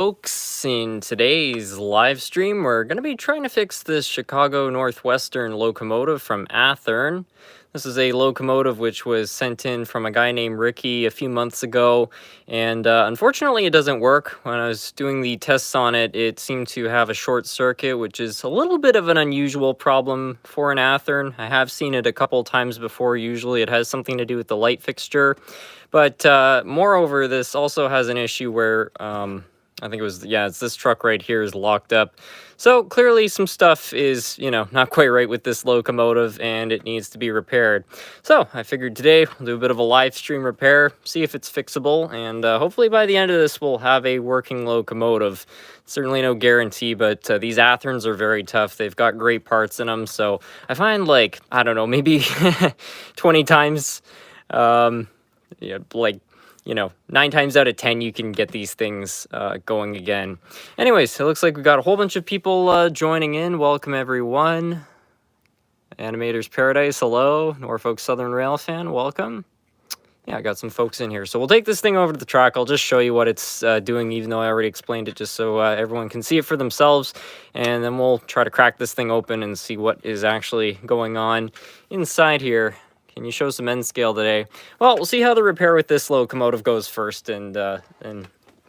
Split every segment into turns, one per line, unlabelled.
Folks, in today's live stream, we're going to be trying to fix this Chicago Northwestern locomotive from Athearn. This is a locomotive which was sent in from a guy named Ricky a few months ago, and unfortunately it doesn't work. When I was doing the tests on it, it seemed to have a short circuit, which is a little bit of an unusual problem for an Athearn. I have seen it a couple times before. Usually it has something to do with the light fixture, but moreover, this also has an issue where I think it was, yeah, it's this truck right here is locked up. So clearly some stuff is, not quite right with this locomotive and it needs to be repaired. So I figured today we'll do a bit of a live stream repair, see if it's fixable, and hopefully by the end of this we'll have a working locomotive. Certainly no guarantee, but these Athearns are very tough. They've got great parts in them. So I find, like, I don't know, maybe 20 times, 9 times out of 10, you can get these things going again. Anyways, it looks like we've got a whole bunch of people joining in. Welcome, everyone. Animator's Paradise, hello. Norfolk Southern Rail fan, welcome. Yeah, I got some folks in here. So we'll take this thing over to the track. I'll just show you what it's doing, even though I already explained it, just so everyone can see it for themselves. And then we'll try to crack this thing open and see what is actually going on inside here. Can you show some end scale today? Well, we'll see how the repair with this locomotive goes first, and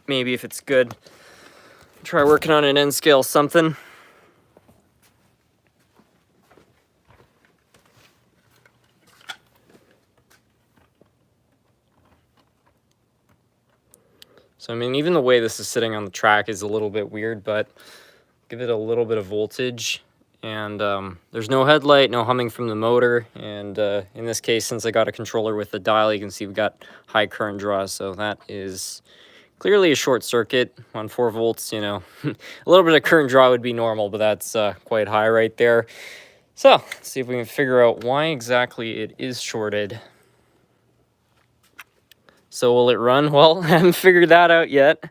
maybe if it's good, try working on an end scale something. So, I mean, even the way this is sitting on the track is a little bit weird, but give it a little bit of voltage. And there's no headlight, no humming from the motor. And in this case, since I got a controller with the dial, you can see we've got high current draw. So that is clearly a short circuit on 4 volts. A little bit of current draw would be normal, but that's quite high right there. So let's see if we can figure out why exactly it is shorted. So will it run? Well, I haven't figured that out yet.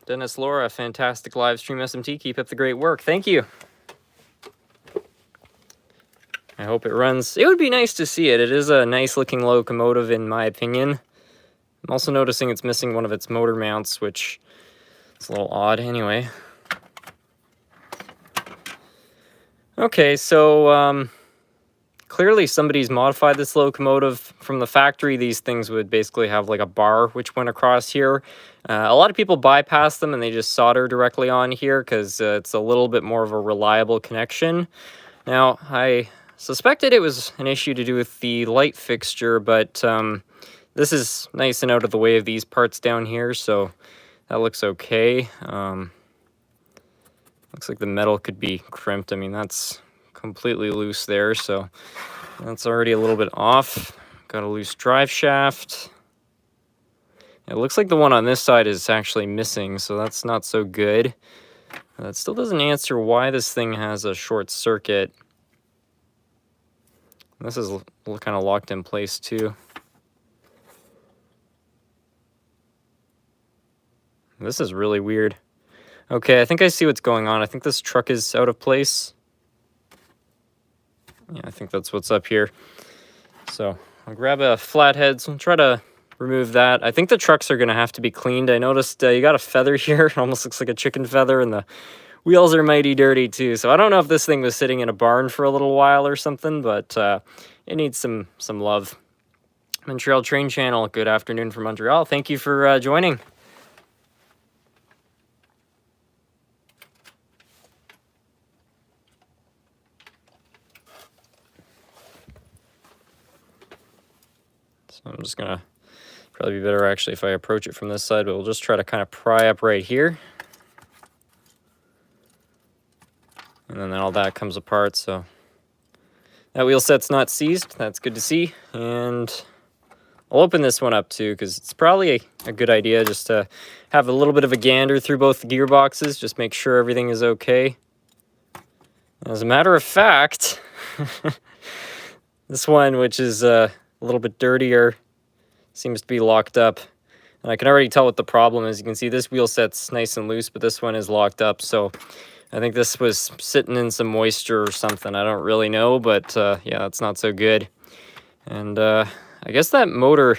Dennis Laura, fantastic live stream SMT. Keep up the great work. Thank you. I hope it runs. It would be nice to see it. It is a nice looking locomotive in my opinion. I'm also noticing it's missing one of its motor mounts, which is a little odd anyway. Okay, so clearly somebody's modified this locomotive. From the factory, these things would basically have like a bar which went across here. A lot of people bypass them and they just solder directly on here because it's a little bit more of a reliable connection. Now, I suspected it was an issue to do with the light fixture, but this is nice and out of the way of these parts down here, so that looks okay. Looks like the metal could be crimped. I mean, that's completely loose there, so that's already a little bit off. Got a loose drive shaft. It looks like the one on this side is actually missing, so that's not so good. That still doesn't answer why this thing has a short circuit. This is kind of locked in place too. This is really weird. Okay, I think I see what's going on. I think this truck is out of place. Yeah, I think that's what's up here. So I'll grab a flathead, so I'll try to remove that. I think the trucks are going to have to be cleaned. I noticed you got a feather here. It almost looks like a chicken feather, and the wheels are mighty dirty too. So I don't know if this thing was sitting in a barn for a little while or something, but it needs some love. Montreal Train Channel, good afternoon from Montreal. Thank you for joining. So I'm just going to probably be better actually if I approach it from this side, but we'll just try to kind of pry up right here. And then all that comes apart, so that wheel set's not seized. That's good to see. And I'll open this one up too, because it's probably a good idea just to have a little bit of a gander through both the gearboxes, just make sure everything is okay. As a matter of fact, this one, which is a little bit dirtier, seems to be locked up. And I can already tell what the problem is. You can see this wheel set's nice and loose, but this one is locked up. So I think this was sitting in some moisture or something. I don't really know, but yeah, that's not so good. And I guess that motor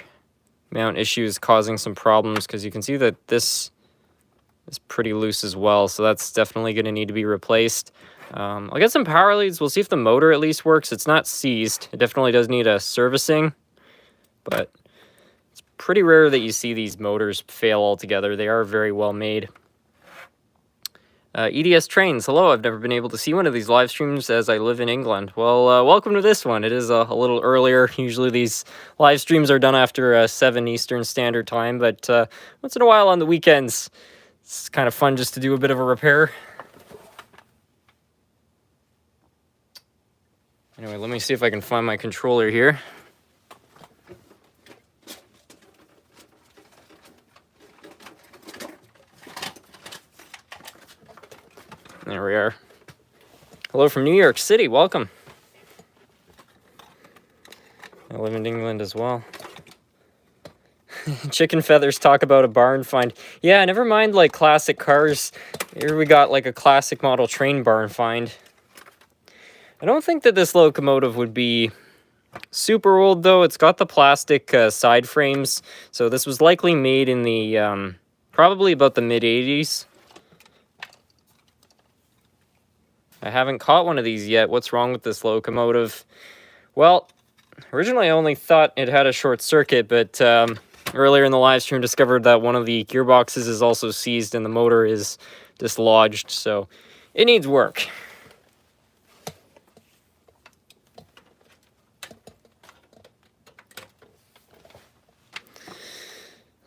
mount issue is causing some problems, because you can see that this is pretty loose as well, so that's definitely going to need to be replaced. I'll get some power leads. We'll see if the motor at least works. It's not seized. It definitely does need a servicing, but it's pretty rare that you see these motors fail altogether. They are very well made. EDS Trains, hello. I've never been able to see one of these live streams as I live in England. Well, welcome to this one. It is a little earlier. Usually these live streams are done after 7 Eastern Standard Time, but once in a while on the weekends, it's kind of fun just to do a bit of a repair. Anyway, let me see if I can find my controller here. There we are. Hello from New York City, welcome. I live in England as well. Chicken feathers talk about a barn find. Yeah, never mind like classic cars. Here we got like a classic model train barn find. I don't think that this locomotive would be super old though. It's got the plastic side frames. So this was likely made in the, probably about the mid-80s. I haven't caught one of these yet. What's wrong with this locomotive? Well, originally I only thought it had a short circuit, but earlier in the live stream discovered that one of the gearboxes is also seized and the motor is dislodged, so it needs work.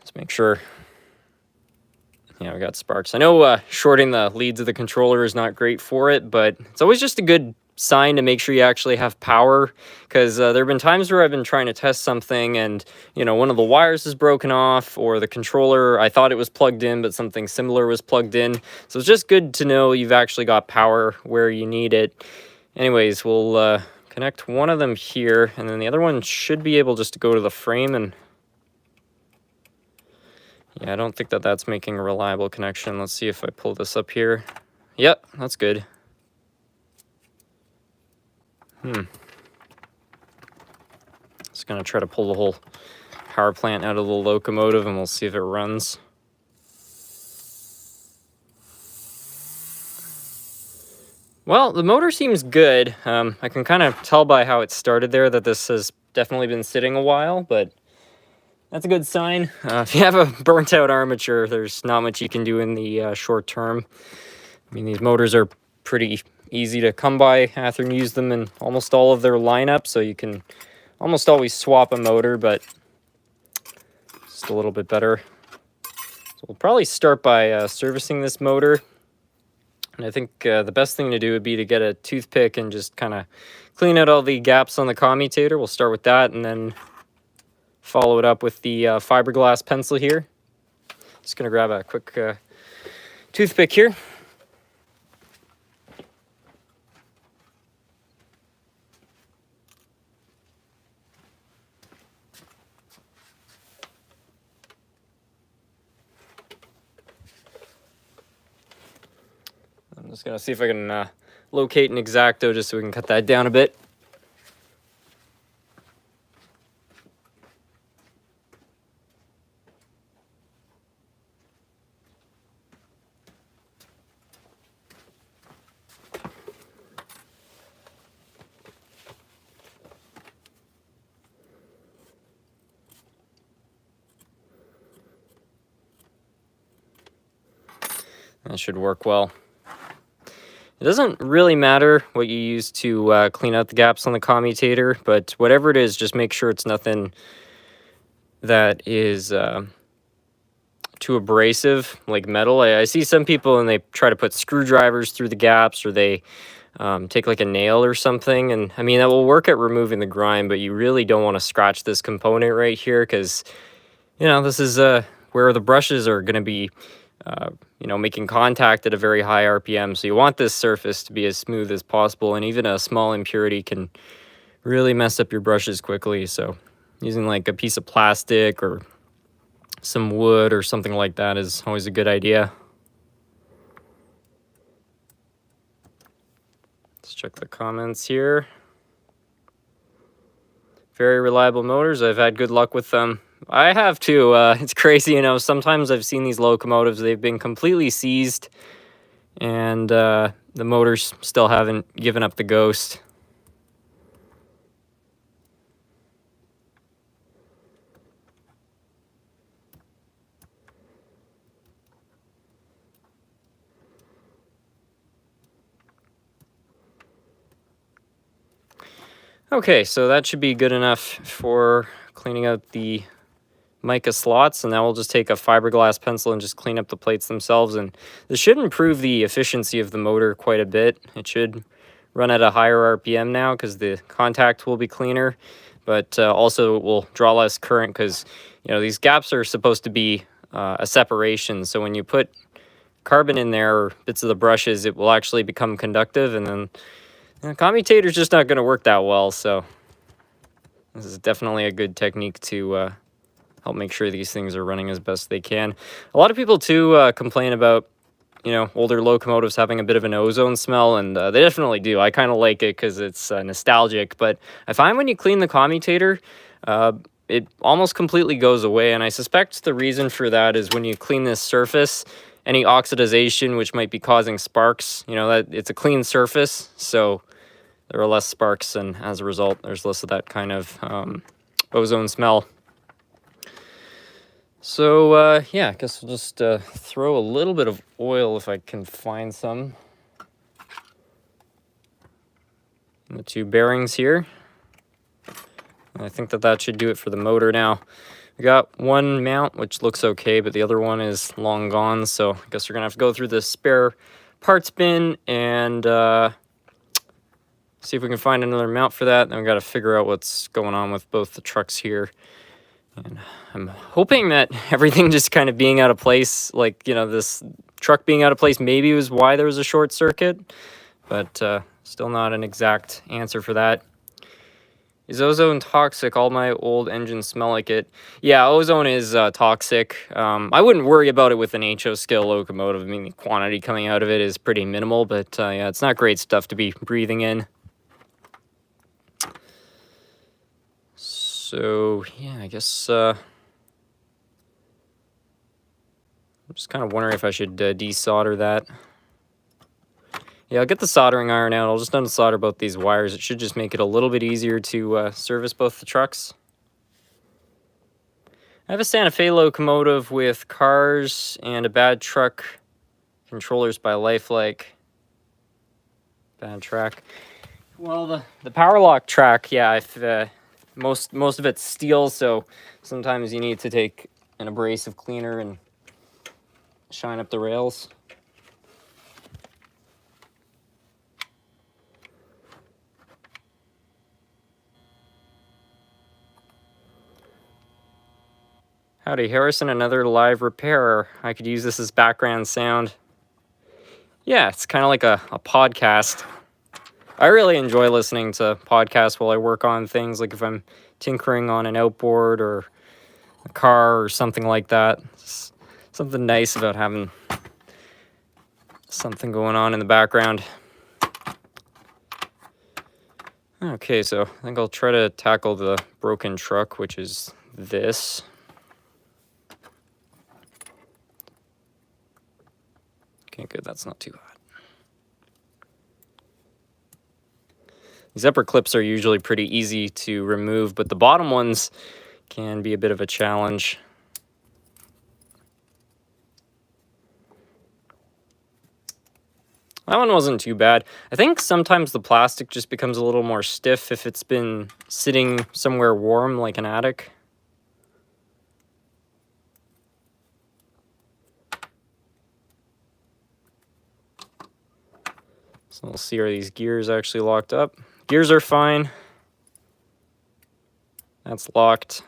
Let's make sure. Yeah, we got sparks. I know shorting the leads of the controller is not great for it, but it's always just a good sign to make sure you actually have power, because there have been times where I've been trying to test something and, you know, one of the wires is broken off, or the controller, I thought it was plugged in, but something similar was plugged in. So it's just good to know you've actually got power where you need it. Anyways, we'll connect one of them here, and then the other one should be able just to go to the frame. And yeah, I don't think that that's making a reliable connection. Let's see if I pull this up here. Yep, that's good. Just gonna try to pull the whole power plant out of the locomotive and we'll see if it runs. Well, the motor seems good. I can kind of tell by how it started there that this has definitely been sitting a while, but that's a good sign. If you have a burnt out armature, there's not much you can do in the short term. I mean, these motors are pretty easy to come by. Athearn used them in almost all of their lineup, so you can almost always swap a motor, but just a little bit better. So we'll probably start by servicing this motor. And I think the best thing to do would be to get a toothpick and just kind of clean out all the gaps on the commutator. We'll start with that and then follow it up with the fiberglass pencil here. Just going to grab a quick toothpick here. I'm just going to see if I can locate an X-Acto just so we can cut that down a bit. That should work well. It doesn't really matter what you use to clean out the gaps on the commutator, but whatever it is, just make sure it's nothing that is too abrasive, like metal. I see some people and they try to put screwdrivers through the gaps, or they take like a nail or something. And I mean, that will work at removing the grime, but you really don't want to scratch this component right here, because, you know, this is where the brushes are going to be you know, making contact at a very high RPM. So you want this surface to be as smooth as possible, and even a small impurity can really mess up your brushes quickly. So using like a piece of plastic or some wood or something like that is always a good idea. Let's check the comments here. Very reliable motors. I've had good luck with them. I have too. It's crazy, you know, sometimes I've seen these locomotives, they've been completely seized, and the motors still haven't given up the ghost. Okay, so that should be good enough for cleaning out the mica slots, and now we'll just take a fiberglass pencil and just clean up the plates themselves, and this should improve the efficiency of the motor quite a bit. It should run at a higher RPM now because the contact will be cleaner, but also it will draw less current because, you know, these gaps are supposed to be a separation, so when you put carbon in there or bits of the brushes, it will actually become conductive, and then the commutator's just not going to work that well. So this is definitely a good technique to help make sure these things are running as best they can. A lot of people too complain about, you know, older locomotives having a bit of an ozone smell, and they definitely do. I kind of like it because it's nostalgic, but I find when you clean the commutator, it almost completely goes away, and I suspect the reason for that is when you clean this surface, any oxidization which might be causing sparks, you know, that it's a clean surface, so there are less sparks, and as a result, there's less of that kind of ozone smell. So, yeah, I guess we'll just throw a little bit of oil if I can find some in the two bearings here. And I think that should do it for the motor now. We got one mount, which looks okay, but the other one is long gone, so I guess we're going to have to go through the spare parts bin and see if we can find another mount for that. Then we got to figure out what's going on with both the trucks here. And I'm hoping that everything just kind of being out of place, like, you know, this truck being out of place maybe was why there was a short circuit, but still not an exact answer for that. Is ozone toxic? All my old engines smell like it. Yeah, ozone is toxic. I wouldn't worry about it with an HO scale locomotive. I mean, the quantity coming out of it is pretty minimal, but yeah, it's not great stuff to be breathing in. So, yeah, I guess I'm just kind of wondering if I should desolder that. Yeah, I'll get the soldering iron out. I'll just unsolder both these wires. It should just make it a little bit easier to service both the trucks. I have a Santa Fe locomotive with cars and a bad truck controllers by Lifelike. Bad track. Well, the power lock track, yeah, most of it's steel, so sometimes you need to take an abrasive cleaner and shine up the rails. Howdy, Harrison, another live repair. I could use this as background sound. Yeah, it's kind of like a podcast. I really enjoy listening to podcasts while I work on things, like if I'm tinkering on an outboard or a car or something like that. It's something nice about having something going on in the background. Okay, so I think I'll try to tackle the broken truck, which is this. Okay, good, that's not too hot. These upper clips are usually pretty easy to remove, but the bottom ones can be a bit of a challenge. That one wasn't too bad. I think sometimes the plastic just becomes a little more stiff if it's been sitting somewhere warm, like an attic. So we'll see, are these gears actually locked up? Gears are fine. That's locked.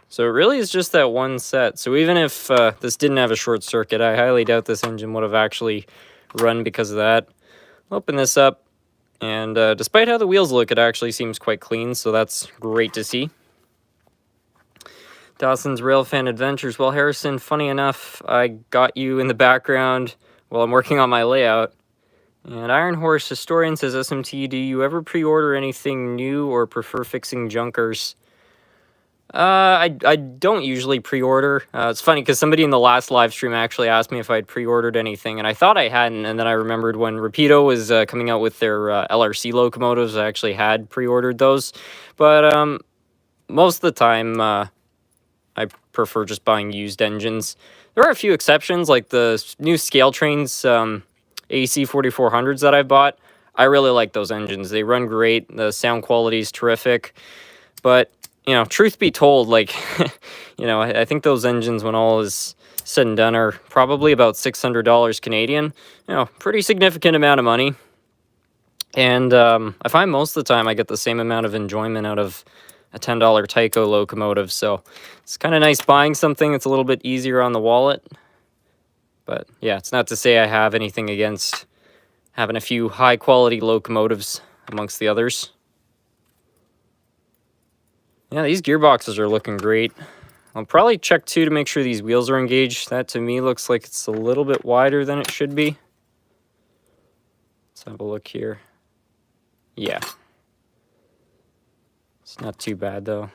So it really is just that one set. So even if this didn't have a short circuit, I highly doubt this engine would have actually run because of that. I'll open this up, and despite how the wheels look, it actually seems quite clean, so that's great to see. Dawson's Railfan Adventures. Well, Harrison, funny enough, I got you in the background while I'm working on my layout, And Iron Horse Historian says, SMT, do you ever pre-order anything new or prefer fixing junkers? I don't usually pre-order. It's funny because somebody in the last live stream actually asked me if I'd pre-ordered anything, and I thought I hadn't, and then I remembered when Rapido was coming out with their LRC locomotives, I actually had pre-ordered those. But most of the time, I prefer just buying used engines. There are a few exceptions, like the new Scale Trains AC 4400s that I bought. I really like those engines. They run great. The sound quality is terrific. But, you know, truth be told, like, you know, I think those engines, when all is said and done, are probably about $600 Canadian. You know, pretty significant amount of money. And I find most of the time I get the same amount of enjoyment out of a $10 Tyco locomotive. So it's kind of nice buying something that's a little bit easier on the wallet. But yeah, it's not to say I have anything against having a few high quality locomotives amongst the others. Yeah, these gearboxes are looking great. I'll probably check too to make sure these wheels are engaged. That to me looks like it's a little bit wider than it should be. Let's have a look here. Yeah. It's not too bad though.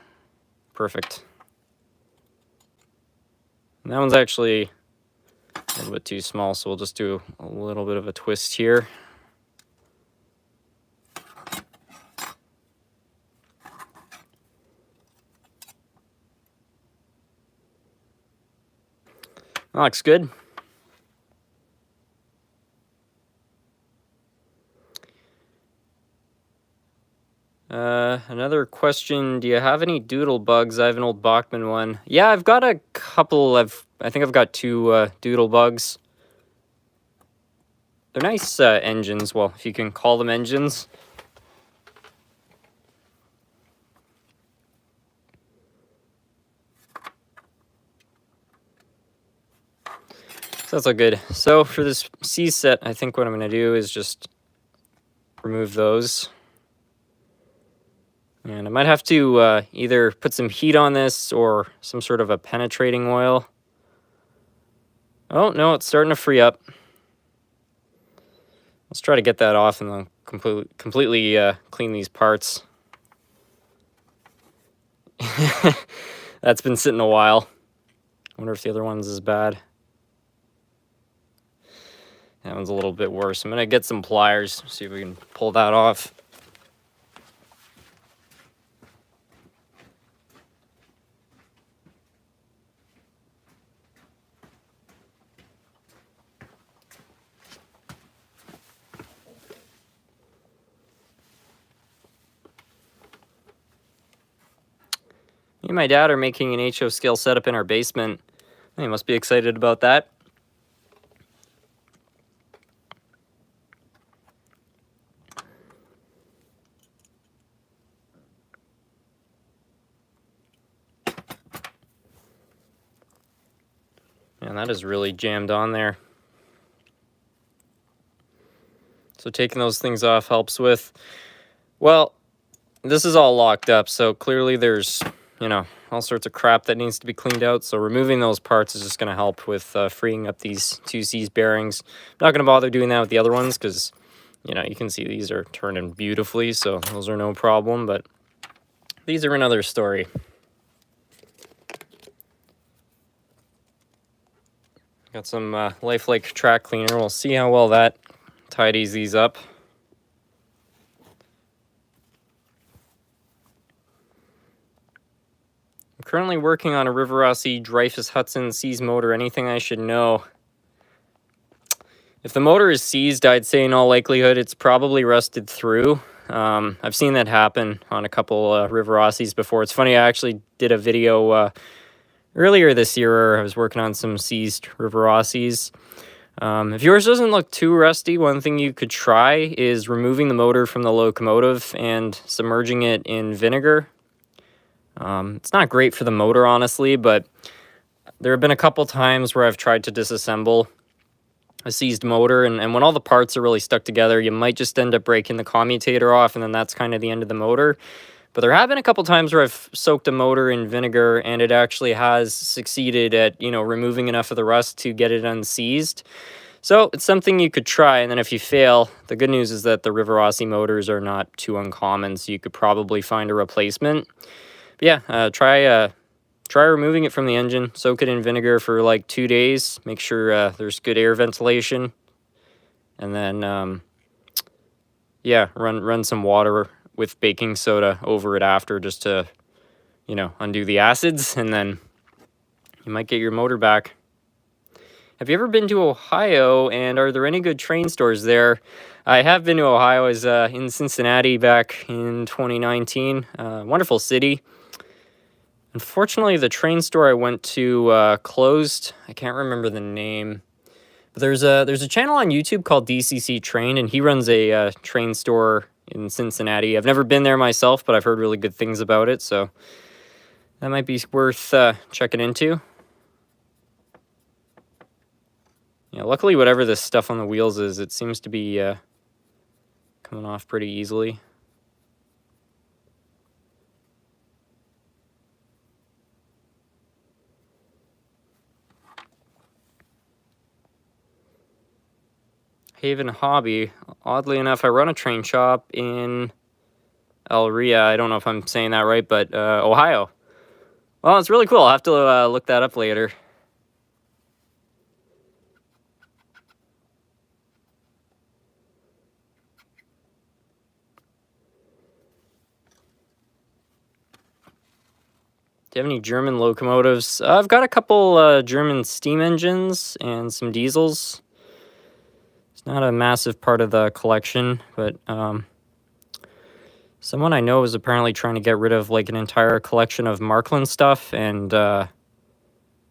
Perfect. And that one's actually a little bit too small, so we'll just do a little bit of a twist here. That looks good. Another question, do you have any doodle bugs? I have an old Bachmann one. Yeah, I've got a couple. I think I've got two doodle bugs. They're nice engines, well, if you can call them engines. So that's all good. So for this C set, I think what I'm going to do is just remove those. And I might have to either put some heat on this or some sort of a penetrating oil. Oh, no, it's starting to free up. Let's try to get that off and then completely clean these parts. That's been sitting a while. I wonder if the other one's as bad. That one's a little bit worse. I'm going to get some pliers, see if we can pull that off. Me and my dad are making an HO scale setup in our basement. You must be excited about that. And that is really jammed on there. So taking those things off helps with, well, this is all locked up, so clearly there's, you know, all sorts of crap that needs to be cleaned out. So removing those parts is just going to help with freeing up these 2Cs bearings. I'm not going to bother doing that with the other ones because, you know, you can see these are turning beautifully, so those are no problem, but these are another story. Got some Lifelike track cleaner. We'll see how well that tidies these up. I'm currently working on a Rivarossi Dreyfus Hudson seized motor. Anything I should know? If the motor is seized, I'd say in all likelihood it's probably rusted through. I've seen that happen on a couple Rivarossis before. It's funny, I actually did a video earlier this year where I was working on some seized Rivarossis. If yours doesn't look too rusty, one thing you could try is removing the motor from the locomotive and submerging it in vinegar. It's not great for the motor, honestly, but there have been a couple times where I've tried to disassemble a seized motor, and when all the parts are really stuck together, you might just end up breaking the commutator off, and then that's kind of the end of the motor. But there have been a couple times where I've soaked a motor in vinegar, and it actually has succeeded at, you know, removing enough of the rust to get it unseized. So it's something you could try, and then if you fail, the good news is that the Rivarossi motors are not too uncommon, so you could probably find a replacement. But yeah, try removing it from the engine, soak it in vinegar for like 2 days, make sure there's good air ventilation, and then yeah, run some water with baking soda over it after, just to, you know, undo the acids, and then you might get your motor back. Have you ever been to Ohio, and are there any good train stores there? I have been to Ohio. I was in Cincinnati back in 2019. Wonderful city. Unfortunately, the train store I went to closed. I can't remember the name. But there's a channel on YouTube called DCC Train, and he runs a train store in Cincinnati. I've never been there myself, but I've heard really good things about it, so that might be worth checking into. Yeah, luckily whatever this stuff on the wheels is, it seems to be coming off pretty easily. Haven Hobby. Oddly enough, I run a train shop in Elria. I don't know if I'm saying that right, but Ohio. Well, it's really cool. I'll have to look that up later. Do you have any German locomotives? I've got a couple German steam engines and some diesels. It's not a massive part of the collection, but someone I know is apparently trying to get rid of like an entire collection of Markland stuff, and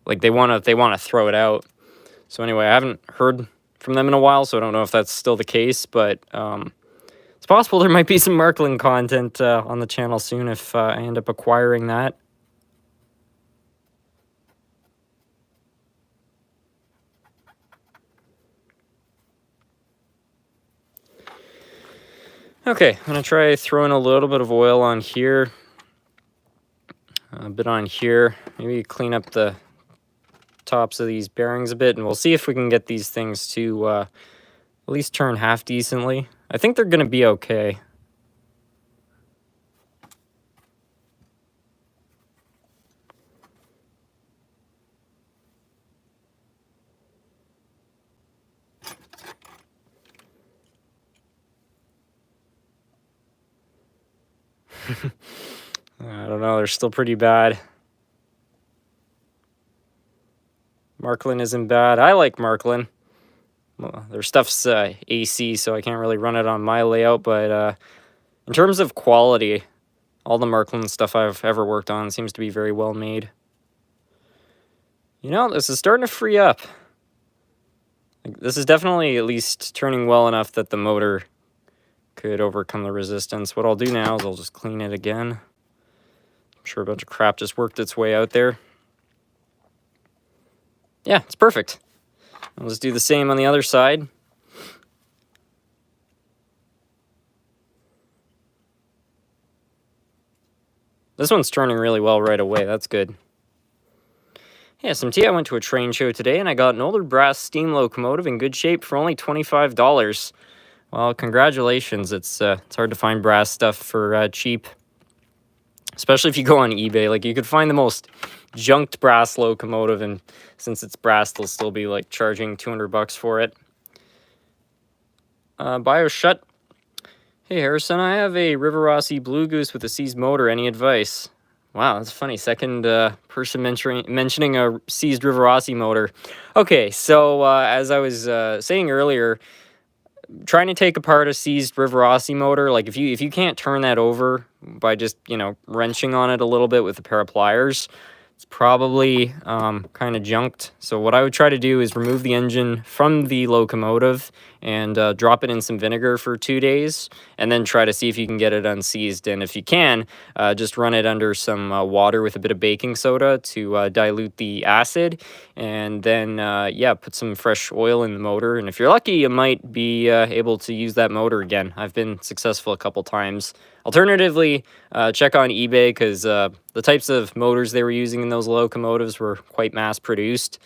like they want to throw it out. So anyway, I haven't heard from them in a while, so I don't know if that's still the case, but it's possible there might be some Markland content on the channel soon if I end up acquiring that. Okay, I'm going to try throwing a little bit of oil on here, a bit on here, maybe clean up the tops of these bearings a bit, and we'll see if we can get these things to at least turn half decently. I think they're going to be okay. I don't know, they're still pretty bad. Markland isn't bad. I like Markland. Well, their stuff's AC, so I can't really run it on my layout, but in terms of quality, all the Markland stuff I've ever worked on seems to be very well made. You know, this is starting to free up. This is definitely at least turning well enough that the motor could overcome the resistance. What I'll do now is I'll just clean it again. I'm sure a bunch of crap just worked its way out there. Yeah, it's perfect. I'll just do the same on the other side. This one's turning really well right away. That's good. Yeah, SMT, I went to a train show today, and I got an older brass steam locomotive in good shape for only $25. Well, congratulations. It's hard to find brass stuff for cheap, especially if you go on eBay. Like, you could find the most junked brass locomotive, and since it's brass, they'll still be like charging $200 for it. Bio shut. Hey Harrison, I have a Rivarossi Blue Goose with a seized motor. Any advice? Wow, that's funny. Second person mentioning a seized Rivarossi motor. Okay, so as I was saying earlier, trying to take apart a seized Rivarossi motor, like if you can't turn that over by just, you know, wrenching on it a little bit with a pair of pliers, it's probably kind of junked. So what I would try to do is remove the engine from the locomotive and drop it in some vinegar for 2 days, and then try to see if you can get it unseized. And if you can, just run it under some water with a bit of baking soda to dilute the acid, and then yeah, put some fresh oil in the motor, and if you're lucky, you might be able to use that motor again. I've been successful a couple times. Alternatively, check on eBay, because the types of motors they were using in those locomotives were quite mass produced.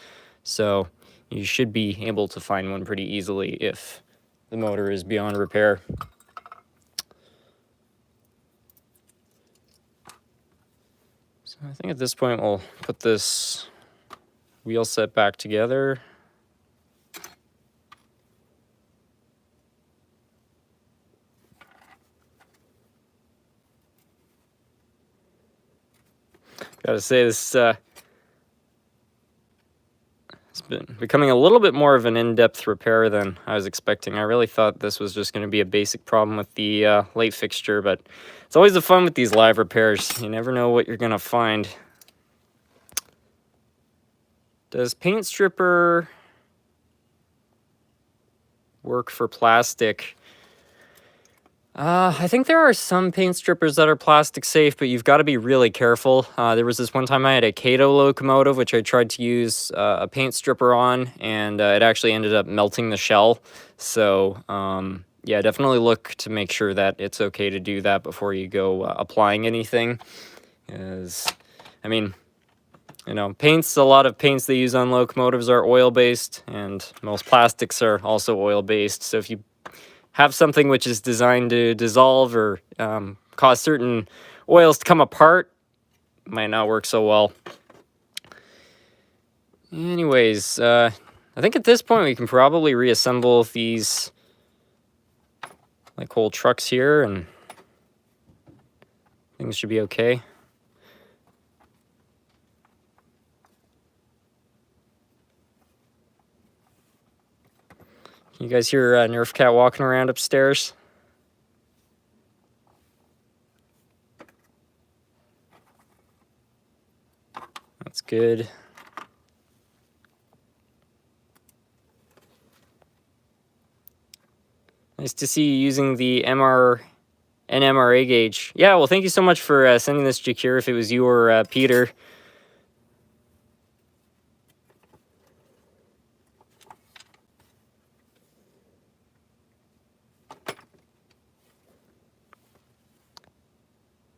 So you should be able to find one pretty easily if the motor is beyond repair. So I think at this point we'll put this wheel set back together. Gotta say, this it's been becoming a little bit more of an in-depth repair than I was expecting. I really thought this was just going to be a basic problem with the light fixture, but it's always the fun with these live repairs. You never know what you're going to find. Does paint stripper work for plastic? I think there are some paint strippers that are plastic safe, but you've got to be really careful. There was this one time I had a Cato locomotive, which I tried to use a paint stripper on, and it actually ended up melting the shell. So, yeah, definitely look to make sure that it's okay to do that before you go applying anything. Because, I mean, you know, paints, a lot of paints they use on locomotives are oil-based, and most plastics are also oil-based. So if you have something which is designed to dissolve or cause certain oils to come apart, might not work so well. Anyways, I think at this point we can probably reassemble these like whole trucks here, and things should be okay. Can you guys hear Nerf Cat walking around upstairs? That's good. Nice to see you using the NMRA gauge. Yeah, well, thank you so much for sending this, Jakir, if it was you or Peter.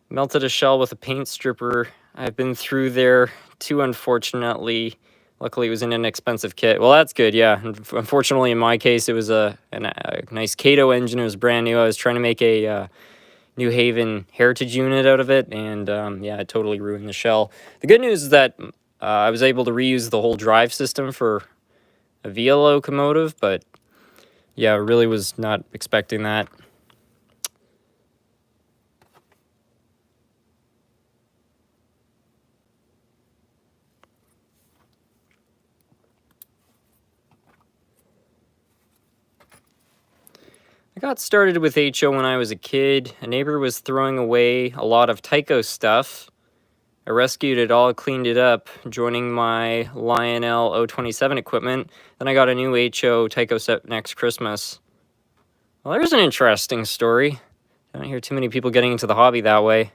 Melted a shell with a paint stripper. I've been through there too, unfortunately. Luckily, it was an inexpensive kit. Well, that's good, yeah. Unfortunately, in my case, it was a nice Cato engine. It was brand new. I was trying to make a New Haven heritage unit out of it, and yeah, it totally ruined the shell. The good news is that I was able to reuse the whole drive system for a Via locomotive, but yeah, I really was not expecting that. I got started with HO when I was a kid. A neighbor was throwing away a lot of Tyco stuff. I rescued it all, cleaned it up, joining my Lionel 027 equipment. Then I got a new HO Tyco set next Christmas. Well, there's an interesting story. I don't hear too many people getting into the hobby that way.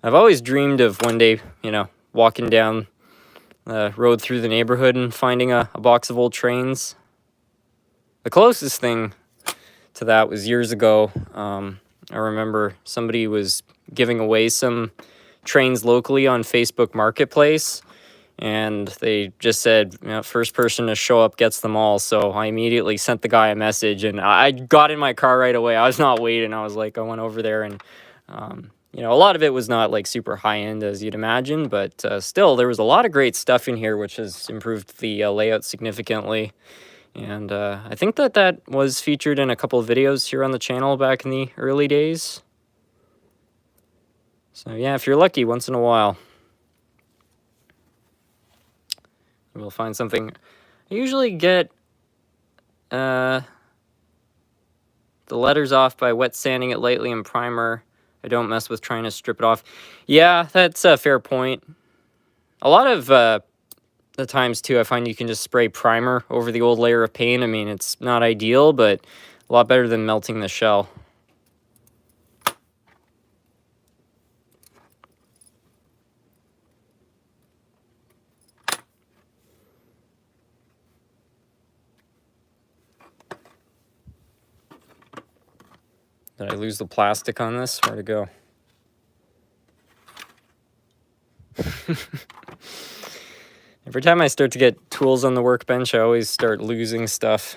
I've always dreamed of one day, you know, walking down the road through the neighborhood and finding a box of old trains. The closest thing to that was years ago. I remember somebody was giving away some trains locally on Facebook Marketplace, and they just said, you know, first person to show up gets them all. So I immediately sent the guy a message, and I got in my car right away. I was not waiting. I was like, I went over there, and you know, a lot of it was not like super high end as you'd imagine, but still there was a lot of great stuff in here, which has improved the layout significantly. And I think that was featured in a couple of videos here on the channel back in the early days. So yeah, if you're lucky, once in a while, we'll find something. I usually get the letters off by wet sanding it lightly in primer. I don't mess with trying to strip it off. Yeah, that's a fair point. A lot of the times, too, I find you can just spray primer over the old layer of paint. I mean, it's not ideal, but a lot better than melting the shell. Did I lose the plastic on this? Where'd it go? Every time I start to get tools on the workbench, I always start losing stuff.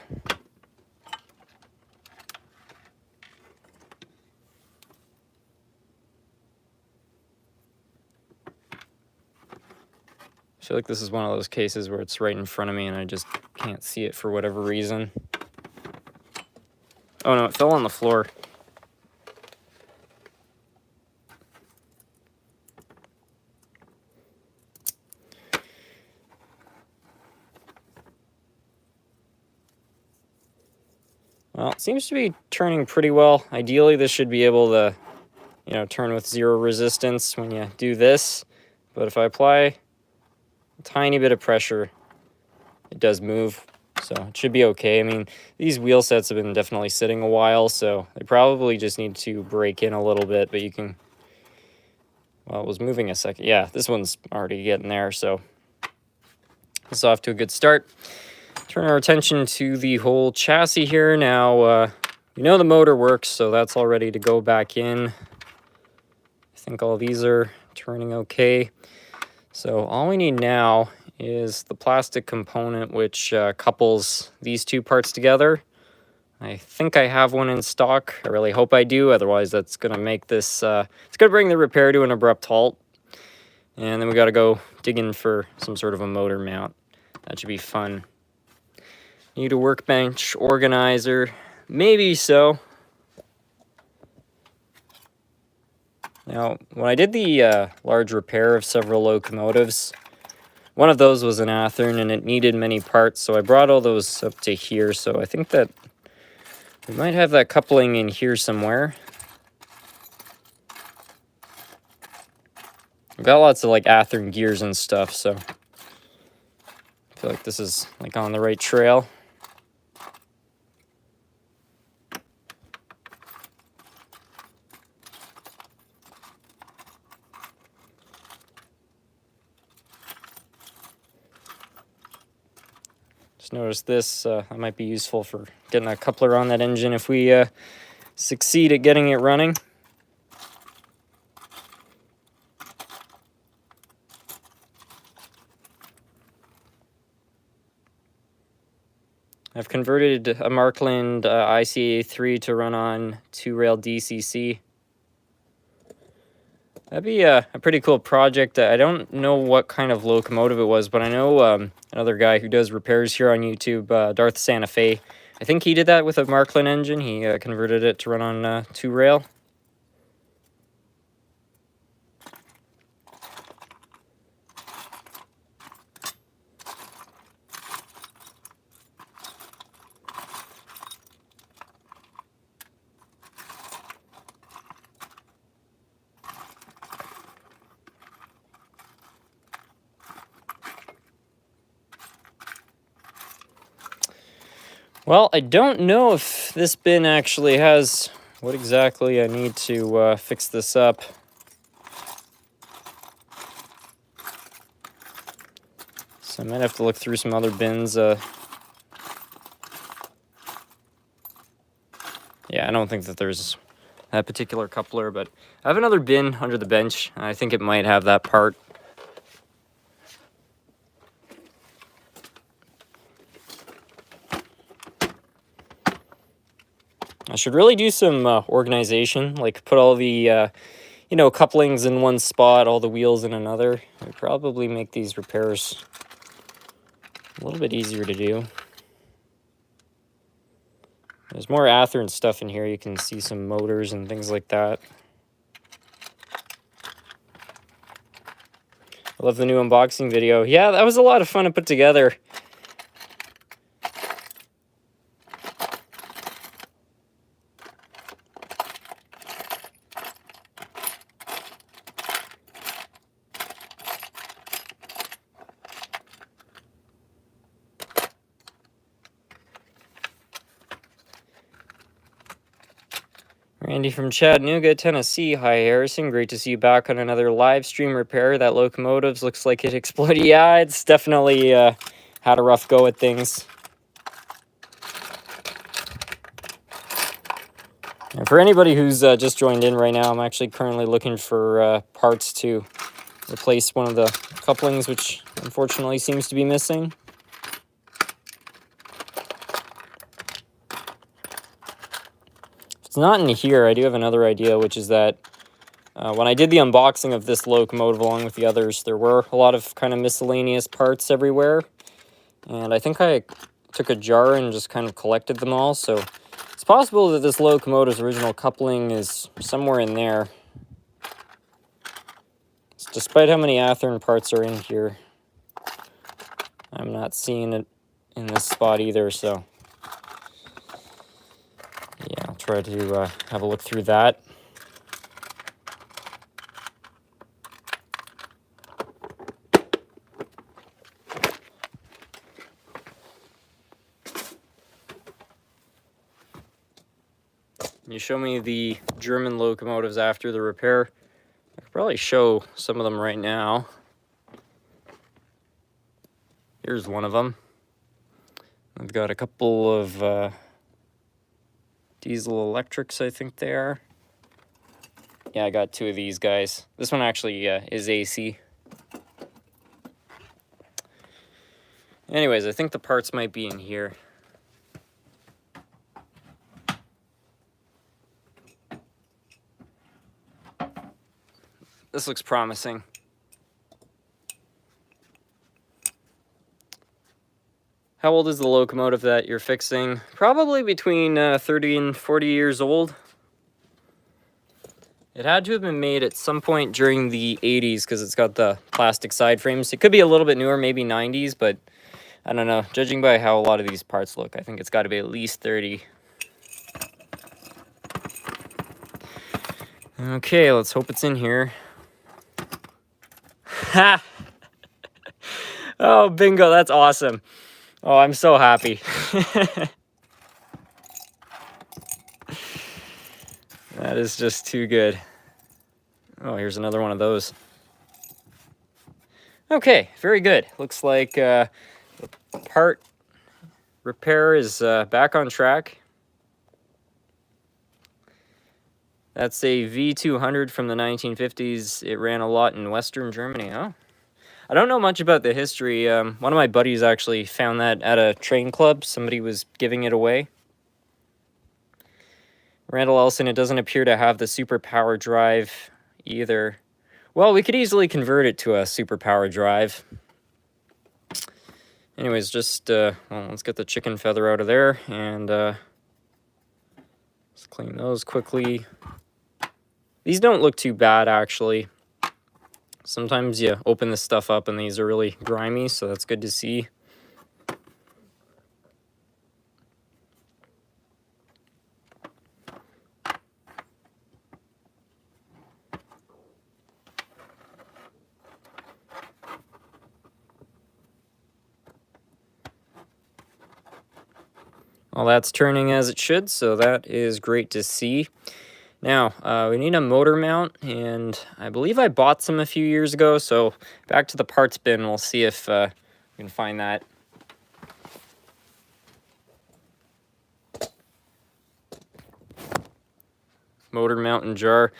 I feel like this is one of those cases where it's right in front of me and I just can't see it for whatever reason. Oh no, it fell on the floor. Well, it seems to be turning pretty well. Ideally, this should be able to, you know, turn with zero resistance when you do this. But if I apply a tiny bit of pressure, it does move. So it should be okay. I mean, these wheel sets have been definitely sitting a while, so they probably just need to break in a little bit, but you can... Well, it was moving a second. Yeah, this one's already getting there, so it's off to a good start. Turn our attention to the whole chassis here. Now, we know the motor works, so that's all ready to go back in. I think all these are turning okay. So all we need now is the plastic component which couples these two parts together. I think I have one in stock. I really hope I do, otherwise that's going to make this... it's going to bring the repair to an abrupt halt. And then we got to go digging for some sort of a motor mount. That should be fun. Need a workbench organizer? Maybe so. Now, when I did the large repair of several locomotives, one of those was an Athearn and it needed many parts, so I brought all those up to here. So I think that we might have that coupling in here somewhere. I've got lots of like Athearn gears and stuff, so I feel like this is like on the right trail. Just noticed this, that might be useful for getting a coupler on that engine if we succeed at getting it running. I've converted a Markland ICA3 to run on 2-rail DCC. That'd be a pretty cool project. I don't know what kind of locomotive it was, but I know another guy who does repairs here on YouTube, Darth Santa Fe. I think he did that with a Markland engine. He converted it to run on 2-rail. Well, I don't know if this bin actually has what exactly I need to fix this up. So I might have to look through some other bins. Yeah, I don't think that there's that particular coupler, but I have another bin under the bench. I think it might have that part. I should really do some organization, like put all the, you know, couplings in one spot, all the wheels in another. It would probably make these repairs a little bit easier to do. There's more Athearn stuff in here. You can see some motors and things like that. I love the new unboxing video. Yeah, that was a lot of fun to put together. Randy from Chattanooga, Tennessee. Hi, Harrison. Great to see you back on another live stream repair. That locomotives looks like it exploded. Yeah, it's definitely had a rough go at things. And for anybody who's just joined in right now, I'm actually currently looking for parts to replace one of the couplings, which unfortunately seems to be missing. If it's not in here, I do have another idea, which is that when I did the unboxing of this locomotive along with the others, there were a lot of kind of miscellaneous parts everywhere. And I think I took a jar and just kind of collected them all. So it's possible that this locomotive's original coupling is somewhere in there. Despite how many Athearn parts are in here, I'm not seeing it in this spot either. So yeah, I'll try to have a look through that. You show me the German locomotives after the repair. I could probably show some of them right now. Here's one of them. I've got a couple of diesel electrics, I think they are. Yeah, I got two of these guys. This one actually is AC. Anyways, I think the parts might be in here. This looks promising. How old is the locomotive that you're fixing? Probably between 30 and 40 years old. It had to have been made at some point during the 80s because it's got the plastic side frames. It could be a little bit newer, maybe 90s, but I don't know. Judging by how a lot of these parts look, I think it's got to be at least 30. Okay, let's hope it's in here. Ha! Oh, bingo, that's awesome. Oh, I'm so happy. That is just too good. Oh, here's another one of those. Okay, very good. Looks like the part repair is back on track. That's a V200 from the 1950s. It ran a lot in Western Germany. Oh, I don't know much about the history. One of my buddies actually found that at a train club. Somebody was giving it away. Randall Ellison, it doesn't appear to have the superpower drive either. Well, we could easily convert it to a superpower drive. Anyways, just, well, let's get the chicken feather out of there, and let's clean those quickly. These don't look too bad, actually. Sometimes you open this stuff up and these are really grimy, so that's good to see. All that's turning as it should, so that is great to see. Now, we need a motor mount, and I believe I bought some a few years ago, so back to the parts bin. We'll see if we can find that. Motor mount and jar.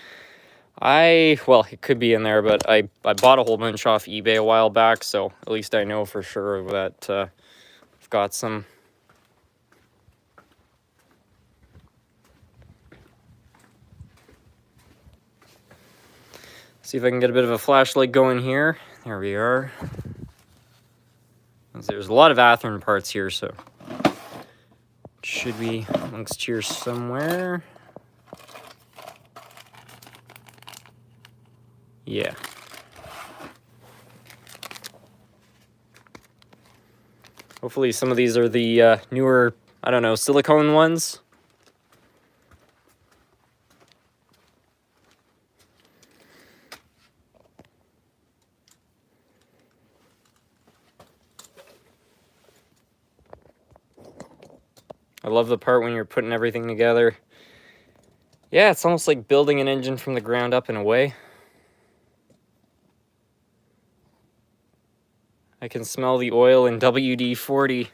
Well, it could be in there, but I bought a whole bunch off eBay a while back, so at least I know for sure that I've got some. See if I can get a bit of a flashlight going here. There we are. There's a lot of Athearn parts here, so it should be amongst here somewhere. Yeah. Hopefully some of these are the newer, I don't know, silicone ones. I love the part when you're putting everything together. Yeah, it's almost like building an engine from the ground up in a way. I can smell the oil in WD-40.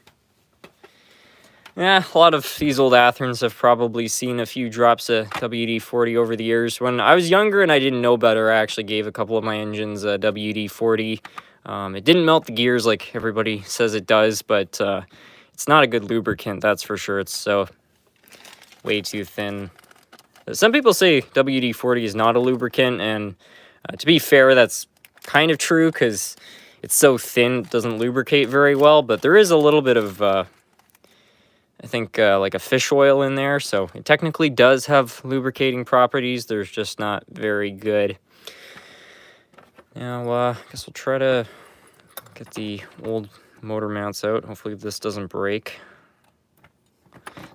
Yeah, a lot of these old Athearns have probably seen a few drops of WD-40 over the years. When I was younger and I didn't know better, I actually gave a couple of my engines WD-40. It didn't melt the gears like everybody says it does, but it's not a good lubricant, that's for sure. It's way too thin. Some people say WD-40 is not a lubricant, and to be fair, that's kind of true because it's so thin, it doesn't lubricate very well, but there is a little bit of I think like a fish oil in there, so it technically does have lubricating properties. They're just not very good. Now, I guess we'll try to get the old motor mounts out. Hopefully this doesn't break.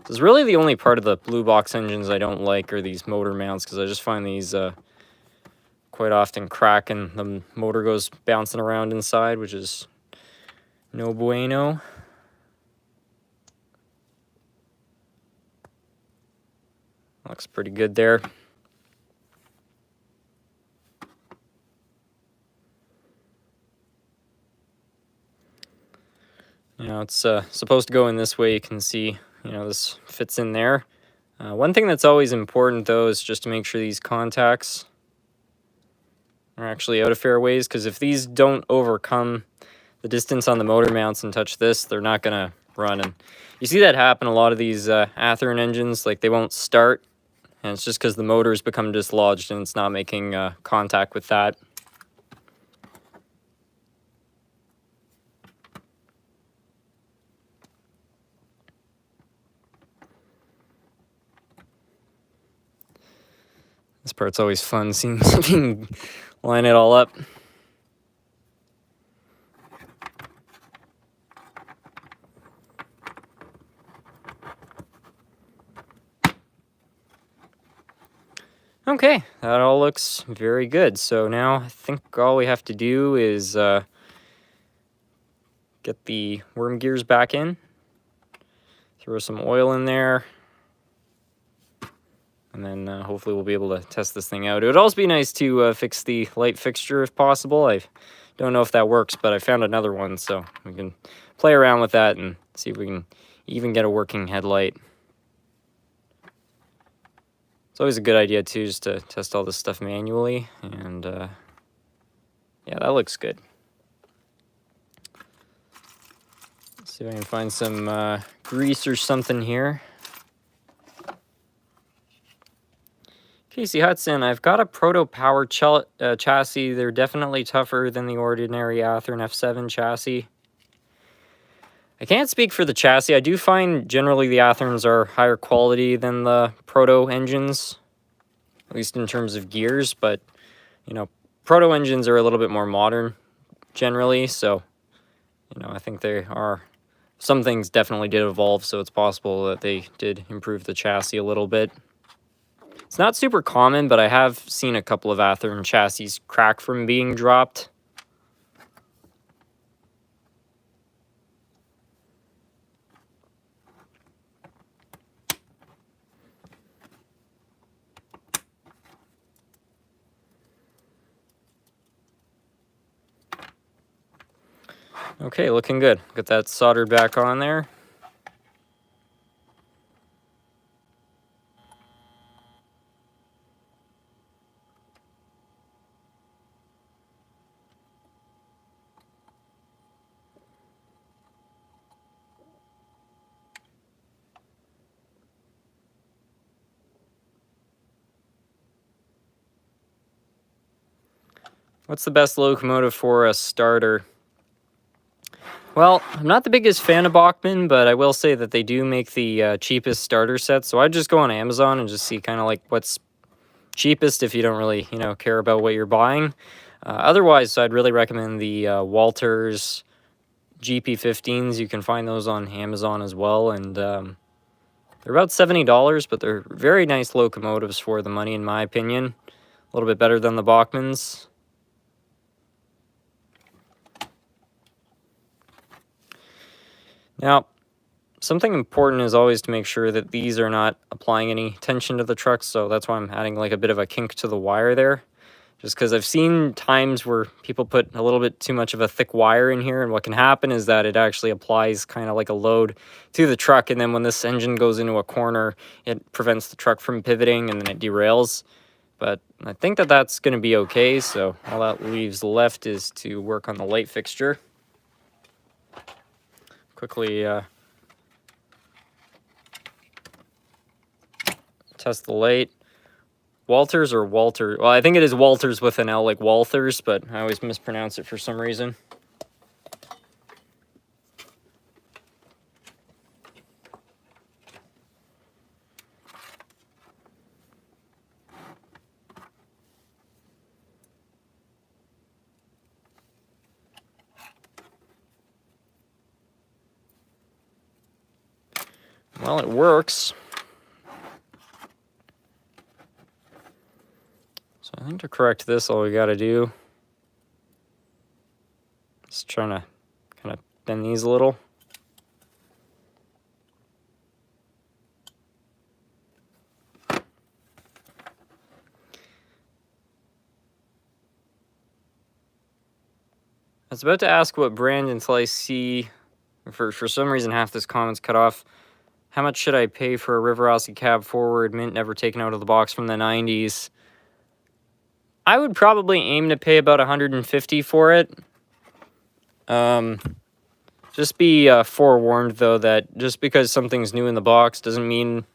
This is really the only part of the blue box engines I don't like are these motor mounts, because I just find these quite often crack and the motor goes bouncing around inside, which is no bueno. Looks pretty good there. You know, it's supposed to go in this way. You can see, you know, this fits in there. One thing that's always important, though, is just to make sure these contacts are actually out of fairways, because if these don't overcome the distance on the motor mounts and touch this, they're not going to run. And you see that happen a lot of these Athearn engines, like they won't start, and it's just because the motor's become dislodged and it's not making contact with that. This part's always fun, seeing line it all up. Okay, that all looks very good. So now I think all we have to do is get the worm gears back in, throw some oil in there, and then hopefully we'll be able to test this thing out. It would also be nice to fix the light fixture if possible. I don't know if that works, but I found another one, so we can play around with that and see if we can even get a working headlight. It's always a good idea too, just to test all this stuff manually, and yeah, that looks good. Let's see if I can find some grease or something here. Casey Hudson, I've got a Proto Power chassis. They're definitely tougher than the ordinary Athearn F7 chassis. I can't speak for the chassis. I do find generally the Athearns are higher quality than the Proto engines, at least in terms of gears, but, you know, Proto engines are a little bit more modern generally, so, you know, I think they are, some things definitely did evolve, so it's possible that they did improve the chassis a little bit. It's not super common, but I have seen a couple of Athearn chassis crack from being dropped. Okay, looking good. Got that soldered back on there. What's the best locomotive for a starter? Well, I'm not the biggest fan of Bachmann, but I will say that they do make the cheapest starter sets. So I'd just go on Amazon and just see kind of like what's cheapest if you don't really, you know, care about what you're buying. Otherwise, I'd really recommend the Walters GP15s. You can find those on Amazon as well, and they're about $70, but they're very nice locomotives for the money, in my opinion. A little bit better than the Bachmanns. Now, something important is always to make sure that these are not applying any tension to the truck, so that's why I'm adding like a bit of a kink to the wire there, just because I've seen times where people put a little bit too much of a thick wire in here, and what can happen is that it actually applies kind of like a load to the truck, and then when this engine goes into a corner, it prevents the truck from pivoting, and then it derails. But I think that that's going to be okay, so all that leaves left is to work on the light fixture. Quickly test the light. Walters or Walter? Well, I think it is Walters with an L, like Walters, but I always mispronounce it for some reason. Well, it works. So I think to correct this, all we got to do is trying to kind of bend these a little. I was about to ask what brand until I see, for some reason, half this comment's cut off. How much should I pay for a River Rossi cab forward, mint never taken out of the box from the 90s? I would probably aim to pay about $150 for it. Just be forewarned, though, that just because something's new in the box doesn't mean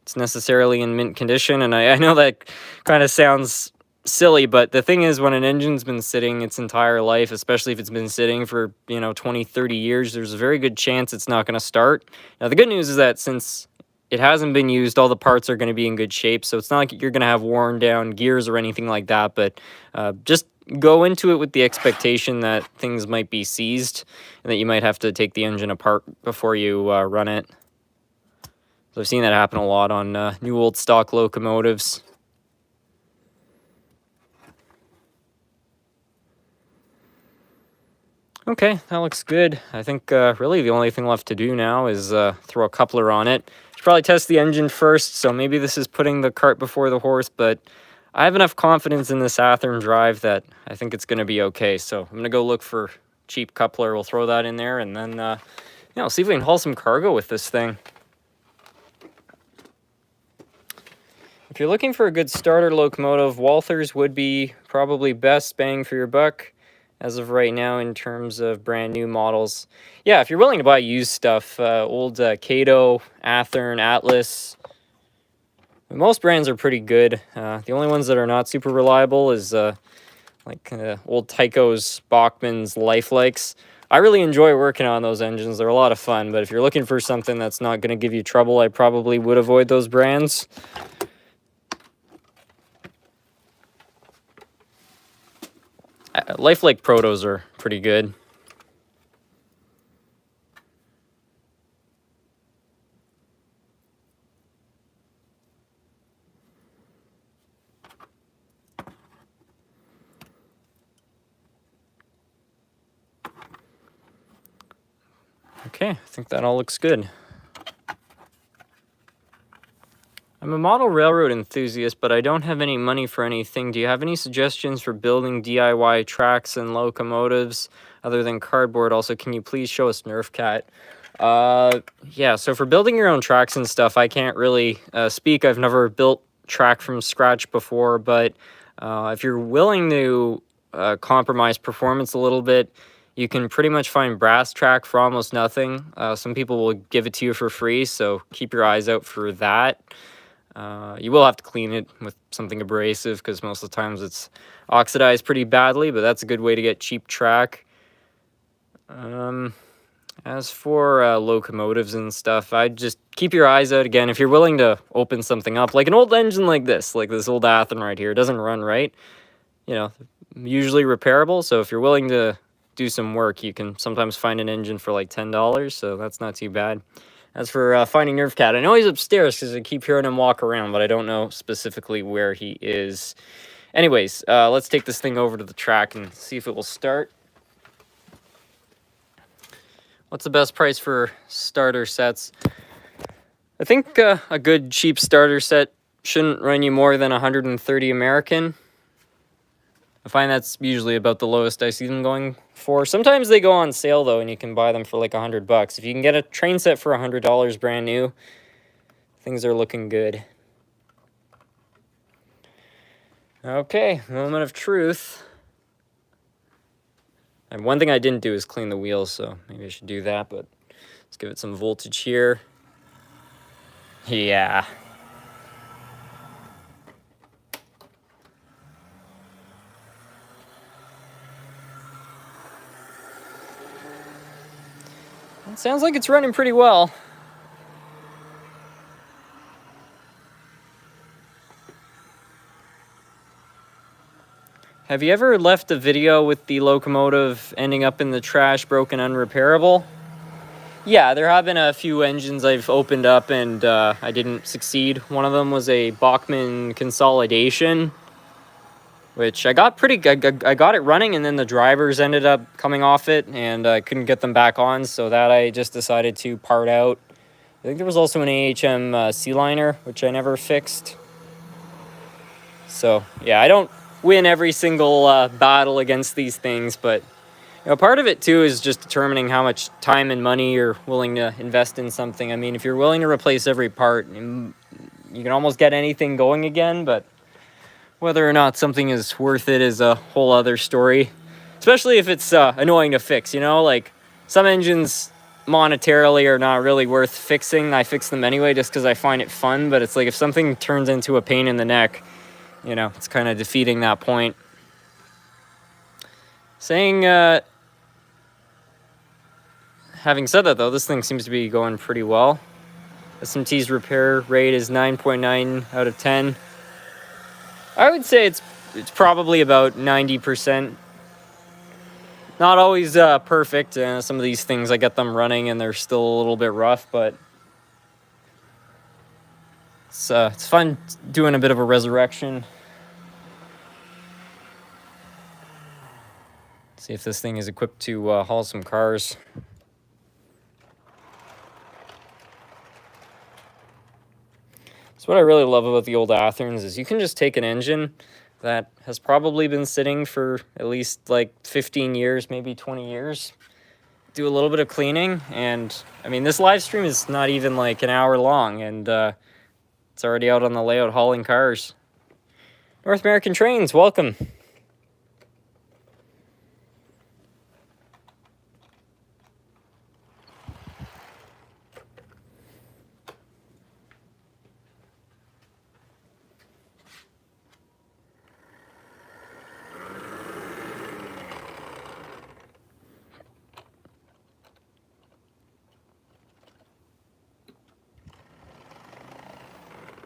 it's necessarily in mint condition. And I know that kind of sounds silly, but the thing is, when an engine's been sitting its entire life, especially if it's been sitting for 20, 30 years, there's a very good chance it's not going to start. Now the good news is that since it hasn't been used, all the parts are going to be in good shape, so it's not like you're going to have worn down gears or anything like that. But just go into it with the expectation that things might be seized and that you might have to take the engine apart before you run it. So I've seen that happen a lot on new old stock locomotives. Okay, that looks good. I think really the only thing left to do now is throw a coupler on it. Should probably test the engine first, so maybe this is putting the cart before the horse, but I have enough confidence in this Athearn drive that I think it's going to be okay. So I'm going to go look for cheap coupler. We'll throw that in there, and then see if we can haul some cargo with this thing. If you're looking for a good starter locomotive, Walthers would be probably best bang for your buck as of right now in terms of brand new models. Yeah, if you're willing to buy used stuff, old Cato, Athearn, Atlas, most brands are pretty good. The only ones that are not super reliable is like old Tyco's, Bachmann's, Lifelikes. I really enjoy working on those engines. They're a lot of fun, but if you're looking for something that's not going to give you trouble, I probably would avoid those brands. Lifelike Protos are pretty good. Okay, I think that all looks good. I'm a model railroad enthusiast, but I don't have any money for anything. Do you have any suggestions for building DIY tracks and locomotives other than cardboard? Also, can you please show us Nerf Cat? Yeah, so for building your own tracks and stuff, I can't really speak. I've never built track from scratch before, but if you're willing to compromise performance a little bit, you can pretty much find brass track for almost nothing. Some people will give it to you for free, so keep your eyes out for that. You will have to clean it with something abrasive because most of the times it's oxidized pretty badly, but that's a good way to get cheap track. As for locomotives and stuff, I'd just keep your eyes out again. If you're willing to open something up, like an old engine like this old Athearn right here, it doesn't run right. Usually repairable, so if you're willing to do some work, you can sometimes find an engine for like $10, so that's not too bad. As for finding Nerf Cat, I know he's upstairs because I keep hearing him walk around, but I don't know specifically where he is. Anyways, let's take this thing over to the track and see if it will start. What's the best price for starter sets? I think a good cheap starter set shouldn't run you more than $130 American. I find that's usually about the lowest I see them going for. Sometimes they go on sale though, and you can buy them for like $100. If you can get a train set for $100 brand new, things are looking good. Okay, moment of truth. And one thing I didn't do is clean the wheels, so maybe I should do that, but let's give it some voltage here. Yeah. It sounds like it's running pretty well. Have you ever left a video with the locomotive ending up in the trash, broken, unrepairable? Yeah, there have been a few engines I've opened up and I didn't succeed. One of them was a Bachmann consolidation, which I got I got it running, and then the drivers ended up coming off it and I couldn't get them back on, so that I just decided to part out. I think there was also an AHM C-liner, which I never fixed. So yeah, I don't win every single battle against these things, but you know, part of it too is just determining how much time and money you're willing to invest in something. I mean, if you're willing to replace every part, you can almost get anything going again, but whether or not something is worth it is a whole other story. Especially if it's annoying to fix, you know? Like, some engines monetarily are not really worth fixing. I fix them anyway just because I find it fun, but it's like if something turns into a pain in the neck, you know, it's kind of defeating that point. Having said that, though, this thing seems to be going pretty well. SMT's repair rate is 9.9 out of 10. I would say it's probably about 90%. Not always perfect. Some of these things, I get them running and they're still a little bit rough, but it's fun doing a bit of a resurrection. See if this thing is equipped to haul some cars. So what I really love about the old Athearns is you can just take an engine that has probably been sitting for at least like 15 years, maybe 20 years, do a little bit of cleaning, and I mean, this live stream is not even like an hour long, and it's already out on the layout hauling cars. North American Trains, welcome.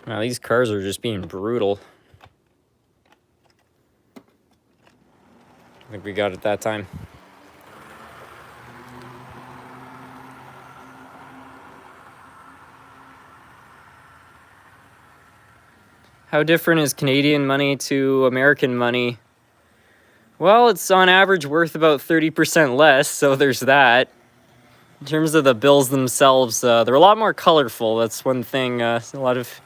Wow, these cars are just being brutal. I think we got it that time. How different is Canadian money to American money? Well, it's on average worth about 30% less, so there's that. In terms of the bills themselves, they're a lot more colorful. That's one thing. A lot of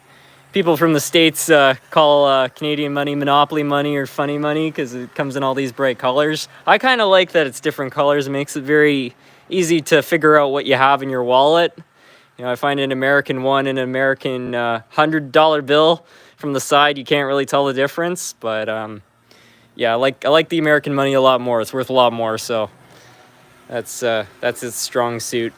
people from the States call Canadian money monopoly money or funny money because it comes in all these bright colors. I kind of like that it's different colors. It makes it very easy to figure out what you have in your wallet. You know, I find an American one and an American $100 bill from the side, you can't really tell the difference. But yeah, I like the American money a lot more. It's worth a lot more, so that's its strong suit.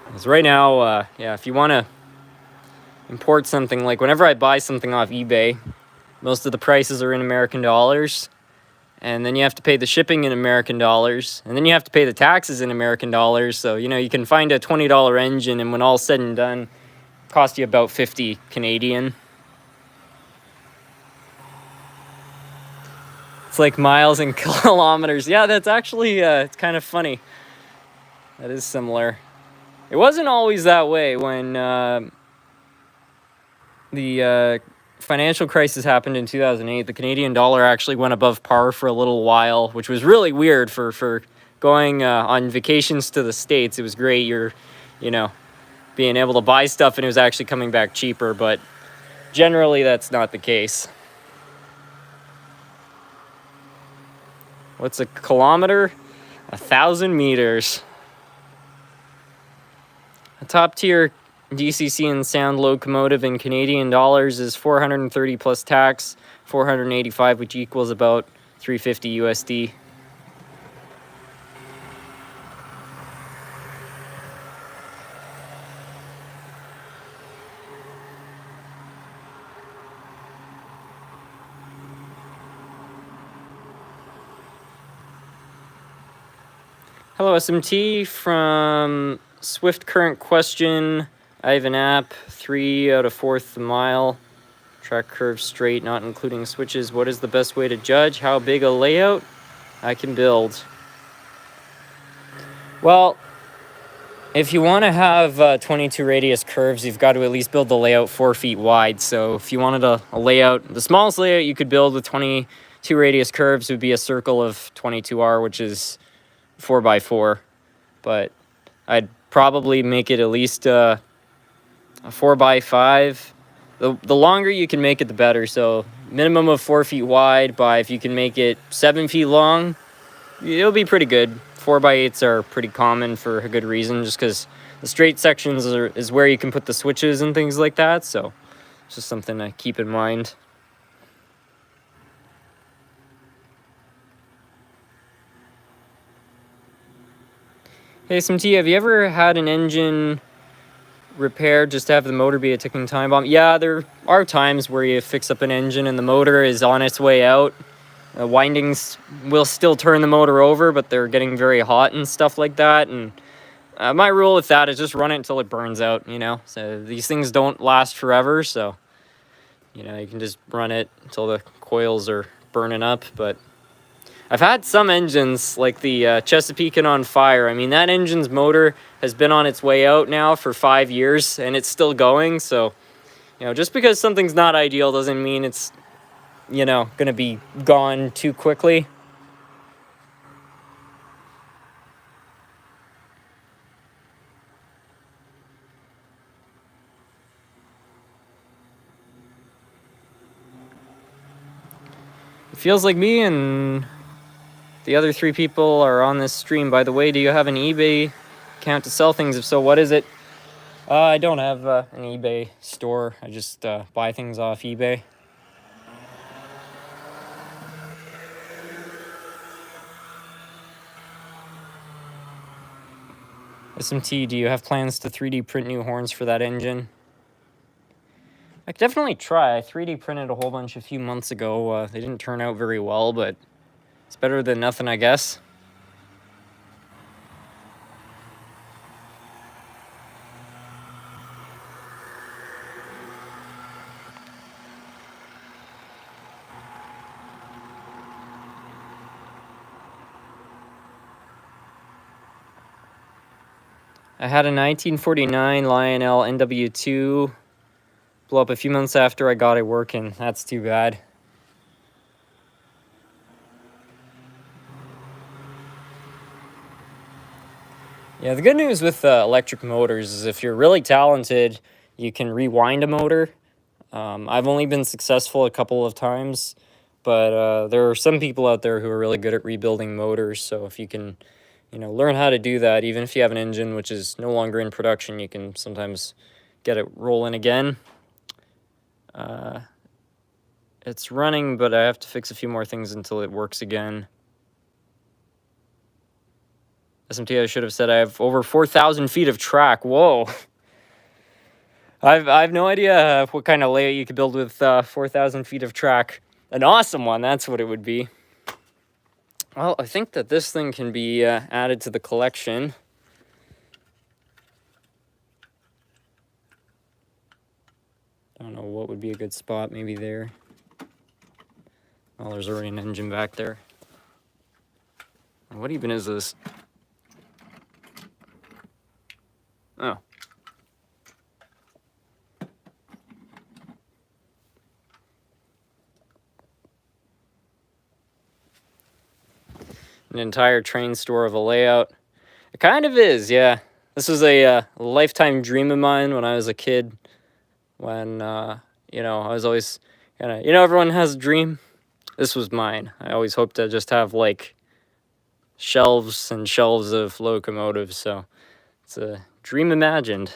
Because right now, yeah, if you want to import something, like whenever I buy something off eBay, most of the prices are in American dollars, and then you have to pay the shipping in American dollars, and then you have to pay the taxes in American dollars. So, you know, you can find a $20 engine, and when all's said and done, it costs you about 50 Canadian. It's like miles and kilometers. Yeah, that's actually, it's kind of funny. That is similar. It wasn't always that way when the financial crisis happened in 2008. The Canadian dollar actually went above par for a little while, which was really weird for going on vacations to the States. It was great. You know, being able to buy stuff and it was actually coming back cheaper, but generally that's not the case. What's a kilometer? 1,000 meters. A top tier DCC and sound locomotive in Canadian dollars is 430 plus tax, 485, which equals about 350 USD. Hello, SMT from Swift Current Question. I have an app, 3 out of 4th mile. Track curve straight, not including switches. What is the best way to judge how big a layout I can build? Well, if you want to have 22 radius curves, you've got to at least build the layout 4 feet wide. So if you wanted a layout, the smallest layout you could build with 22 radius curves would be a circle of 22R, which is 4x4, but I'd probably make it at least a 4x5. The longer you can make it, the better. So minimum of 4 feet wide, by if you can make it 7 feet long, it'll be pretty good. 4x8s are pretty common for a good reason, just because the straight sections is where you can put the switches and things like that. So it's just something to keep in mind. Hey, SMT, have you ever had an engine repaired just to have the motor be a ticking time bomb? Yeah, there are times where you fix up an engine and the motor is on its way out. Windings will still turn the motor over, but they're getting very hot and stuff like that. And my rule with that is just run it until it burns out, you know? So these things don't last forever, so, you know, you can just run it until the coils are burning up, but I've had some engines, like the Chesapeake and On Fire. I mean, that engine's motor has been on its way out now for 5 years, and it's still going. So, you know, just because something's not ideal doesn't mean it's, you know, going to be gone too quickly. It feels like me and the other 3 people are on this stream. By the way, do you have an eBay account to sell things? If so, what is it? I don't have an eBay store. I just buy things off eBay. SMT, do you have plans to 3D print new horns for that engine? I could definitely try. I 3D printed a whole bunch a few months ago. They didn't turn out very well, but it's better than nothing, I guess. I had a 1949 Lionel NW2 blow up a few months after I got it working. That's too bad. Yeah, the good news with electric motors is if you're really talented, you can rewind a motor. I've only been successful a couple of times, but there are some people out there who are really good at rebuilding motors. So if you can, you know, learn how to do that, even if you have an engine which is no longer in production, you can sometimes get it rolling again. It's running, but I have to fix a few more things until it works again. SMT, I should have said I have over 4,000 feet of track. Whoa. I've no idea what kind of layout you could build with 4,000 feet of track. An awesome one, that's what it would be. Well, I think that this thing can be added to the collection. I don't know what would be a good spot, maybe there. Oh, there's already an engine back there. What even is this? Oh. An entire train store of a layout. It kind of is, yeah. This was a lifetime dream of mine when I was a kid. When, you know, I was always kind of, you know, everyone has a dream. This was mine. I always hoped to just have, like, shelves and shelves of locomotives, so it's a dream imagined.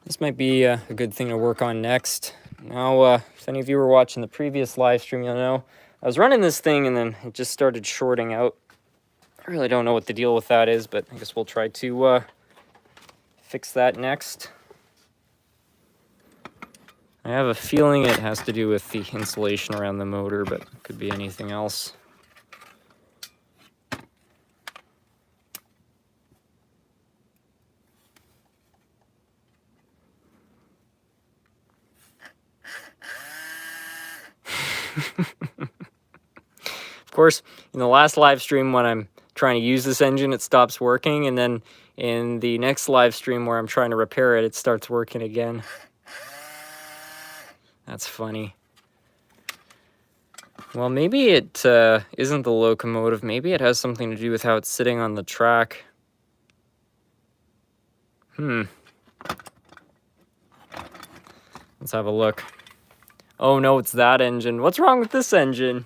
This might be a good thing to work on next. Now, if any of you were watching the previous live stream, you'll know I was running this thing and then it just started shorting out. I really don't know what the deal with that is, but I guess we'll try to fix that next. I have a feeling it has to do with the insulation around the motor, but it could be anything else. Of course, in the last live stream when I'm trying to use this engine, it stops working, and then in the next live stream where I'm trying to repair it, it starts working again. That's funny. Well, maybe it isn't the locomotive. Maybe it has something to do with how it's sitting on the track. Let's have a look. Oh no, it's that engine. What's wrong with this engine?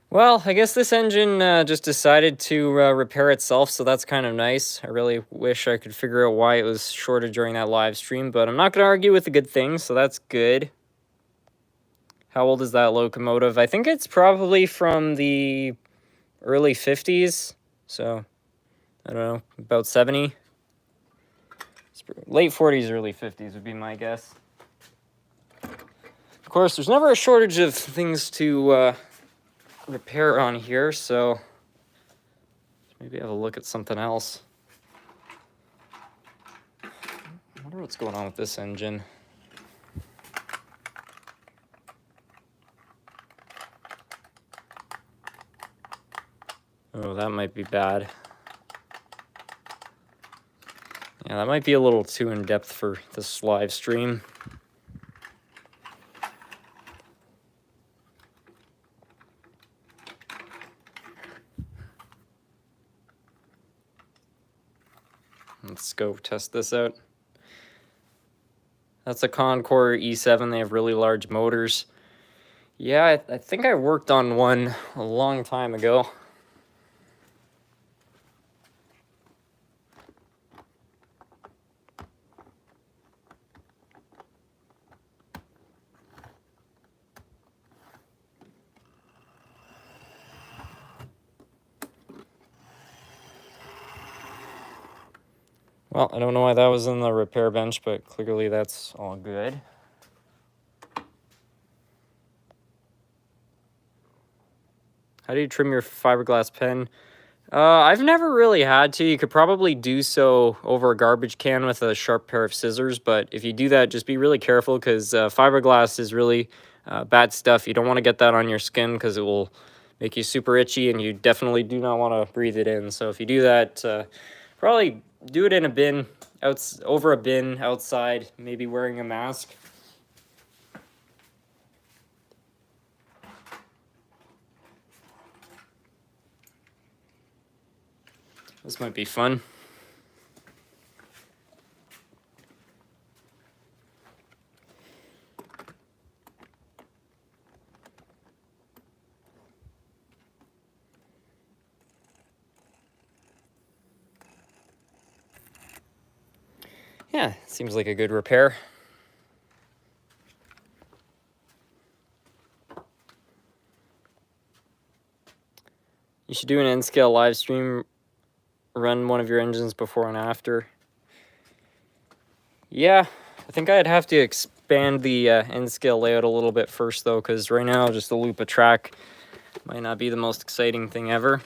Well, I guess this engine just decided to repair itself, so that's kind of nice. I really wish I could figure out why it was shorted during that live stream, but I'm not going to argue with the good things, so that's good. How old is that locomotive? I think it's probably from the early 50s, so I don't know, about 70. Late 40s, early 50s would be my guess. Of course, there's never a shortage of things to repair on here, so maybe have a look at something else. I wonder what's going on with this engine. Oh, that might be bad. Yeah, that might be a little too in-depth for this live stream. Let's go test this out. That's a Concord E7. They have really large motors. Yeah, I think I worked on one a long time ago. Well, I don't know why that was in the repair bench, but clearly that's all good. How do you trim your fiberglass pen? I've never really had to. You could probably do so over a garbage can with a sharp pair of scissors, but if you do that, just be really careful because fiberglass is really bad stuff. You don't want to get that on your skin because it will make you super itchy, and you definitely do not want to breathe it in. So if you do that, probably do it in a bin, over a bin outside, maybe wearing a mask. This might be fun. Yeah, seems like a good repair. You should do an N-scale live stream, run one of your engines before and after. Yeah, I think I'd have to expand expand the end scale layout a little bit first, though, because right now just a loop of track might not be the most exciting thing ever.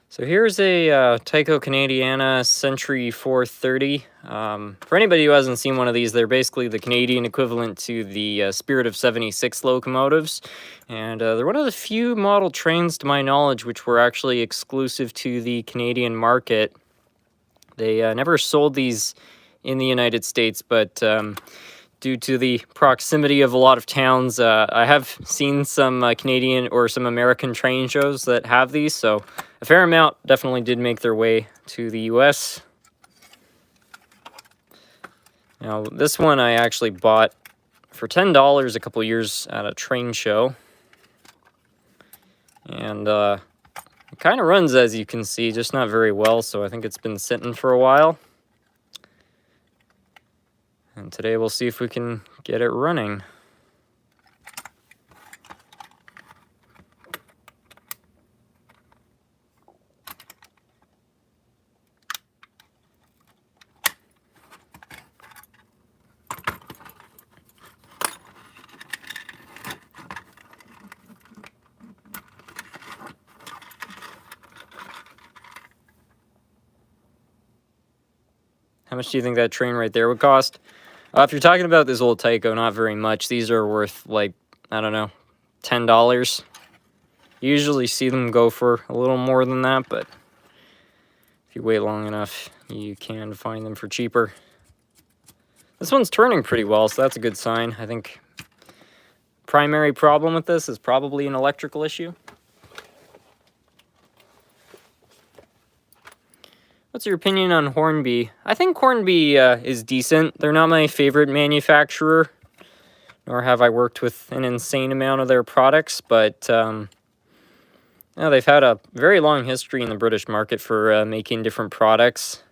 So here's a Tyco Canadiana Century 430. For anybody who hasn't seen one of these, they're basically the Canadian equivalent to the Spirit of 76 locomotives. And they're one of the few model trains, to my knowledge, which were actually exclusive to the Canadian market. They never sold these in the United States, but due to the proximity of a lot of towns, I have seen some Canadian or some American train shows that have these, so a fair amount definitely did make their way to the US. Now, this one I actually bought for $10 a couple years at a train show, and it kind of runs, as you can see, just not very well, so I think it's been sitting for a while. And today we'll see if we can get it running. How much do you think that train right there would cost? If you're talking about this old Tyco, not very much. These are worth, like, I don't know, $10. You usually see them go for a little more than that, but if you wait long enough, you can find them for cheaper. This one's turning pretty well, so that's a good sign. I think primary problem with this is probably an electrical issue. What's your opinion on Hornby? I think Hornby is decent. They're not my favorite manufacturer, nor have I worked with an insane amount of their products, but they've had a very long history in the British market for making different products.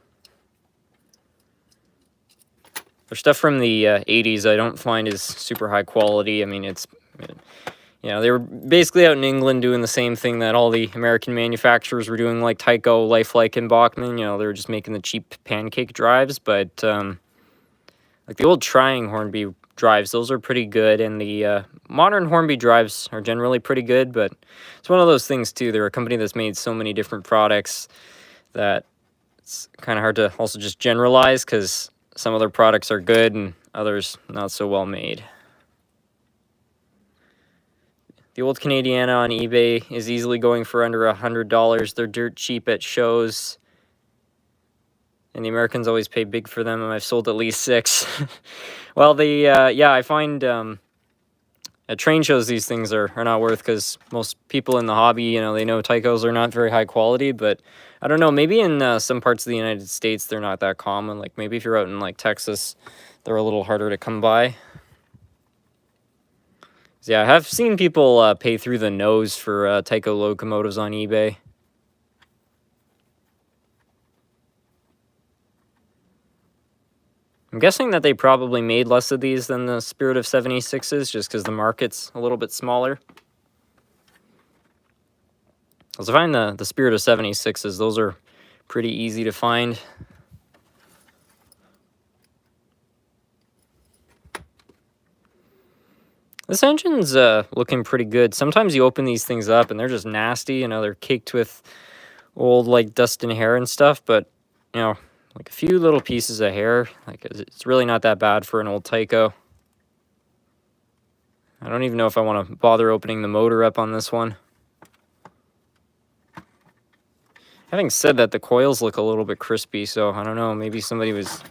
Their stuff from the 80s I don't find is super high quality. I mean, they were basically out in England doing the same thing that all the American manufacturers were doing, like Tyco, Lifelike, and Bachmann. They were just making the cheap pancake drives, but like the old Trying Hornby drives, those are pretty good, and the modern Hornby drives are generally pretty good, but it's one of those things, too. They're a company that's made so many different products that it's kind of hard to also just generalize, because some of their products are good and others not so well made. The old Canadiana on eBay is easily going for under $100. They're dirt cheap at shows, and the Americans always pay big for them, and I've sold at least 6. Well, I find at train shows these things are not worth, because most people in the hobby, they know Tycos are not very high quality, but I don't know, maybe in some parts of the United States they're not that common. Like maybe if you're out in like Texas, they're a little harder to come by. Yeah, I have seen people pay through the nose for Tyco locomotives on eBay. I'm guessing that they probably made less of these than the Spirit of 76s, just because the market's a little bit smaller. I find the Spirit of 76s, those are pretty easy to find. This engine's looking pretty good. Sometimes you open these things up and they're just nasty. They're caked with old, like, dust and hair and stuff. But, like a few little pieces of hair, like, it's really not that bad for an old Tyco. I don't even know if I want to bother opening the motor up on this one. Having said that, the coils look a little bit crispy, so I don't know. Maybe somebody was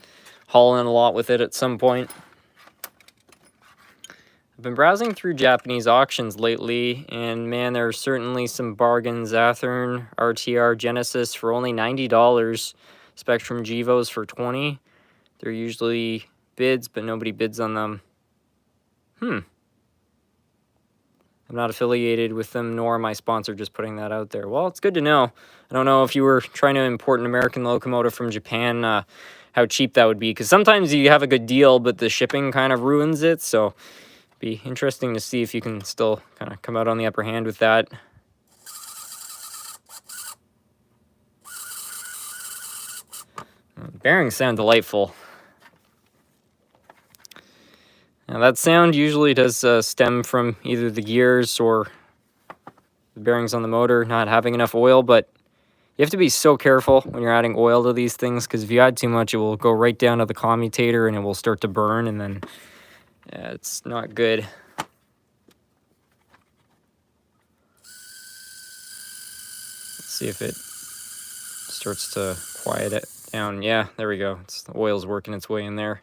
hauling a lot with it at some point. I've been browsing through Japanese auctions lately, and man, there are certainly some bargains. Athearn RTR Genesis for only $90. Spectrum Gevos for $20. They're usually bids, but nobody bids on them. I'm not affiliated with them, nor my sponsor, just putting that out there. Well, it's good to know. I don't know if you were trying to import an American locomotive from Japan, how cheap that would be, because sometimes you have a good deal, but the shipping kind of ruins it, so be interesting to see if you can still kind of come out on the upper hand with that. Bearings sound delightful. Now that sound usually does stem from either the gears or the bearings on the motor not having enough oil, but you have to be so careful when you're adding oil to these things, because if you add too much, it will go right down to the commutator and it will start to burn, and then it's not good. Let's see if it starts to quiet it down. Yeah, there we go. The oil's working its way in there.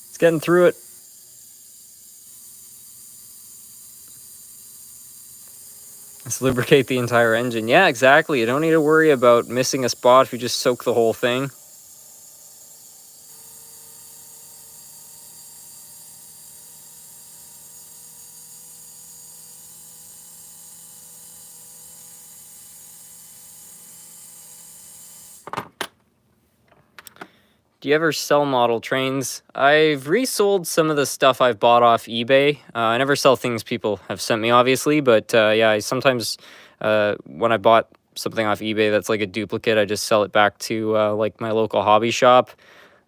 It's getting through it. Let's lubricate the entire engine. Yeah, exactly. You don't need to worry about missing a spot if you just soak the whole thing. Do you ever sell model trains? I've resold some of the stuff I've bought off eBay. I never sell things people have sent me, obviously, but yeah, I sometimes, when I bought something off eBay that's like a duplicate, I just sell it back to like my local hobby shop.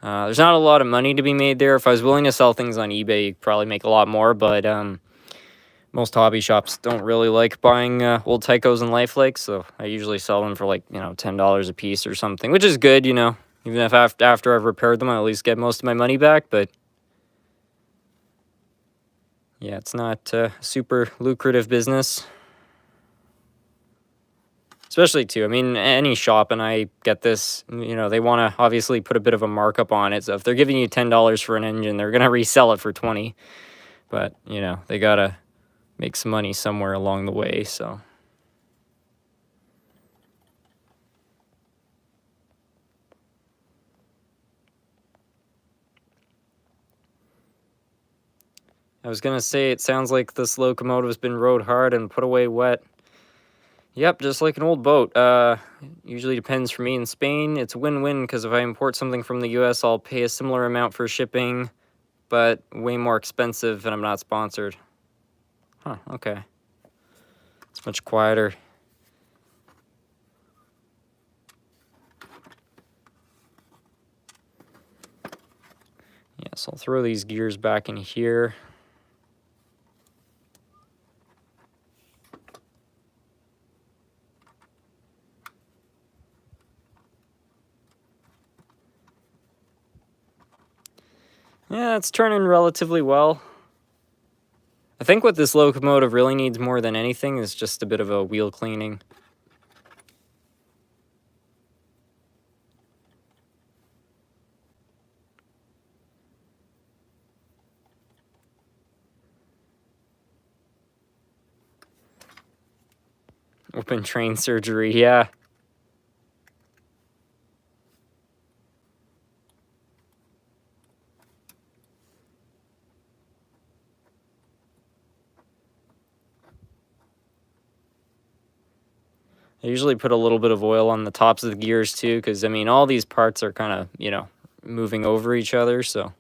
There's not a lot of money to be made there. If I was willing to sell things on eBay, you'd probably make a lot more, but most hobby shops don't really like buying old Tycos and Lifelikes, so I usually sell them for like, $10 a piece or something, which is good, even if after I've repaired them, I'll at least get most of my money back. But yeah, it's not a super lucrative business. Especially too, I mean, any shop, and I get this, they want to obviously put a bit of a markup on it. So if they're giving you $10 for an engine, they're going to resell it for 20. But, they got to make some money somewhere along the way, so. I was going to say, it sounds like this locomotive's been rode hard and put away wet. Yep, just like an old boat. Usually depends for me in Spain. It's a win-win, because if I import something from the US, I'll pay a similar amount for shipping, but way more expensive, and I'm not sponsored. Huh, okay. It's much quieter. Yeah, so I'll throw these gears back in here. Yeah, it's turning relatively well. I think what this locomotive really needs more than anything is just a bit of a wheel cleaning. Open train surgery, yeah. I usually put a little bit of oil on the tops of the gears too, because, I mean, all these parts are kind of, moving over each other, so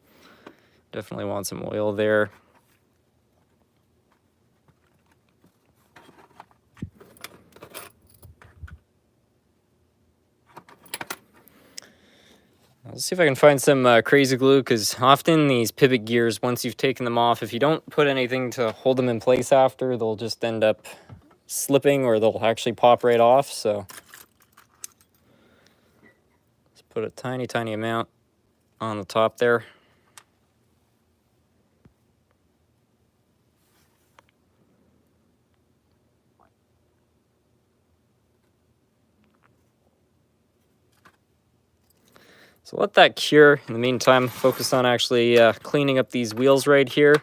definitely want some oil there. Let's see if I can find some crazy glue, because often these pivot gears, once you've taken them off, if you don't put anything to hold them in place after, they'll just end up slipping, or they'll actually pop right off. So let's put a tiny amount on the top there. So let that cure. In the meantime, focus on actually cleaning up these wheels right here.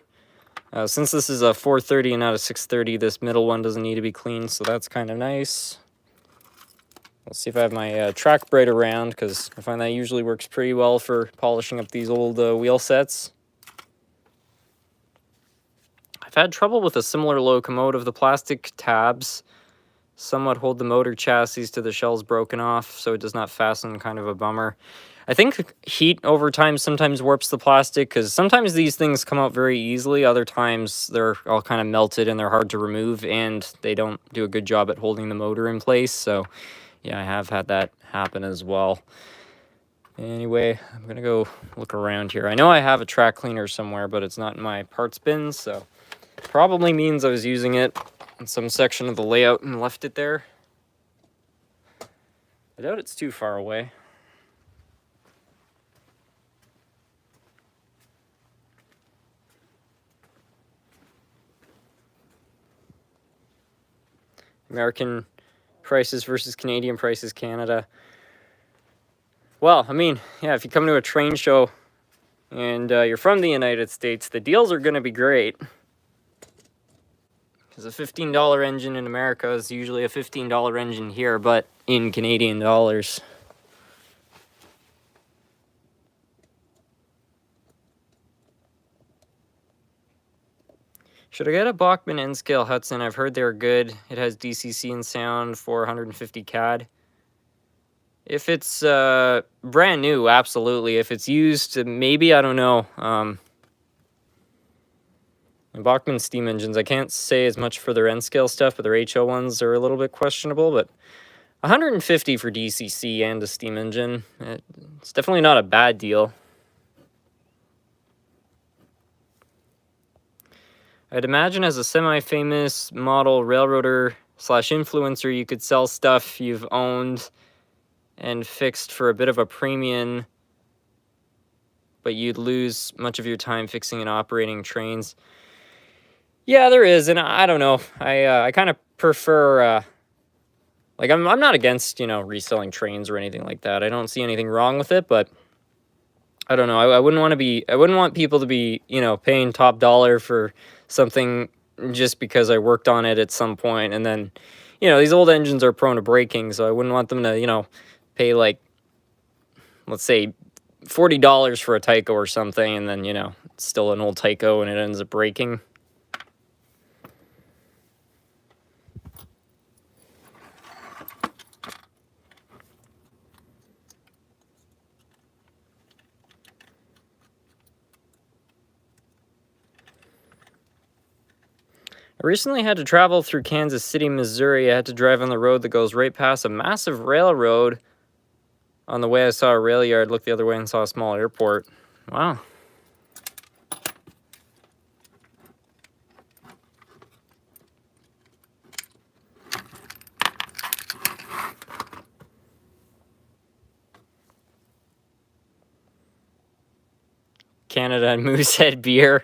Since this is a 430 and not a 630, this middle one doesn't need to be cleaned, so that's kind of nice. Let's see if I have my track braid around, because I find that usually works pretty well for polishing up these old wheel sets. I've had trouble with a similar locomotive. The plastic tabs somewhat hold the motor chassis to the shells broken off so it does not fasten, kind of a bummer. I think heat over time sometimes warps the plastic, because sometimes these things come out very easily, other times they're all kind of melted and they're hard to remove, and they don't do a good job at holding the motor in place. So yeah, I have had that happen as well. Anyway, I'm gonna go look around here. I know I have a track cleaner somewhere, but it's not in my parts bin, so probably means I was using it in some section of the layout and left it there. I doubt it's too far away. American prices versus Canadian prices, Canada. Well, I mean, yeah, if you come to a train show and you're from the United States, the deals are going to be great. Because a $15 engine in America is usually a $15 engine here, but in Canadian dollars. Should I get a Bachmann N-Scale Hudson? I've heard they're good. It has DCC and sound for 150 CAD. If it's brand new, absolutely. If it's used, maybe, I don't know. Bachmann steam engines, I can't say as much for their N-Scale stuff, but their HO ones are a little bit questionable. But 150 for DCC and a steam engine, it's definitely not a bad deal. I'd imagine as a semi-famous model railroader / influencer, you could sell stuff you've owned and fixed for a bit of a premium, but you'd lose much of your time fixing and operating trains. Yeah, there is, and I don't know. I kind of prefer, like, I'm not against, you know, reselling trains or anything like that. I don't see anything wrong with it, but I don't know. I wouldn't want people to be, you know, paying top dollar for something just because I worked on it at some point, and then, you know, these old engines are prone to breaking, so I wouldn't want them to, you know, pay, like, let's say $40 for a Tyco or something, and then, you know, it's still an old Tyco and it ends up breaking. I recently had to travel through Kansas City, Missouri. I had to drive on the road that goes right past a massive railroad. On the way, I saw a rail yard, looked the other way, and saw a small airport. Wow. Canada and Moosehead beer.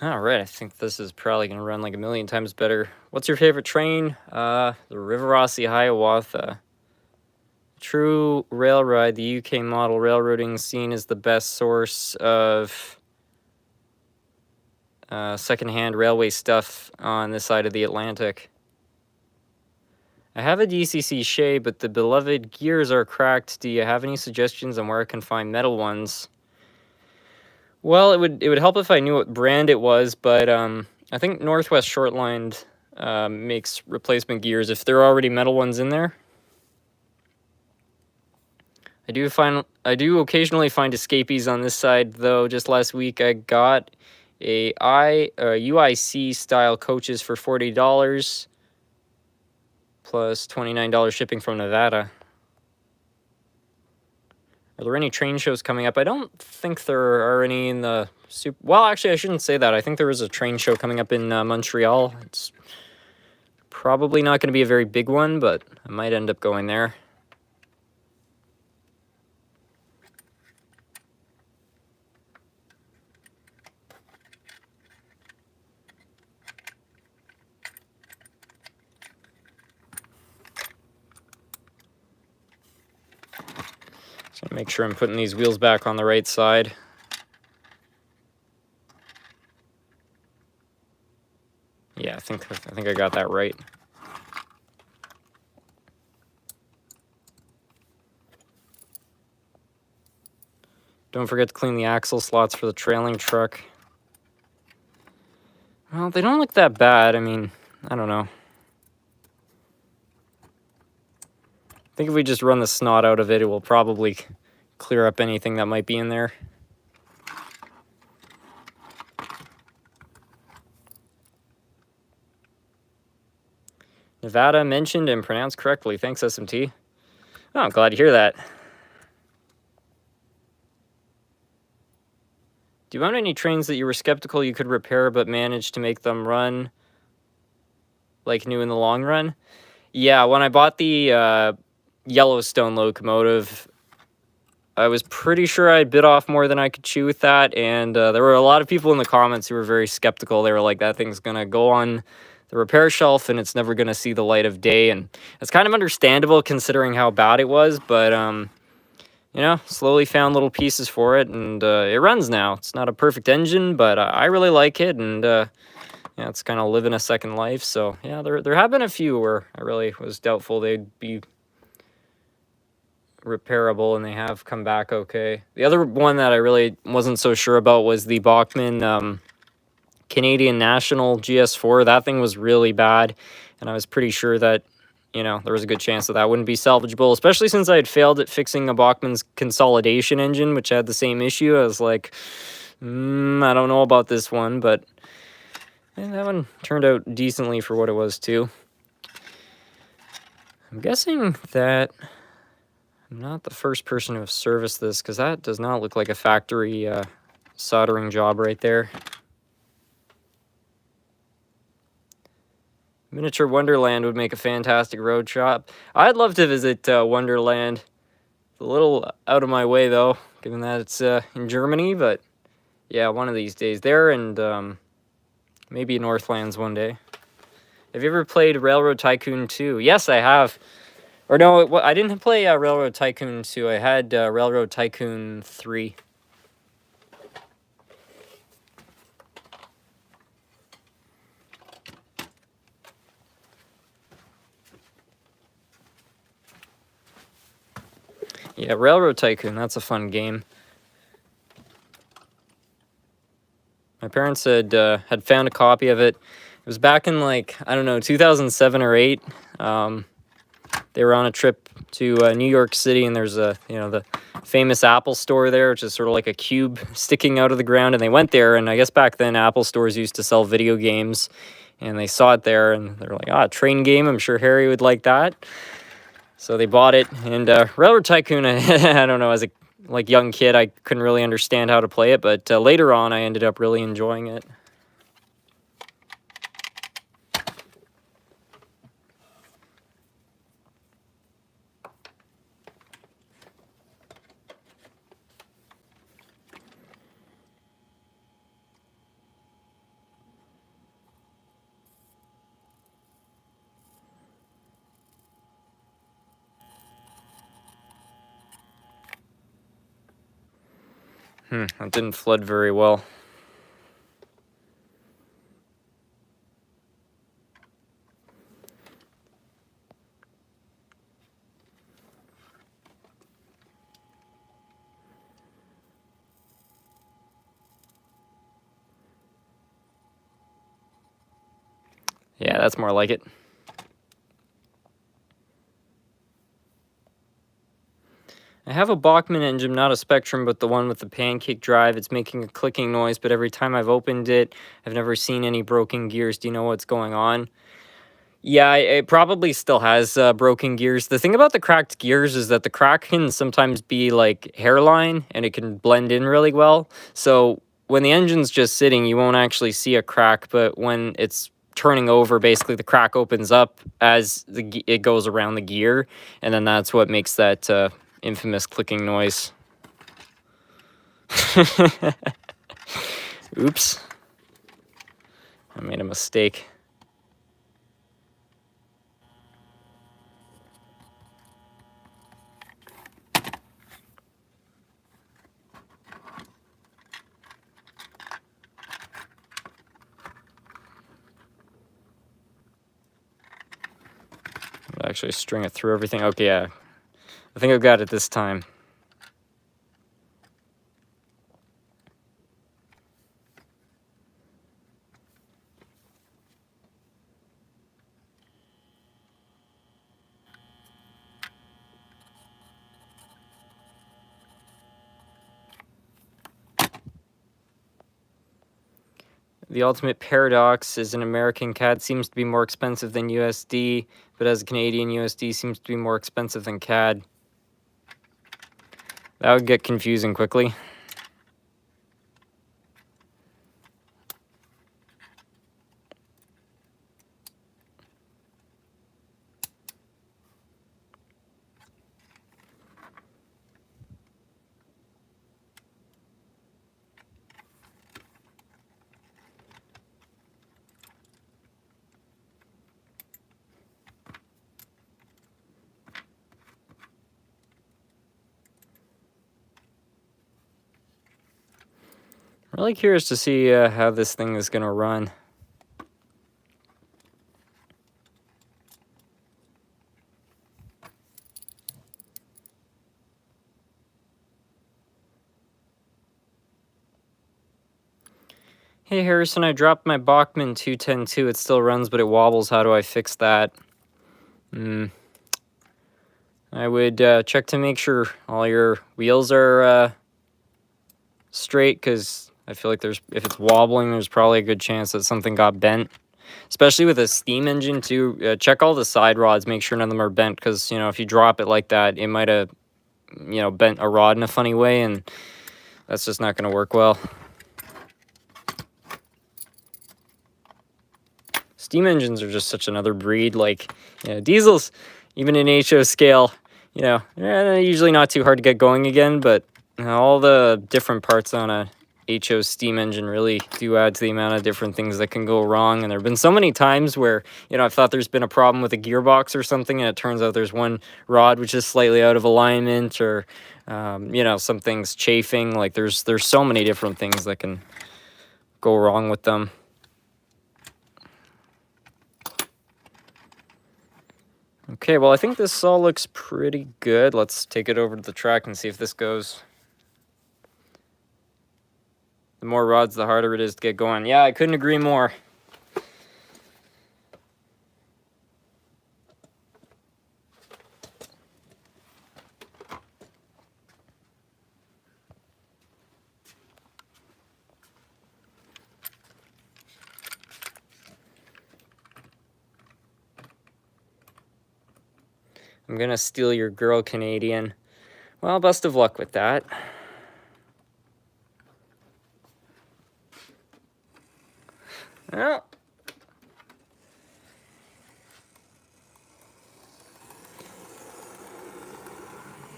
All right, I think this is probably going to run like a million times better. What's your favorite train? The River-Rossi Hiawatha. True rail ride, the UK model railroading scene is the best source of secondhand railway stuff on this side of the Atlantic. I have a DCC Shay, but the beloved gears are cracked. Do you have any suggestions on where I can find metal ones? Well, it would help if I knew what brand it was, but I think Northwest Shortline makes replacement gears if there are already metal ones in there. I do occasionally find escapees on this side, though. Just last week I got a UIC style coaches for $40 plus $29 shipping from Nevada. Are there any train shows coming up? I don't think there are any in the well, actually, I shouldn't say that. I think there is a train show coming up in Montreal. It's probably not going to be a very big one, but I might end up going there. Just gonna make sure I'm putting these wheels back on the right side. Yeah, I think I got that right. Don't forget to clean the axle slots for the trailing truck. Well, they don't look that bad. I mean, I don't know. I think if we just run the snot out of it, it will probably clear up anything that might be in there. Nevada mentioned and pronounced correctly. Thanks, SMT. Oh, I'm glad to hear that. Do you own any trains that you were skeptical you could repair but managed to make them run like new in the long run? Yeah, when I bought the Yellowstone locomotive, I was pretty sure I bit off more than I could chew with that, and there were a lot of people in the comments who were very skeptical. They were like, that thing's gonna go on the repair shelf and it's never gonna see the light of day, and it's kind of understandable considering how bad it was, but you know, slowly found little pieces for it, and it runs now. It's not a perfect engine, but I really like it, and yeah, it's kind of living a second life. So yeah, there have been a few where I really was doubtful they'd be repairable, and they have come back okay. The other one that I really wasn't so sure about was the Bachmann Canadian National GS4. That thing was really bad, and I was pretty sure that, you know, there was a good chance that that wouldn't be salvageable, especially since I had failed at fixing a Bachmann's consolidation engine, which had the same issue. I was like, I don't know about this one, but that one turned out decently for what it was too. I'm guessing that I'm not the first person to have serviced this, because that does not look like a factory soldering job right there. Miniature Wonderland would make a fantastic road shop. I'd love to visit Wonderland. It's a little out of my way, though, given that it's in Germany, but yeah, one of these days there, and maybe Northlands one day. Have you ever played Railroad Tycoon 2? Yes, I have. Or no, I didn't play Railroad Tycoon 2. I had Railroad Tycoon 3. Yeah, Railroad Tycoon, that's a fun game. My parents had found a copy of it. It was back in, like, I don't know, 2007 or 8. They were on a trip to New York City, and there's a, you know, the famous Apple store there, which is sort of like a cube sticking out of the ground. And they went there, and I guess back then Apple stores used to sell video games, and they saw it there, and they're like, a train game. I'm sure Harry would like that. So they bought it, and Railroad Tycoon, I don't know, as a young kid, I couldn't really understand how to play it, but later on, I ended up really enjoying it. That didn't flood very well. Yeah, that's more like it. I have a Bachmann engine, not a Spectrum, but the one with the pancake drive. It's making a clicking noise, but every time I've opened it, I've never seen any broken gears. Do you know what's going on? Yeah, it probably still has broken gears. The thing about the cracked gears is that the crack can sometimes be like hairline, and it can blend in really well. So when the engine's just sitting, you won't actually see a crack, but when it's turning over, basically the crack opens up as it goes around the gear, and then that's what makes that infamous clicking noise. Oops. I made a mistake. actually string it through everything. Okay, yeah. I think I've got it this time. The ultimate paradox is an American CAD seems to be more expensive than USD, but as a Canadian, USD seems to be more expensive than CAD. That would get confusing quickly. Really curious to see how this thing is going to run. Hey Harrison, I dropped my Bachmann 2102. It still runs, but it wobbles. How do I fix that? I would check to make sure all your wheels are straight, because I feel like if it's wobbling, there's probably a good chance that something got bent. Especially with a steam engine too. Check all the side rods, make sure none of them are bent, because if you drop it like that, it might have bent a rod in a funny way, and that's just not going to work well. Steam engines are just such another breed. Like, diesels, even in HO scale, they're usually not too hard to get going again, but all the different parts on a HO steam engine really do add to the amount of different things that can go wrong. And there have been so many times where, I've thought there's been a problem with a gearbox or something, and it turns out there's one rod which is slightly out of alignment, or, something's chafing. Like, there's so many different things that can go wrong with them. Okay, well, I think this all looks pretty good. Let's take it over to the track and see if this goes. The more rods, the harder it is to get going. Yeah, I couldn't agree more. I'm gonna steal your girl, Canadian. Well, best of luck with that. Well,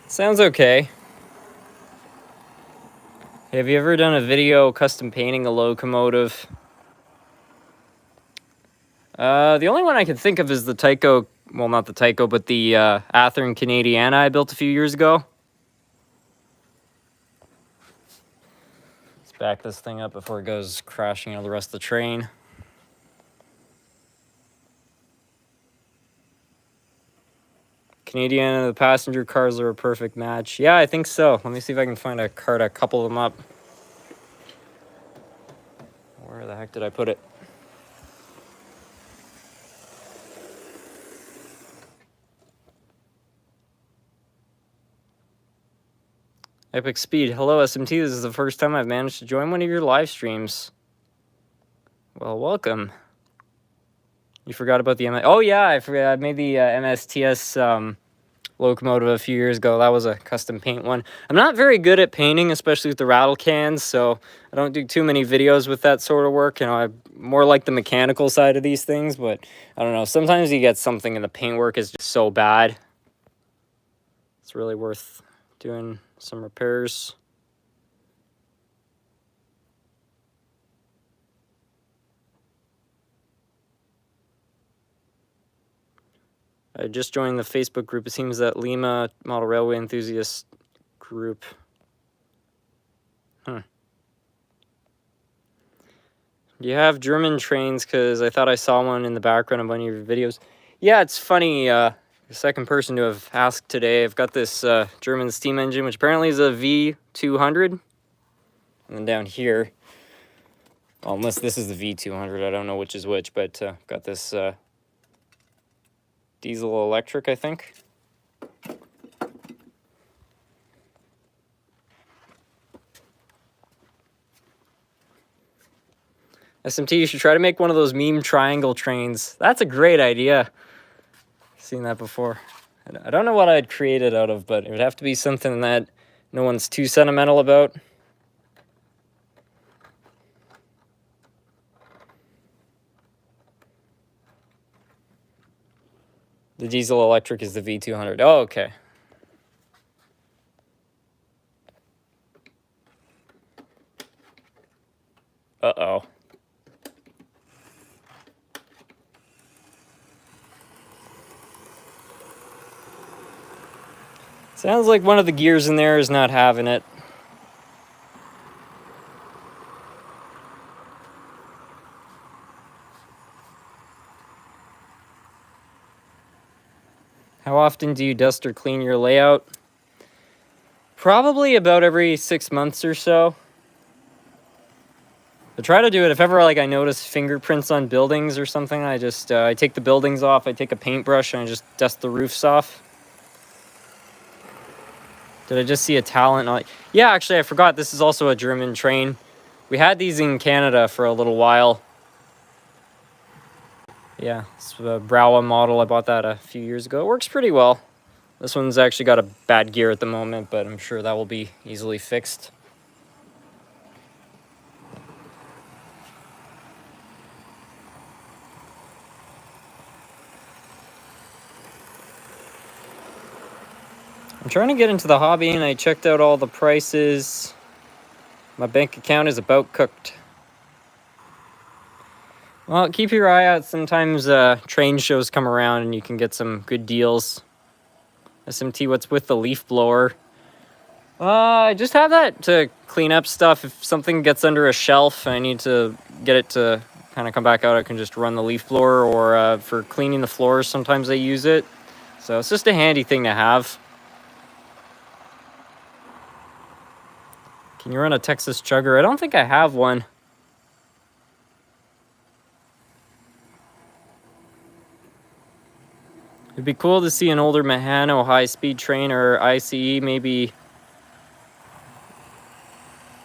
sounds okay. Have you ever done a video custom painting a locomotive? The only one I can think of is the Tyco, well, not the Tyco, but the Athearn Canadiana I built a few years ago. Let's back this thing up before it goes crashing into the rest of the train. Canadian and the passenger cars are a perfect match. Yeah, I think so. Let me see if I can find a car to couple them up. Where the heck did I put it? Epic Speed. Hello, SMT. This is the first time I've managed to join one of your live streams. Well, welcome. You forgot about the MS... Oh, yeah, I forgot. I made the MSTS locomotive a few years ago. That was a custom paint one. I'm not very good at painting, especially with the rattle cans, so I don't do too many videos with that sort of work. I more like the mechanical side of these things, but I don't know. Sometimes you get something and the paintwork is just so bad. It's really worth doing some repairs. I just joined the Facebook group. It seems that Lima Model Railway Enthusiast group. Do you have German trains? Because I thought I saw one in the background of one of your videos. Yeah, it's funny. the second person to have asked today. I've got this German steam engine, which apparently is a V200. And then down here, well, unless this is the V200, I don't know which is which, but got this diesel electric, I think. SMT, you should try to make one of those meme triangle trains. That's a great idea. Seen that before. I don't know what I'd create it out of, but it would have to be something that no one's too sentimental about. The diesel electric is the V200. Oh, okay. Uh-oh. Sounds like one of the gears in there is not having it. How often do you dust or clean your layout? Probably about every 6 months or so. I try to do it if ever like I notice fingerprints on buildings or something. I just I take the buildings off, I take a paintbrush and I just dust the roofs off. Did I just see a talent on? Yeah, actually I forgot this is also a German train. We had these in Canada for a little while. Yeah, it's a Braua model. I bought that a few years ago. It works pretty well. This one's actually got a bad gear at the moment, but I'm sure that will be easily fixed. I'm trying to get into the hobby and I checked out all the prices. My bank account is about cooked. Well, keep your eye out. Sometimes train shows come around and you can get some good deals. SMT, what's with the leaf blower? I just have that to clean up stuff. If something gets under a shelf and I need to get it to kind of come back out, I can just run the leaf blower, or for cleaning the floors, sometimes I use it. So it's just a handy thing to have. Can you run a Texas chugger? I don't think I have one. It'd be cool to see an older Mahano high-speed train or ICE, maybe.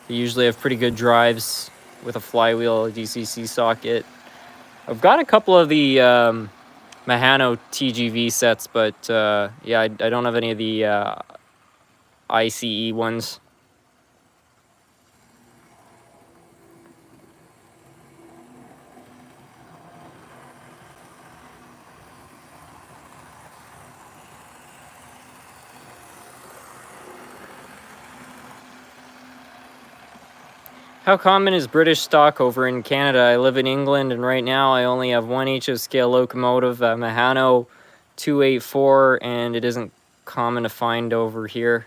They usually have pretty good drives with a flywheel, a DCC socket. I've got a couple of the Mahano TGV sets, but yeah, I don't have any of the ICE ones. How common is British stock over in Canada? I live in England, and right now I only have one HO scale locomotive, Mahano 284, and it isn't common to find over here.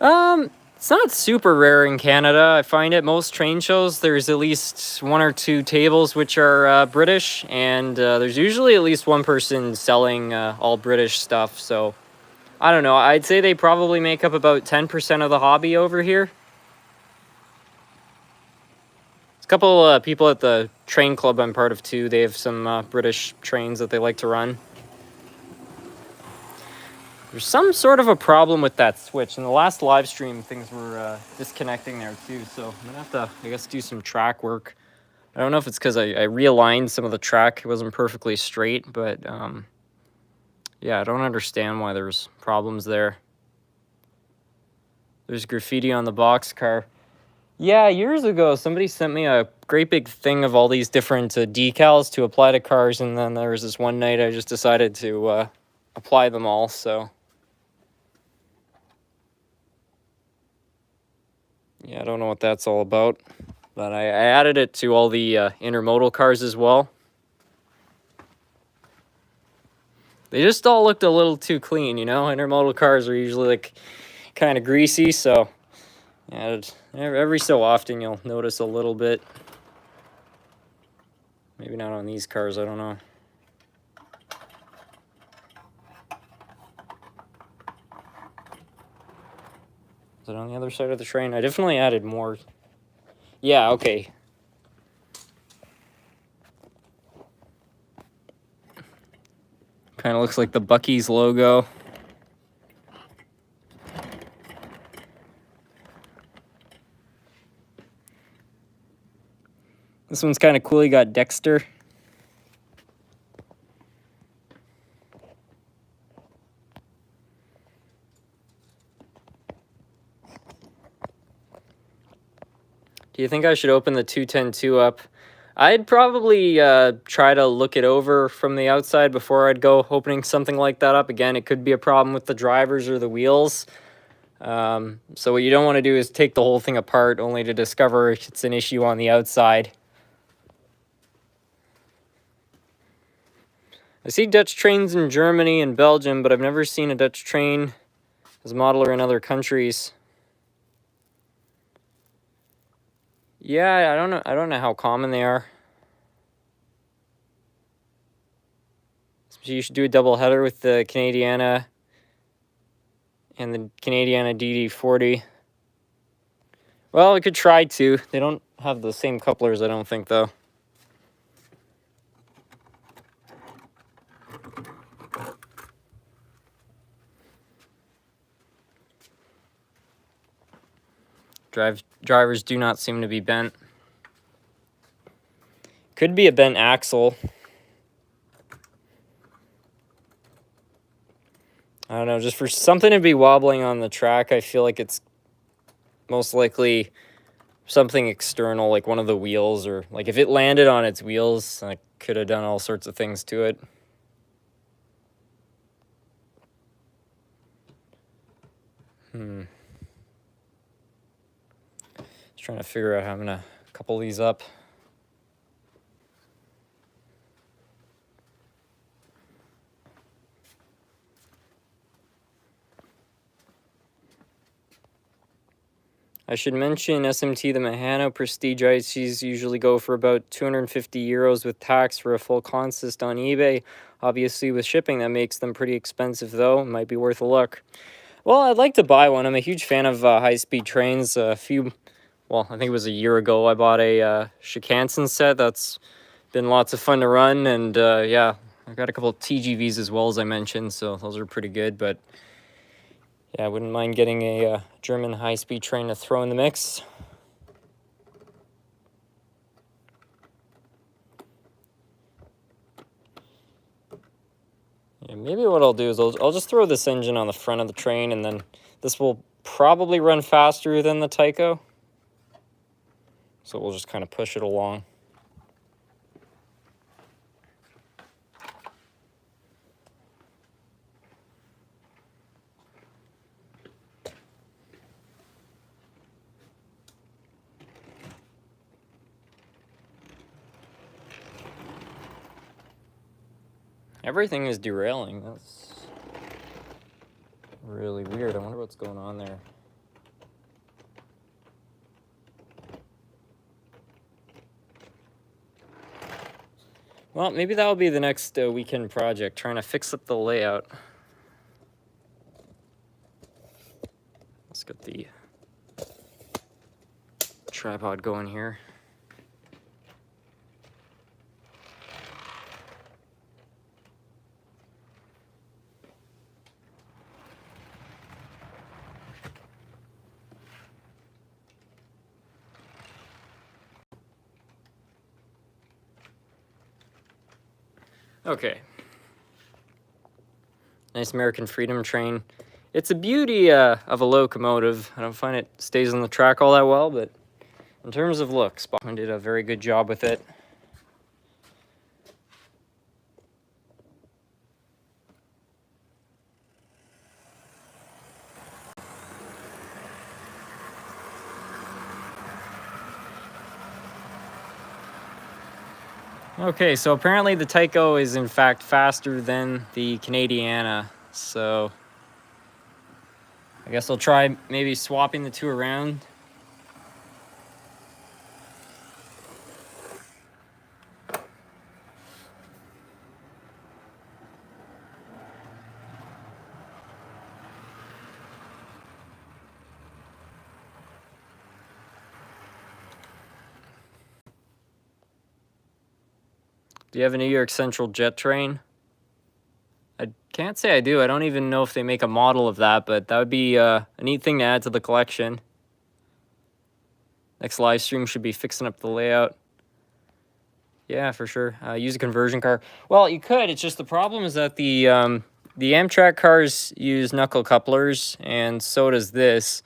It's not super rare in Canada. I find at most train shows there's at least one or two tables which are British, and there's usually at least one person selling all British stuff. So I don't know. I'd say they probably make up about 10% of the hobby over here. A couple people at the train club I'm part of too. They have some British trains that they like to run. There's some sort of a problem with that switch. In the last live stream, things were disconnecting there too. So I'm gonna have to, I guess, do some track work. I don't know if it's because I realigned some of the track. It wasn't perfectly straight, but yeah, I don't understand why there's problems there. There's graffiti on the boxcar. Yeah, years ago, somebody sent me a great big thing of all these different decals to apply to cars, and then there was this one night I just decided to apply them all, so. Yeah, I don't know what that's all about, but I added it to all the intermodal cars as well. They just all looked a little too clean, you know? Intermodal cars are usually like kind of greasy, so yeah, every so often you'll notice a little bit. Maybe not on these cars, I don't know. Is it on the other side of the train? I definitely added more. Yeah, okay. Kind of looks like the Buc-ee's logo. This one's kind of cool. You got Dexter. Do you think I should open the 210-2 up? I'd probably try to look it over from the outside before I'd go opening something like that up. Again, it could be a problem with the drivers or the wheels. So what you don't want to do is take the whole thing apart only to discover it's an issue on the outside. I see Dutch trains in Germany and Belgium, but I've never seen a Dutch train as a modeler in other countries. Yeah, I don't know how common they are. So you should do a double header with the Canadiana and the Canadiana DD40. Well, we could try to. They don't have the same couplers, I don't think, though. Drivers do not seem to be bent. Could be a bent axle. I don't know, just for something to be wobbling on the track, I feel like it's most likely something external, like one of the wheels, or like if it landed on its wheels, I could have done all sorts of things to it. Just trying to figure out how I'm gonna couple these up. I should mention SMT, the Mahano Prestige ICs usually go for about 250 euros with tax for a full consist on eBay. Obviously, with shipping, that makes them pretty expensive, though. It might be worth a look. Well, I'd like to buy one. I'm a huge fan of high-speed trains. I think it was a year ago, I bought a Shikansen set. That's been lots of fun to run, and yeah, I got a couple of TGVs as well, as I mentioned, so those are pretty good, but yeah, I wouldn't mind getting a German high-speed train to throw in the mix. Yeah, maybe what I'll do is I'll just throw this engine on the front of the train, and then this will probably run faster than the Tyco. So we'll just kind of push it along. Everything is derailing. That's really weird. I wonder what's going on there. Well, maybe that'll be the next weekend project, trying to fix up the layout. Let's get the tripod going here. Okay. Nice American Freedom train. It's a beauty of a locomotive. I don't find it stays on the track all that well, but in terms of looks, Bachmann did a very good job with it. Okay, so apparently the Tyco is in fact faster than the Canadiana, so I guess I'll try maybe swapping the two around. Do you have a New York Central jet train? I can't say I do. I don't even know if they make a model of that, but that would be a neat thing to add to the collection. Next live stream should be fixing up the layout. Yeah, for sure. Use a conversion car. Well, you could. It's just the problem is that the Amtrak cars use knuckle couplers, and so does this.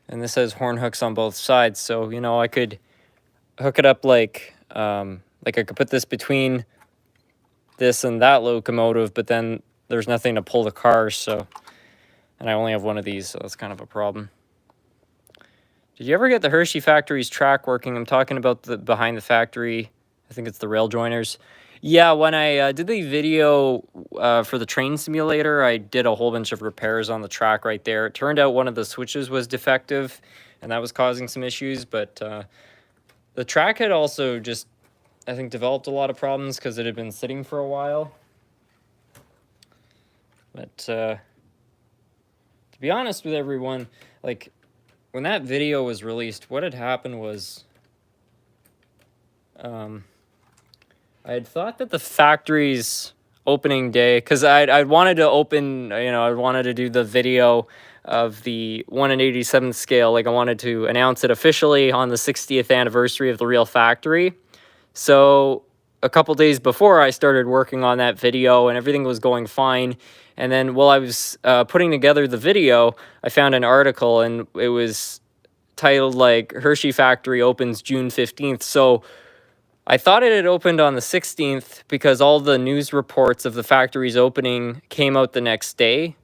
And this has horn hooks on both sides. So, you know, I could hook it up like I could put this between this and that locomotive, but then there's nothing to pull the cars. So, and I only have one of these, so that's kind of a problem. Did you ever get the Hershey factory's track working? I'm talking about the behind the factory. I think it's the rail joiners. Yeah, when I did the video for the train simulator, I did a whole bunch of repairs on the track right there. It turned out one of the switches was defective, and that was causing some issues. But the track had also just, I think, developed a lot of problems because it had been sitting for a while. But to be honest with everyone, like, when that video was released, what had happened was I had thought that the factory's opening day, because I wanted to open, you know, I wanted to do the video of the 1 in 87th scale. Like, I wanted to announce it officially on the 60th anniversary of the real factory. So a couple days before, I started working on that video, and everything was going fine. And then while I was putting together the video, I found an article, and it was titled, like, Hershey Factory opens June 15th. So I thought it had opened on the 16th because all the news reports of the factory's opening came out the next day.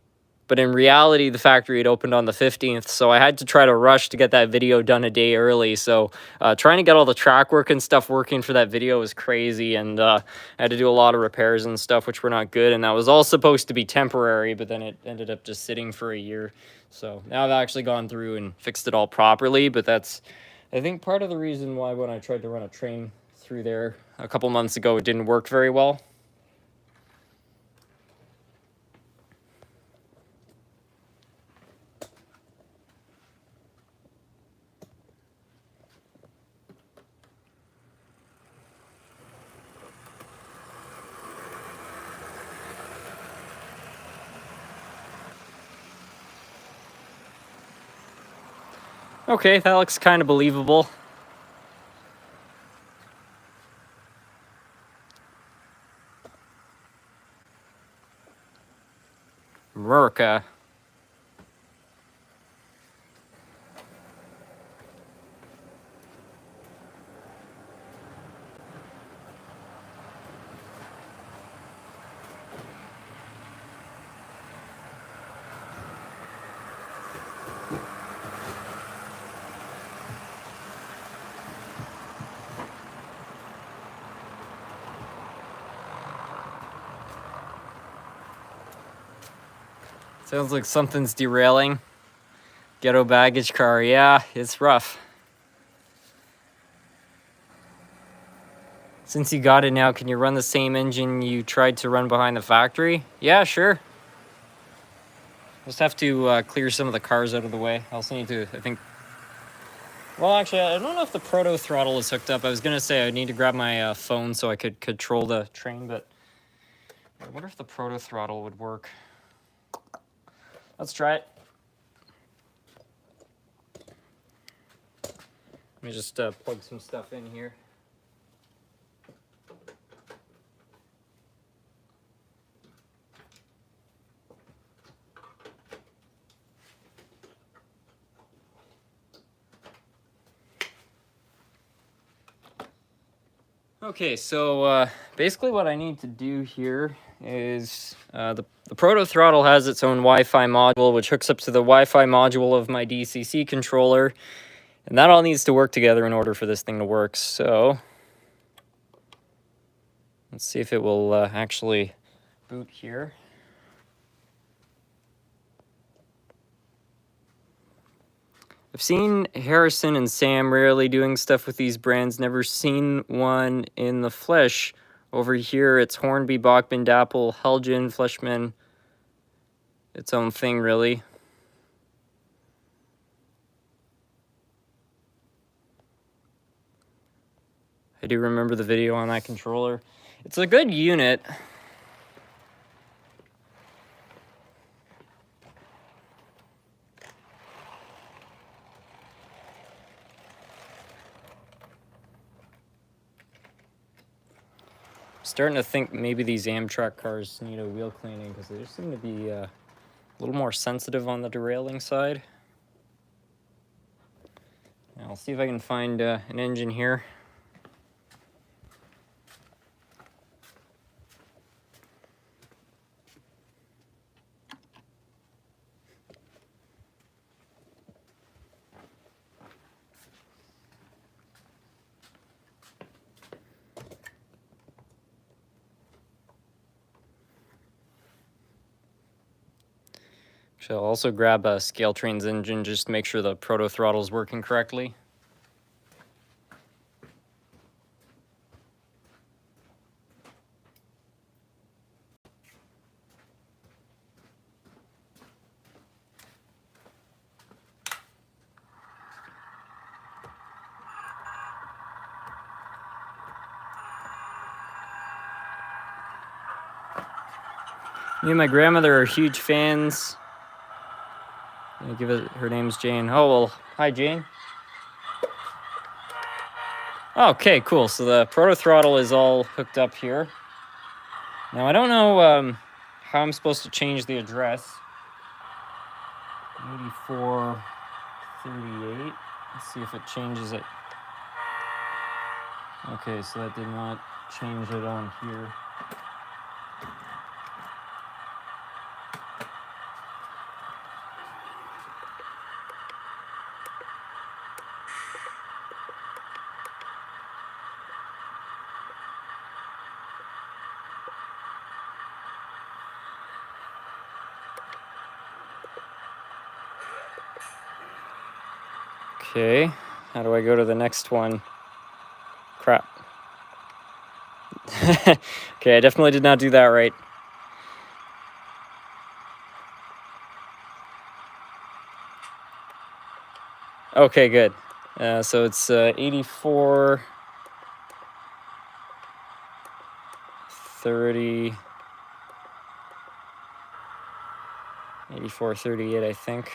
But in reality, the factory had opened on the 15th, so I had to try to rush to get that video done a day early. So trying to get all the track work and stuff working for that video was crazy, and I had to do a lot of repairs and stuff, which were not good. And that was all supposed to be temporary, but then it ended up just sitting for a year. So now I've actually gone through and fixed it all properly, but that's, I think, part of the reason why when I tried to run a train through there a couple months ago, it didn't work very well. Okay, that looks kind of believable. America. Sounds like something's derailing. Ghetto baggage car. Yeah, it's rough. Since you got it now, can you run the same engine you tried to run behind the factory? Yeah, sure. Just have to clear some of the cars out of the way. I also need to, I think... Well, actually, I don't know if the proto throttle is hooked up. I was going to say I need to grab my phone so I could control the train, but I wonder if the proto throttle would work. Let's try it. Let me just plug some stuff in here. Okay, so basically what I need to do here is the proto throttle has its own Wi-Fi module, which hooks up to the Wi-Fi module of my DCC controller, and that all needs to work together in order for this thing to work. So let's see if it will actually boot here. I've seen Harrison and Sam rarely doing stuff with these brands. Never seen one in the flesh. Over here, it's Hornby, Bachman, Dapple, Helgen, Fleshman. Its own thing, really. I do remember the video on that controller. It's a good unit. I'm starting to think maybe these Amtrak cars need a wheel cleaning because they just seem to be a little more sensitive on the derailing side. Now, I'll see if I can find an engine here. I'll also grab a Scale Train's engine just to make sure the proto throttle is working correctly. Me and my grandmother are huge fans. Her name's Jane. Oh, well, hi, Jane. Okay, cool. So the proto throttle is all hooked up here. Now, I don't know how I'm supposed to change the address. 8438. Let's see if it changes it. Okay, so that did not change it on here. Okay, how do I go to the next one? Crap. Okay, I definitely did not do that right. Okay, good. So it's 84 30 8438, I think.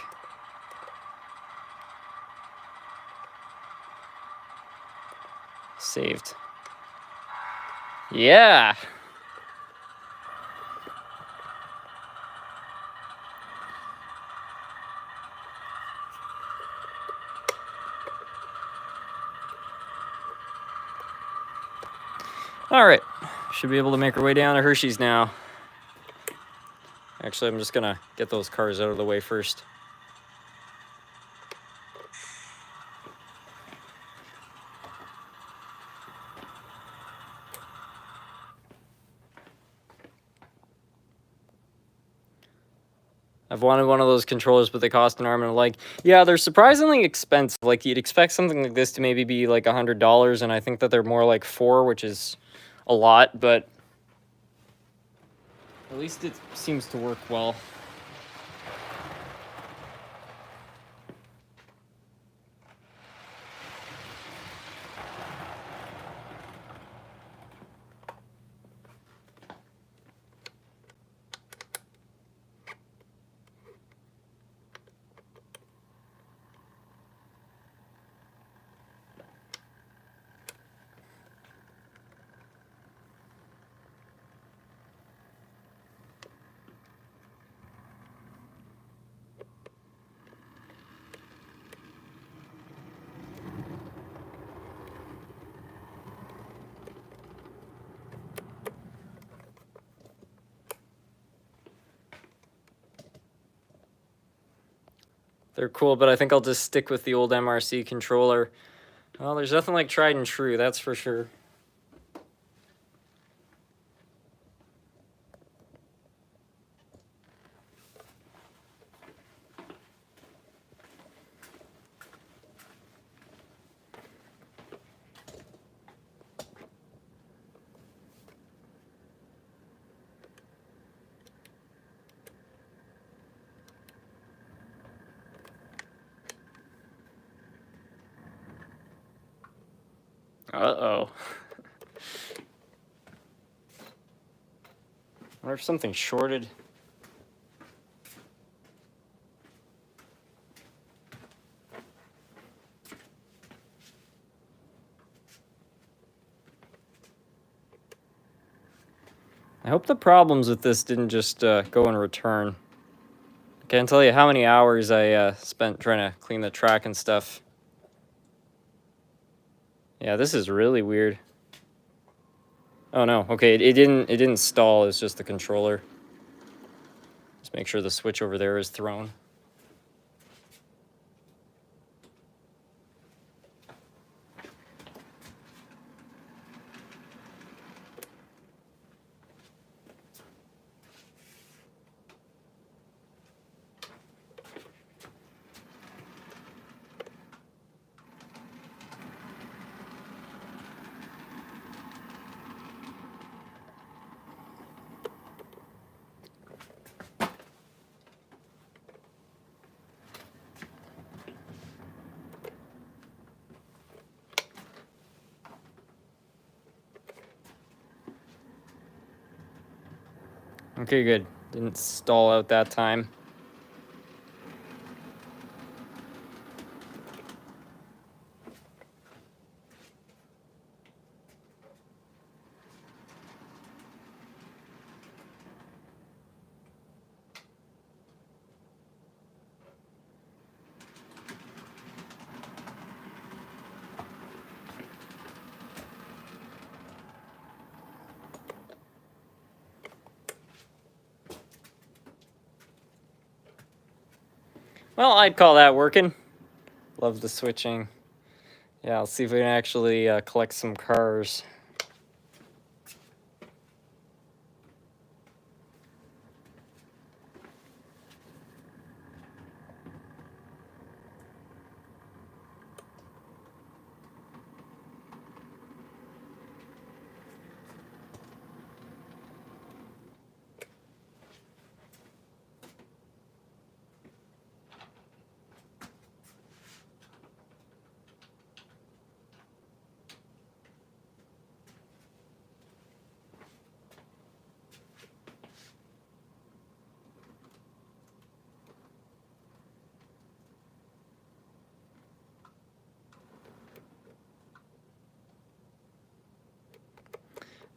Saved. Yeah. All right. Should be able to make our way down to Hershey's now. Actually, I'm just gonna get those cars out of the way first. I've wanted one of those controllers, but they cost an arm and a leg. Yeah, they're surprisingly expensive. Like, you'd expect something like this to maybe be like $100, and I think that they're more like $4, which is a lot, but at least it seems to work well. They're cool, but I think I'll just stick with the old MRC controller. Well, there's nothing like tried and true, that's for sure. Uh-oh. wonder if something shorted. I hope the problems with this didn't just go in return. I can't tell you how many hours I spent trying to clean the track and stuff. Yeah, this is really weird. Oh no, okay, it didn't stall, it's just the controller. Just make sure the switch over there is thrown. Okay, good. Didn't stall out that time. Well, I'd call that working. Love the switching. Yeah, I'll see if we can actually collect some cars.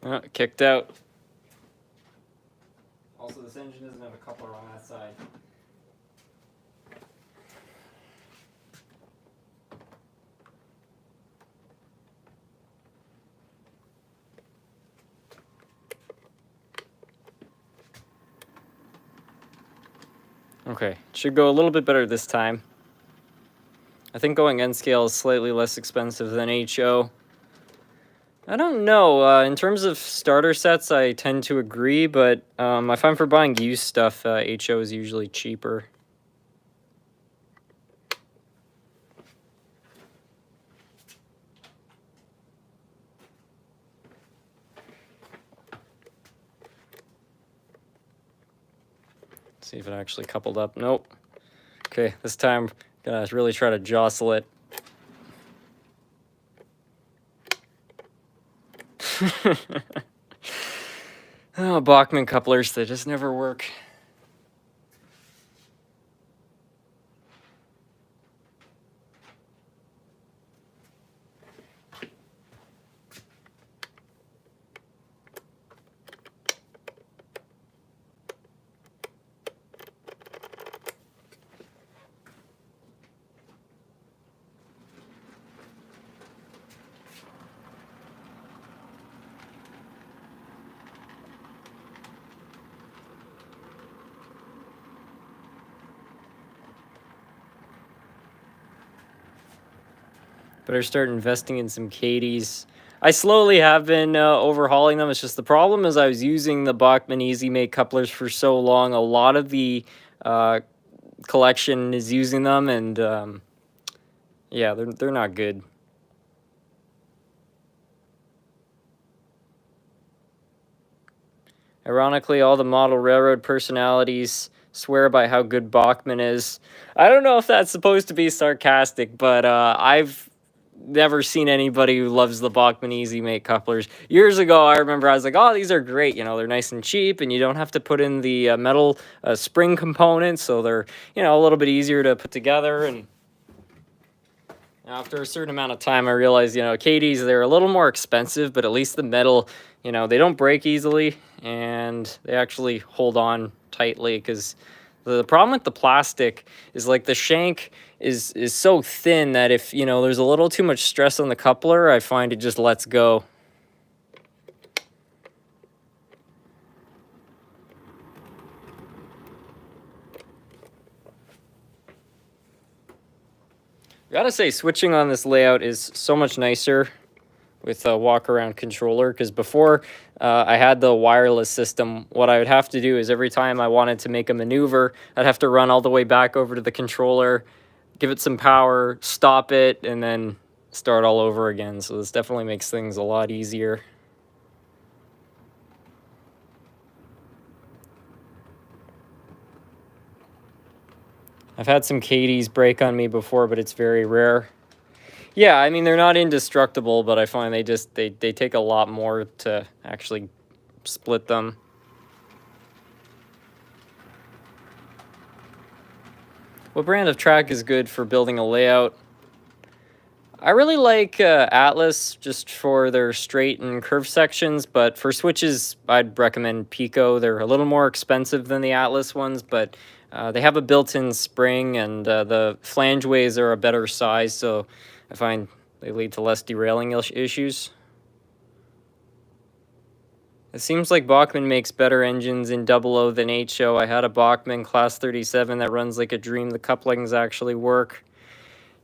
Oh, kicked out. Also, this engine doesn't have a coupler on that side. Okay, should go a little bit better this time. I think going N scale is slightly less expensive than HO. I don't know. In terms of starter sets, I tend to agree, but I find for buying used stuff, HO is usually cheaper. See if it actually coupled up. Nope. Okay, this time, gonna really try to jostle it. Oh, Bachmann couplers, they just never work. Better start investing in some Cadies. I slowly have been overhauling them. It's just the problem is I was using the Bachmann Easy Make couplers for so long. A lot of the collection is using them, and yeah, they're not good. Ironically, all the model railroad personalities swear by how good Bachmann is. I don't know if that's supposed to be sarcastic, but I've never seen anybody who loves the Bachmann Easy Make couplers. Years ago, I remember I was like, oh, these are great. You know, they're nice and cheap, and you don't have to put in the metal spring components, so they're, you know, a little bit easier to put together. And after a certain amount of time, I realized, you know, KDs, they're a little more expensive, but at least the metal, you know, they don't break easily, and they actually hold on tightly, because the problem with the plastic is, like, the shank is so thin that if, you know, there's a little too much stress on the coupler, I find it just lets go. Gotta say, switching on this layout is so much nicer with a walk-around controller, because before I had the wireless system, what I would have to do is every time I wanted to make a maneuver, I'd have to run all the way back over to the controller, give it some power, stop it, and then start all over again. So this definitely makes things a lot easier. I've had some KDs break on me before, but it's very rare. Yeah, I mean, they're not indestructible, but I find they take a lot more to actually split them. What brand of track is good for building a layout? I really like Atlas, just for their straight and curved sections, but for switches, I'd recommend Pico. They're a little more expensive than the Atlas ones, but they have a built-in spring, and the flangeways are a better size, so I find they lead to less derailing issues. It seems like Bachmann makes better engines in 00 than HO. I had a Bachmann Class 37 that runs like a dream. The couplings actually work.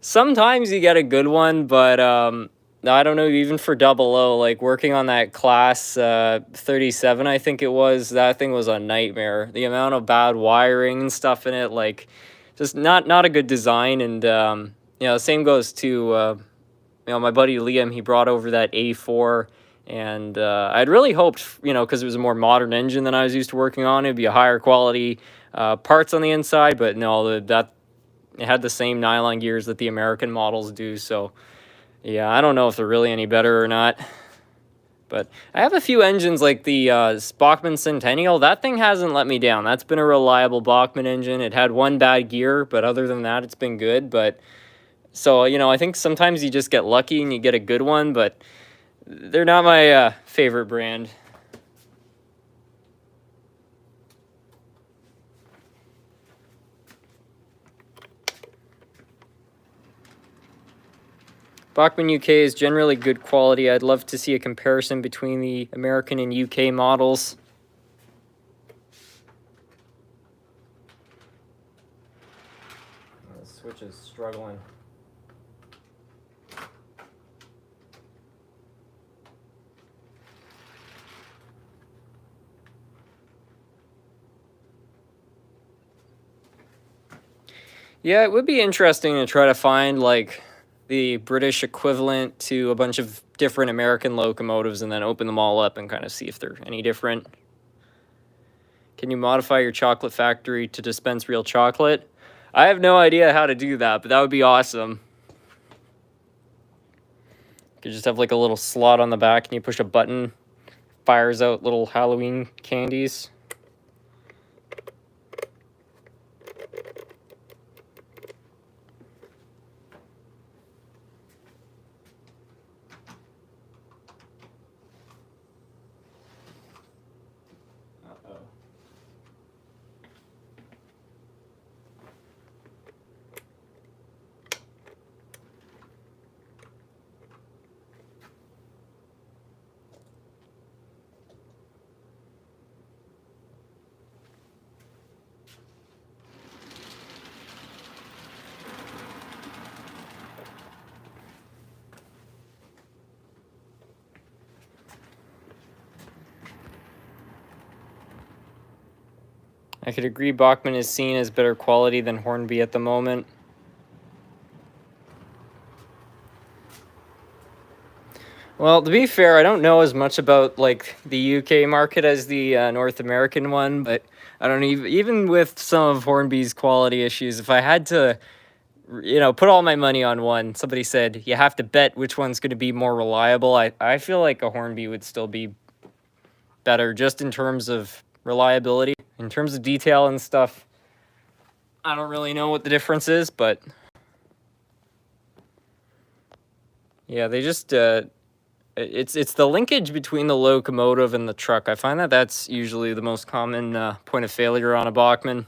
Sometimes you get a good one, but I don't know, even for 00, like working on that Class 37, I think it was, that thing was a nightmare. The amount of bad wiring and stuff in it, like, just not a good design. And, you know, the same goes to, you know, my buddy Liam, he brought over that A4, and I'd really hoped, you know, because it was a more modern engine than I was used to working on, it'd be a higher quality parts on the inside, but no, that it had the same nylon gears that the American models do. So yeah, I don't know if they're really any better or not. But I have a few engines like the Bachmann Centennial. That thing hasn't let me down. That's been a reliable Bachmann engine. It had one bad gear, but other than that, it's been good. But so, you know, I think sometimes you just get lucky and you get a good one, but they're not my favorite brand. Bachmann UK is generally good quality. I'd love to see a comparison between the American and UK models. The switch is struggling. Yeah, it would be interesting to try to find, like, the British equivalent to a bunch of different American locomotives and then open them all up and kind of see if they're any different. Can you modify your chocolate factory to dispense real chocolate? I have no idea how to do that, but that would be awesome. You could just have like a little slot on the back and you push a button, fires out little Halloween candies. I could agree Bachmann is seen as better quality than Hornby at the moment. Well, to be fair, I don't know as much about like the UK market as the North American one, but I don't even with some of Hornby's quality issues, if I had to you know, put all my money on one. Somebody said you have to bet which one's going to be more reliable. I feel like a Hornby would still be better just in terms of reliability. In terms of detail and stuff, I don't really know what the difference is, but yeah, they just it's the linkage between the locomotive and the truck. I find that that's usually the most common point of failure on a Bachmann.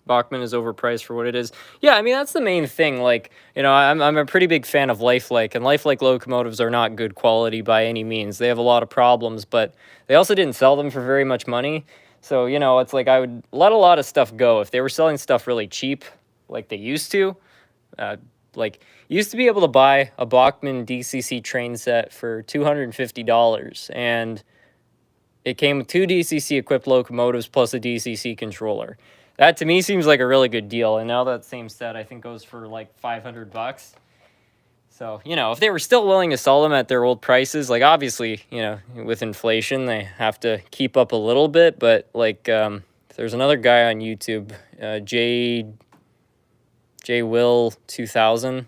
Bachmann is overpriced for what it is. Yeah, I mean, that's the main thing. Like, you know, I'm a pretty big fan of Lifelike, and Lifelike locomotives are not good quality by any means. They have a lot of problems, but they also didn't sell them for very much money. So, you know, it's like I would let a lot of stuff go. If they were selling stuff really cheap, like they used to, like, you used to be able to buy a Bachmann DCC train set for $250, and it came with 2 DCC equipped locomotives plus a DCC controller. That to me seems like a really good deal, and now that same set I think goes for like $500. So, you know, if they were still willing to sell them at their old prices, like obviously, you know, with inflation they have to keep up a little bit, but like there's another guy on YouTube, J Will 2000,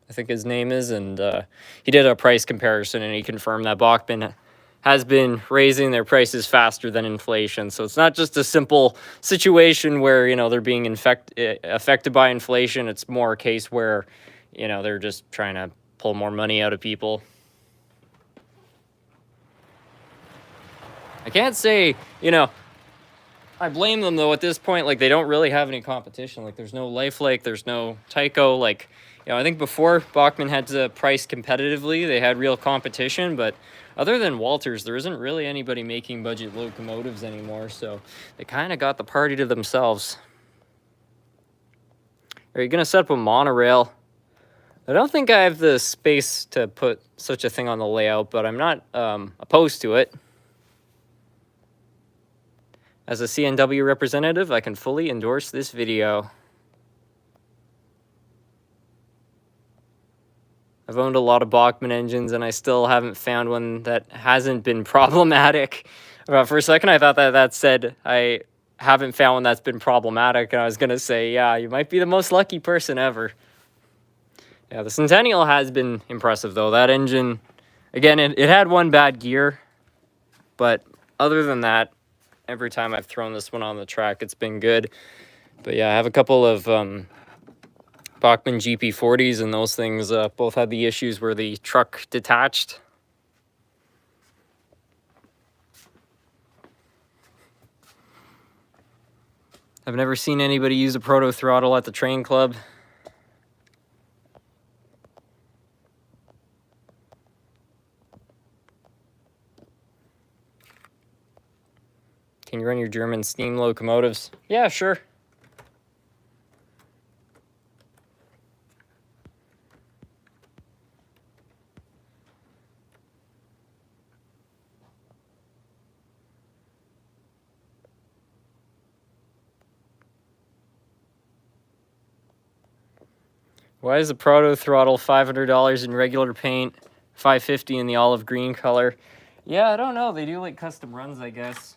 I think his name is, and he did a price comparison and he confirmed that Bachmann has been raising their prices faster than inflation. So it's not just a simple situation where, you know, they're being affected by inflation. It's more a case where, you know, they're just trying to pull more money out of people. I can't say, you know, I blame them though at this point. Like, they don't really have any competition. Like, there's no Lifelike, there's no Tyco. Like, you know, I think before Bachmann had to price competitively, they had real competition, but other than Walters, there isn't really anybody making budget locomotives anymore, so they kind of got the party to themselves. Are you going to set up a monorail? I don't think I have the space to put such a thing on the layout, but I'm not opposed to it. As a CNW representative, I can fully endorse this video. I've owned a lot of Bachmann engines, and I still haven't found one that hasn't been problematic. For a second, I thought that said I haven't found one that's been problematic, and I was going to say, yeah, you might be the most lucky person ever. Yeah, the Centennial has been impressive, though. That engine, again, it had one bad gear, but other than that, every time I've thrown this one on the track, it's been good. But yeah, I have a couple of Bachmann GP40s, and those things both had the issues where the truck detached. I've never seen anybody use a proto throttle at the train club. Can you run your German steam locomotives? Yeah, sure. Why is the proto throttle $500 in regular paint, $550 in the olive green color? Yeah, I don't know. They do like custom runs, I guess.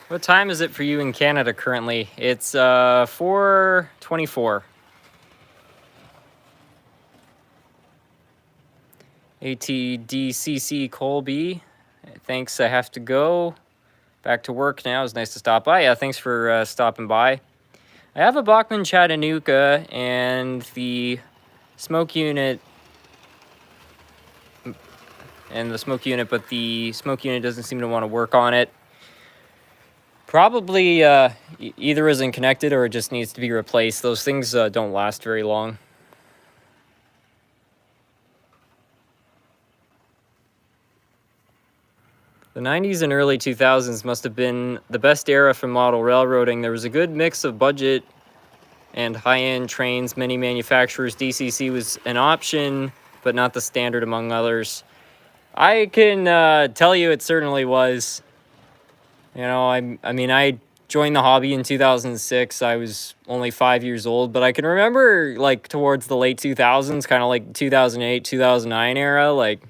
What time is it for you in Canada currently? It's 4:24. ATDCC Colby. Thanks, I have to go. Back to work now. It's nice to stop by. Yeah, thanks for stopping by. I have a Bachmann Chattanooga, and the smoke unit but the smoke unit doesn't seem to want to work on it. Probably either isn't connected or it just needs to be replaced. Those things don't last very long. The 90s and early 2000s must have been the best era for model railroading. There was a good mix of budget and high-end trains, many manufacturers, DCC was an option, but not the standard among others. I can tell you it certainly was. You know, I mean, I joined the hobby in 2006. I was only 5 years old, but I can remember, like, towards the late 2000s, kind of like 2008, 2009 era, like,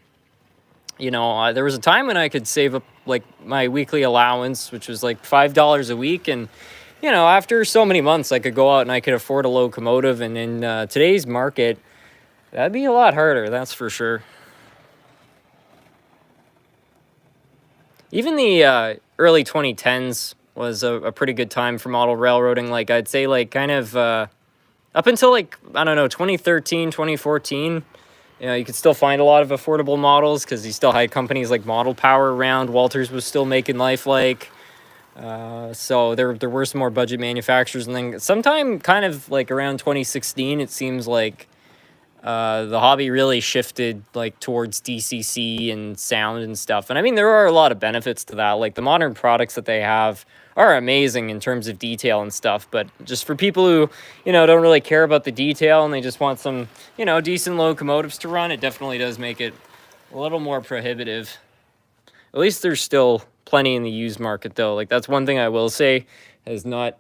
you know, there was a time when I could save up, like, my weekly allowance, which was, like, $5 a week, and, you know, after so many months, I could go out and I could afford a locomotive, and in today's market, that'd be a lot harder, that's for sure. Even the early 2010s was a pretty good time for model railroading. Like, I'd say, like, kind of up until, like, I don't know, 2013, 2014, you know, you could still find a lot of affordable models because you still had companies like Model Power around. Walters was still making Lifelike. So there were some more budget manufacturers. And then sometime kind of like around 2016, it seems like the hobby really shifted like towards DCC and sound and stuff. And I mean, there are a lot of benefits to that. Like the modern products that they have are amazing in terms of detail and stuff. But just for people who, you know, don't really care about the detail and they just want some, you know, decent locomotives to run, it definitely does make it a little more prohibitive. At least there's still plenty in the used market though. Like that's one thing I will say has not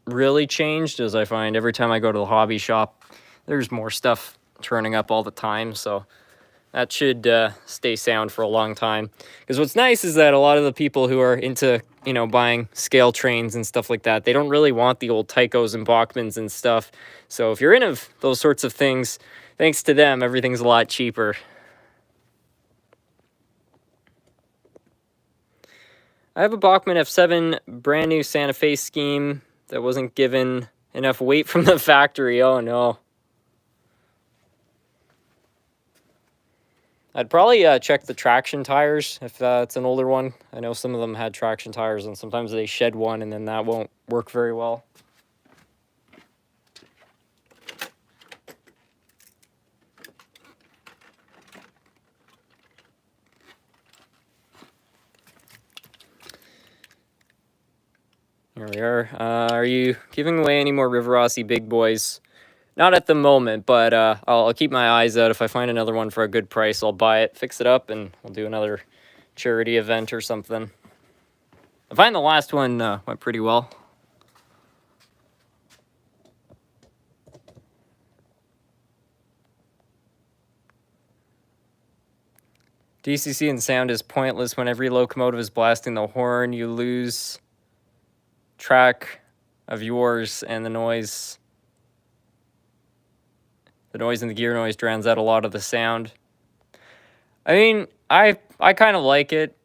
really changed, as I find every time I go to the hobby shop, there's more stuff turning up all the time, so that should stay sound for a long time. Because what's nice is that a lot of the people who are into, you know, buying scale trains and stuff like that, they don't really want the old Tychos and Bachmans and stuff. So if you're into those sorts of things, thanks to them, everything's a lot cheaper. I have a Bachmann F7 brand new Santa Fe scheme that wasn't given enough weight from the factory. Oh no. I'd probably check the traction tires if it's an older one. I know some of them had traction tires and sometimes they shed one and then that won't work very well. Here we are. Are you giving away any more River Rossi big boys? Not at the moment, but I'll keep my eyes out. If I find another one for a good price, I'll buy it, fix it up, and we'll do another charity event or something. I find the last one went pretty well. DCC and sound is pointless when every locomotive is blasting the horn. You lose track of yours, and the noise in the gear noise drowns out a lot of the sound. I mean, I kind of like it.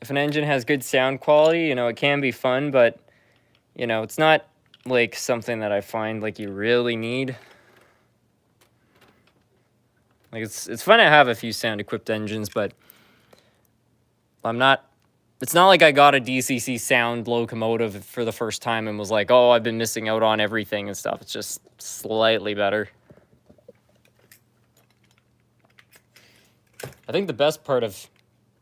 If an engine has good sound quality, you know, it can be fun, but, you know, it's not like something that I find like you really need. Like it's fun to have a few sound equipped engines, but it's not like I got a DCC sound locomotive for the first time and was like, oh, I've been missing out on everything and stuff. It's just slightly better. I think the best part of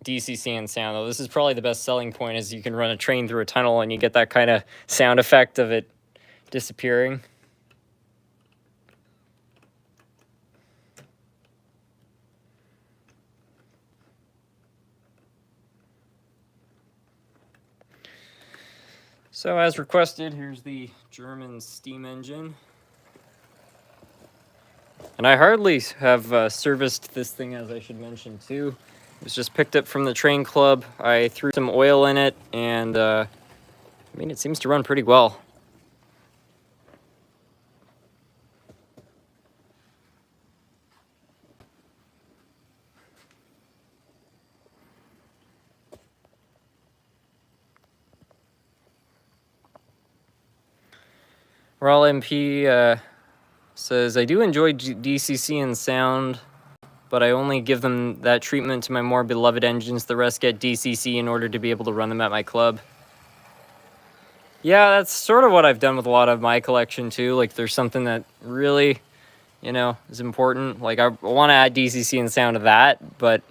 DCC and sound, though, this is probably the best selling point, is you can run a train through a tunnel and you get that kind of sound effect of it disappearing. So as requested, here's the German steam engine. And I hardly have serviced this thing, as I should mention too. It was just picked up from the train club. I threw some oil in it, and I mean, it seems to run pretty well. Raw MP says, I do enjoy DCC and sound, but I only give them that treatment to my more beloved engines. The rest get DCC in order to be able to run them at my club. Yeah, that's sort of what I've done with a lot of my collection too. Like there's something that really, you know, is important. Like I want to add DCC and sound to that, but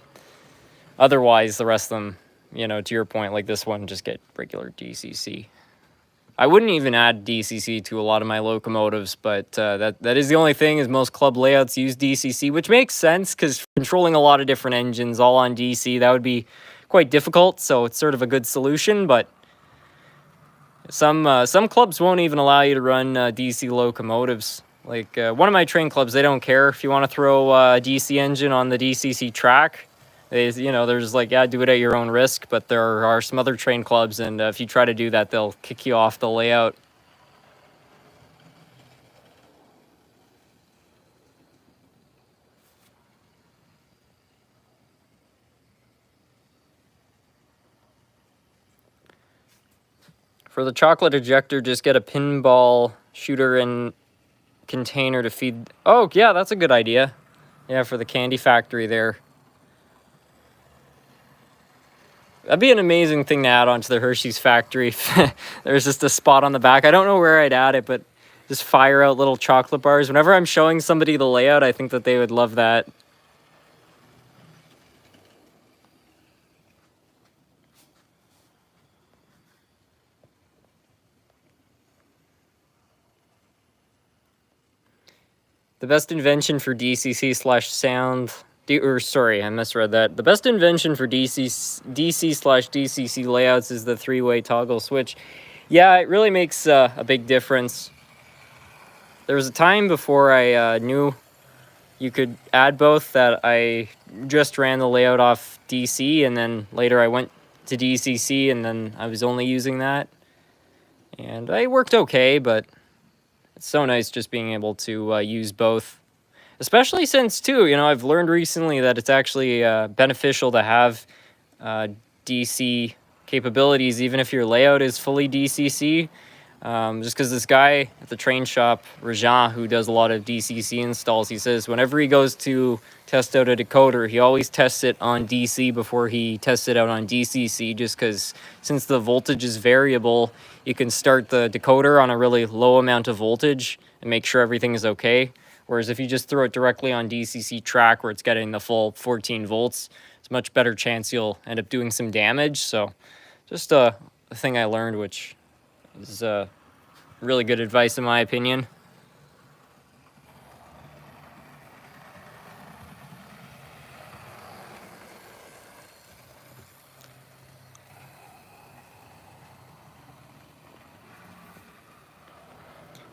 otherwise the rest of them, you know, to your point, like this one, just get regular DCC. I wouldn't even add DCC to a lot of my locomotives, but that is the only thing, is most club layouts use DCC, which makes sense because controlling a lot of different engines all on DC, that would be quite difficult, so it's sort of a good solution. But some clubs won't even allow you to run DC locomotives. Like one of my train clubs, they don't care if you want to throw a DC engine on the DCC track. They, they're just like, yeah, do it at your own risk. But there are some other train clubs, and if you try to do that, they'll kick you off the layout. For the chocolate ejector, just get a pinball shooter and container to feed. Oh, yeah, that's a good idea. Yeah, for the candy factory there. That'd be an amazing thing to add onto the Hershey's factory. There's just a spot on the back. I don't know where I'd add it, but just fire out little chocolate bars. Whenever I'm showing somebody the layout, I think that they would love that. The best invention for DCC/sound... sorry, I misread that. The best invention for DC/DCC layouts is the three-way toggle switch. Yeah, it really makes a big difference. There was a time before I knew you could add both that I just ran the layout off DC, and then later I went to DCC, and then I was only using that. And it worked okay, but it's so nice just being able to use both. Especially since, too, I've learned recently that it's actually beneficial to have DC capabilities, even if your layout is fully DCC. Just because this guy at the train shop, Rajan, who does a lot of DCC installs, he says whenever he goes to test out a decoder, he always tests it on DC before he tests it out on DCC, just because since the voltage is variable, you can start the decoder on a really low amount of voltage and make sure everything is okay. Whereas if you just throw it directly on DCC track where it's getting the full 14 volts, it's a much better chance you'll end up doing some damage. So just a thing I learned, which is really good advice in my opinion.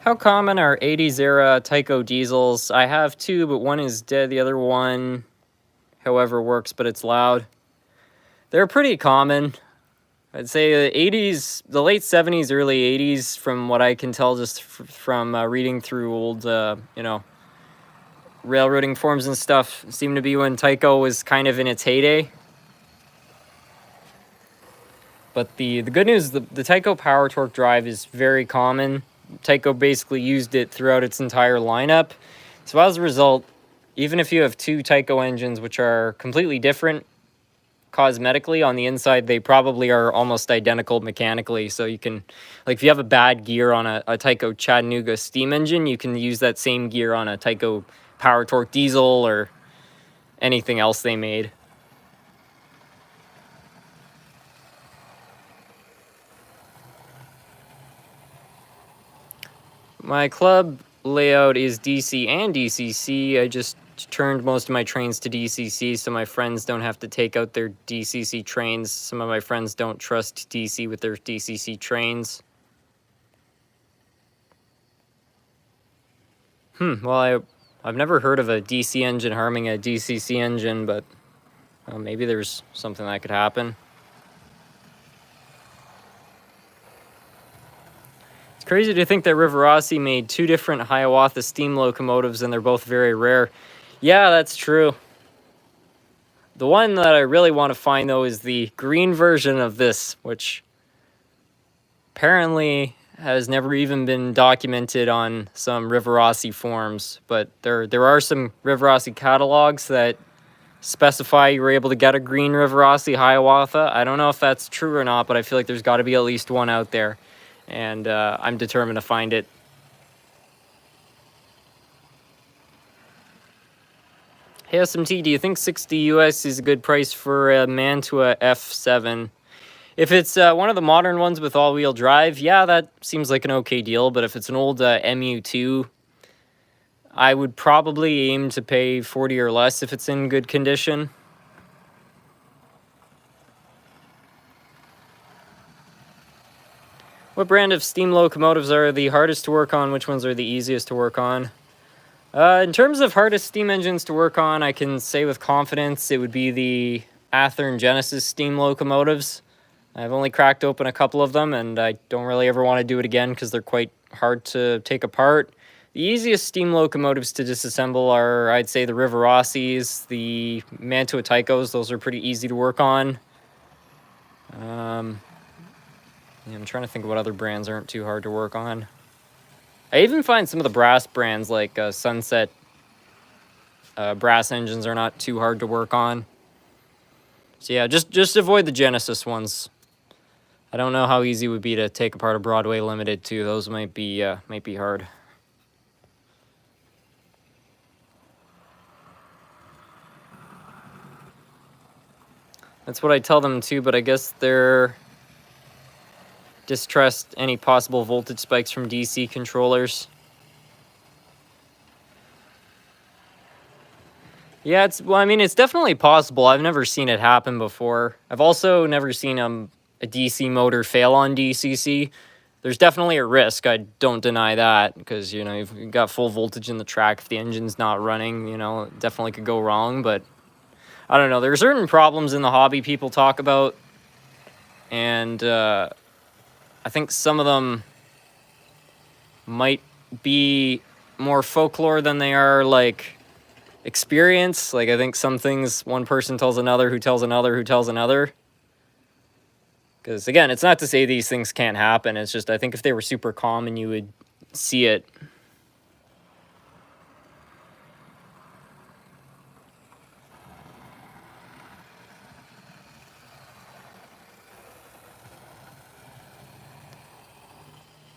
How common are 80s era Tyco diesels? I have two, but one is dead. The other one, however, works, but it's loud. They're pretty common. I'd say the 80s, the late 70s, early 80s, from what I can tell just from reading through old, railroading forms and stuff, seemed to be when Tyco was kind of in its heyday. But the good news, the Tyco power torque drive is very common. Tyco basically used it throughout its entire lineup. So as a result, even if you have two Tyco engines which are completely different cosmetically, on the inside they probably are almost identical mechanically. So you can, like, if you have a bad gear on a Tyco Chattanooga steam engine, you can use that same gear on a Tyco power torque diesel or anything else they made. My club layout is DC and DCC. I just turned most of my trains to DCC so my friends don't have to take out their DCC trains. Some of my friends don't trust DC with their DCC trains. Well, I've never heard of a DC engine harming a DCC engine, but maybe there's something that could happen. It's crazy to think that Rivarossi made two different Hiawatha steam locomotives and they're both very rare. Yeah, that's true. The one that I really want to find, though, is the green version of this, which apparently has never even been documented on some Rivarossi forums. But there are some Rivarossi catalogs that specify you were able to get a green Rivarossi Hiawatha. I don't know if that's true or not, but I feel like there's got to be at least one out there. And I'm determined to find it. Hey SMT, do you think $60 US is a good price for a Mantua F7? If it's one of the modern ones with all-wheel drive, yeah, that seems like an okay deal. But if it's an old MU2, I would probably aim to pay 40 or less if it's in good condition. What brand of steam locomotives are the hardest to work on? Which ones are the easiest to work on? In terms of hardest steam engines to work on, I can say with confidence it would be the Athearn Genesis steam locomotives. I've only cracked open a couple of them, and I don't really ever want to do it again because they're quite hard to take apart. The easiest steam locomotives to disassemble are, I'd say, the Riverossi's, the Mantua Tychos. Those are pretty easy to work on. Yeah, I'm trying to think of what other brands aren't too hard to work on. I even find some of the brass brands like Sunset brass engines are not too hard to work on. So yeah, just avoid the Genesis ones. I don't know how easy it would be to take apart a Broadway Limited too. Those might be hard. That's what I tell them too, but I guess they're distrust any possible voltage spikes from DC controllers. Yeah, it's definitely possible. I've never seen it happen before. I've also never seen a DC motor fail on DCC. There's definitely a risk. I don't deny that because, you've got full voltage in the track. If the engine's not running, it definitely could go wrong. But I don't know. There are certain problems in the hobby people talk about, and I think some of them might be more folklore than they are like experience. Like I think some things one person tells another, who tells another, who tells another. Because again, it's not to say these things can't happen. It's just I think if they were super common, you would see it.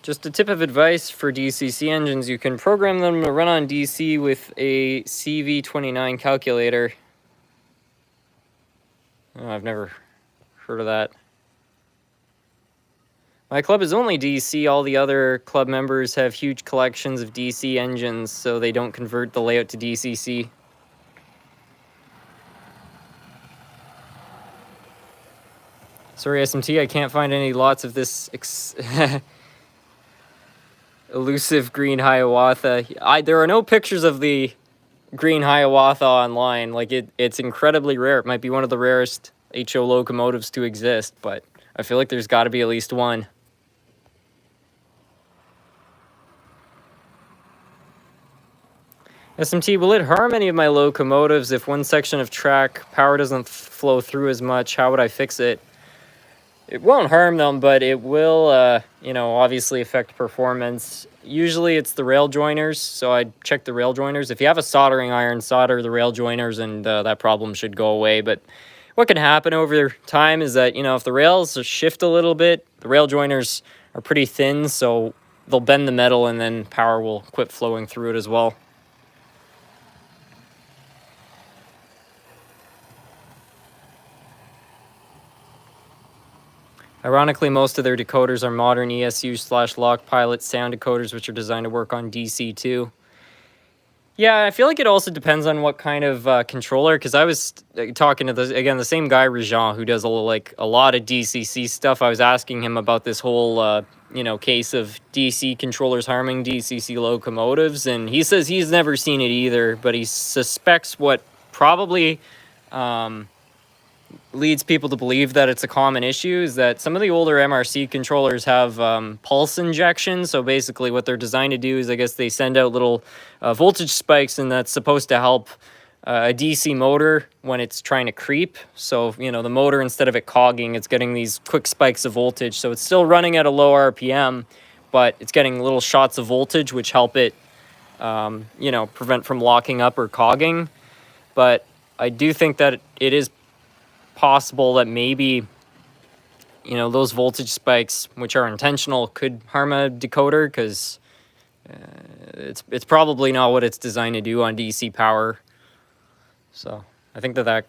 Just a tip of advice for DCC engines, you can program them to run on DC with a CV29 calculator. Oh, I've never heard of that. My club is only DC. All the other club members have huge collections of DC engines, so they don't convert the layout to DCC. Sorry, SMT, I can't find any lots of this elusive green Hiawatha. There are no pictures of the green Hiawatha online. Like it's incredibly rare. It might be one of the rarest HO locomotives to exist, but I feel like there's got to be at least one. SMT, will it harm any of my locomotives if one section of track power doesn't flow through as much? How would I fix it? It won't harm them, but it will, obviously affect performance. Usually it's the rail joiners, so I'd check the rail joiners. If you have a soldering iron, solder the rail joiners, and that problem should go away. But what can happen over time is that, if the rails shift a little bit, the rail joiners are pretty thin, so they'll bend the metal, and then power will quit flowing through it as well. Ironically, most of their decoders are modern ESU/lock pilot sound decoders, which are designed to work on DC too. Yeah, I feel like it also depends on what kind of controller, because I was talking to, the same guy, Rajan, who does a lot of DCC stuff. I was asking him about this whole, case of DC controllers harming DCC locomotives, and he says he's never seen it either, but he suspects what probably leads people to believe that it's a common issue is that some of the older MRC controllers have pulse injection. So basically what they're designed to do is, I guess, they send out little voltage spikes, and that's supposed to help a DC motor when it's trying to creep. So, the motor, instead of it cogging, it's getting these quick spikes of voltage. So it's still running at a low RPM, but it's getting little shots of voltage, which help it, prevent from locking up or cogging. But I do think that it is possible that maybe those voltage spikes, which are intentional, could harm a decoder, because it's probably not what it's designed to do on DC power. So I think that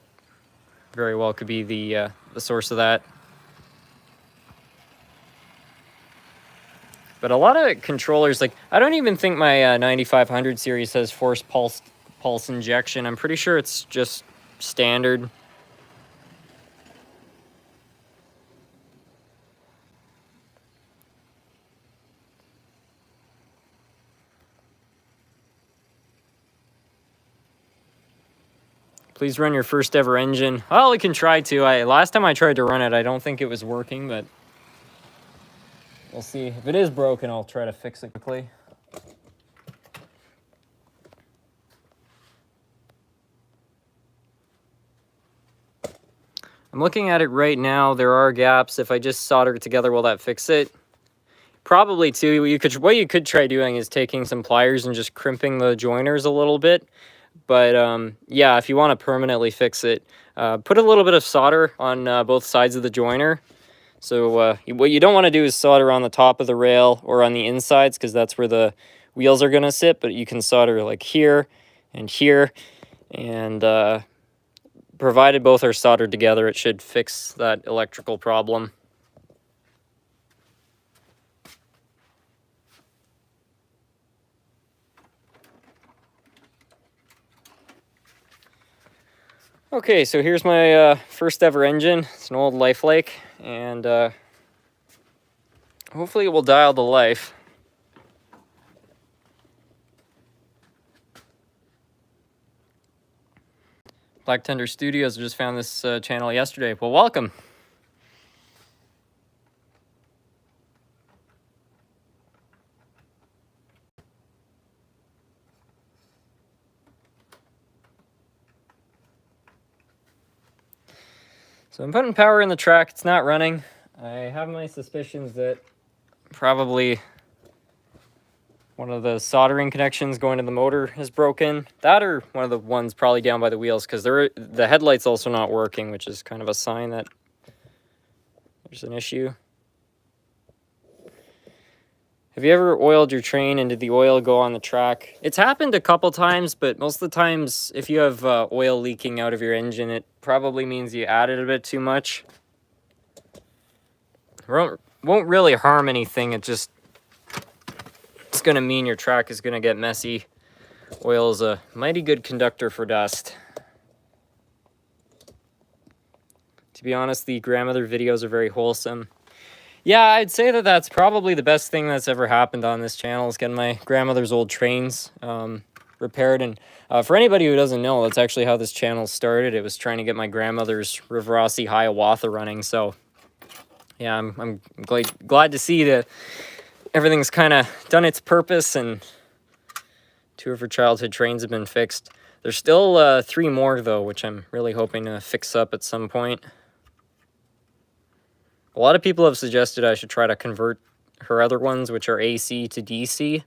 very well could be the source of that. But a lot of controllers, like, I don't even think my 9500 series has force pulse injection. I'm pretty sure it's just standard. Please run your first ever engine. Well, we can try to. Last time I tried to run it, I don't think it was working, but we'll see. If it is broken, I'll try to fix it quickly. I'm looking at it right now. There are gaps. If I just solder it together, will that fix it? Probably too. What you could try doing is taking some pliers and just crimping the joiners a little bit. But yeah, if you want to permanently fix it, put a little bit of solder on both sides of the joiner. So what you don't want to do is solder on the top of the rail or on the insides, because that's where the wheels are going to sit. But you can solder like here, and provided both are soldered together, it should fix that electrical problem. Okay, so here's my first ever engine. It's an old Lifelake, and hopefully it will dial the life. Black Tender Studios just found this channel yesterday. Well, welcome. So I'm putting power in the track. It's not running. I have my suspicions that probably one of the soldering connections going to the motor is broken. That, or one of the ones probably down by the wheels, because the headlight's also not working, which is kind of a sign that there's an issue. Have you ever oiled your train and did the oil go on the track? It's happened a couple times, but most of the times if you have oil leaking out of your engine, it probably means you added a bit too much. It won't really harm anything. It's going to mean your track is going to get messy. Oil is a mighty good conductor for dust. To be honest, the grandmother videos are very wholesome. Yeah, I'd say that that's probably the best thing that's ever happened on this channel, is getting my grandmother's old trains repaired. And for anybody who doesn't know, that's actually how this channel started. It was trying to get my grandmother's Rivarossi Hiawatha running. So yeah, I'm glad to see that everything's kind of done its purpose and 2 of her childhood trains have been fixed. There's still 3 more though, which I'm really hoping to fix up at some point. A lot of people have suggested I should try to convert her other ones, which are AC, to DC.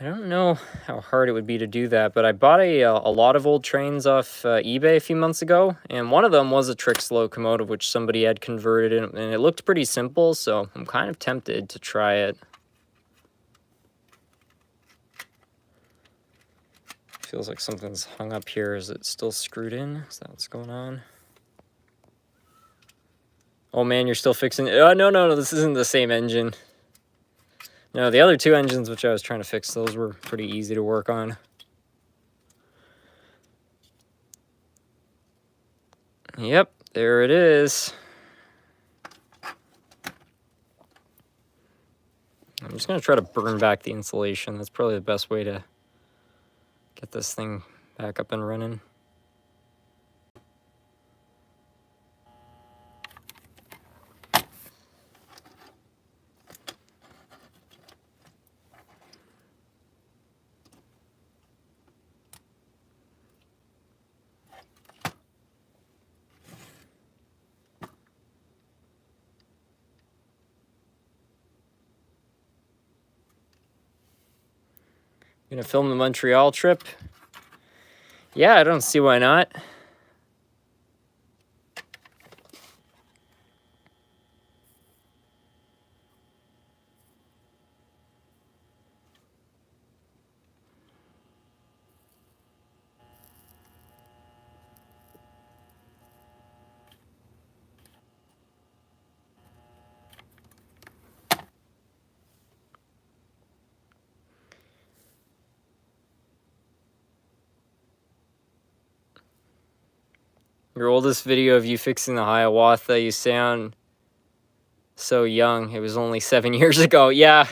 I don't know how hard it would be to do that, but I bought a lot of old trains off eBay a few months ago, and one of them was a Trix locomotive, which somebody had converted, and it looked pretty simple, so I'm kind of tempted to try it. Feels like something's hung up here. Is it still screwed in? Is that what's going on? Oh man, you're still fixing it. Oh, no, this isn't the same engine. No, the other 2 engines which I was trying to fix, those were pretty easy to work on. Yep, there it is. I'm just going to try to burn back the insulation. That's probably the best way to get this thing back up and running. Gonna film the Montreal trip? Yeah, I don't see why not. Your oldest video of you fixing the Hiawatha, you sound so young. It was only 7 years ago. Yeah.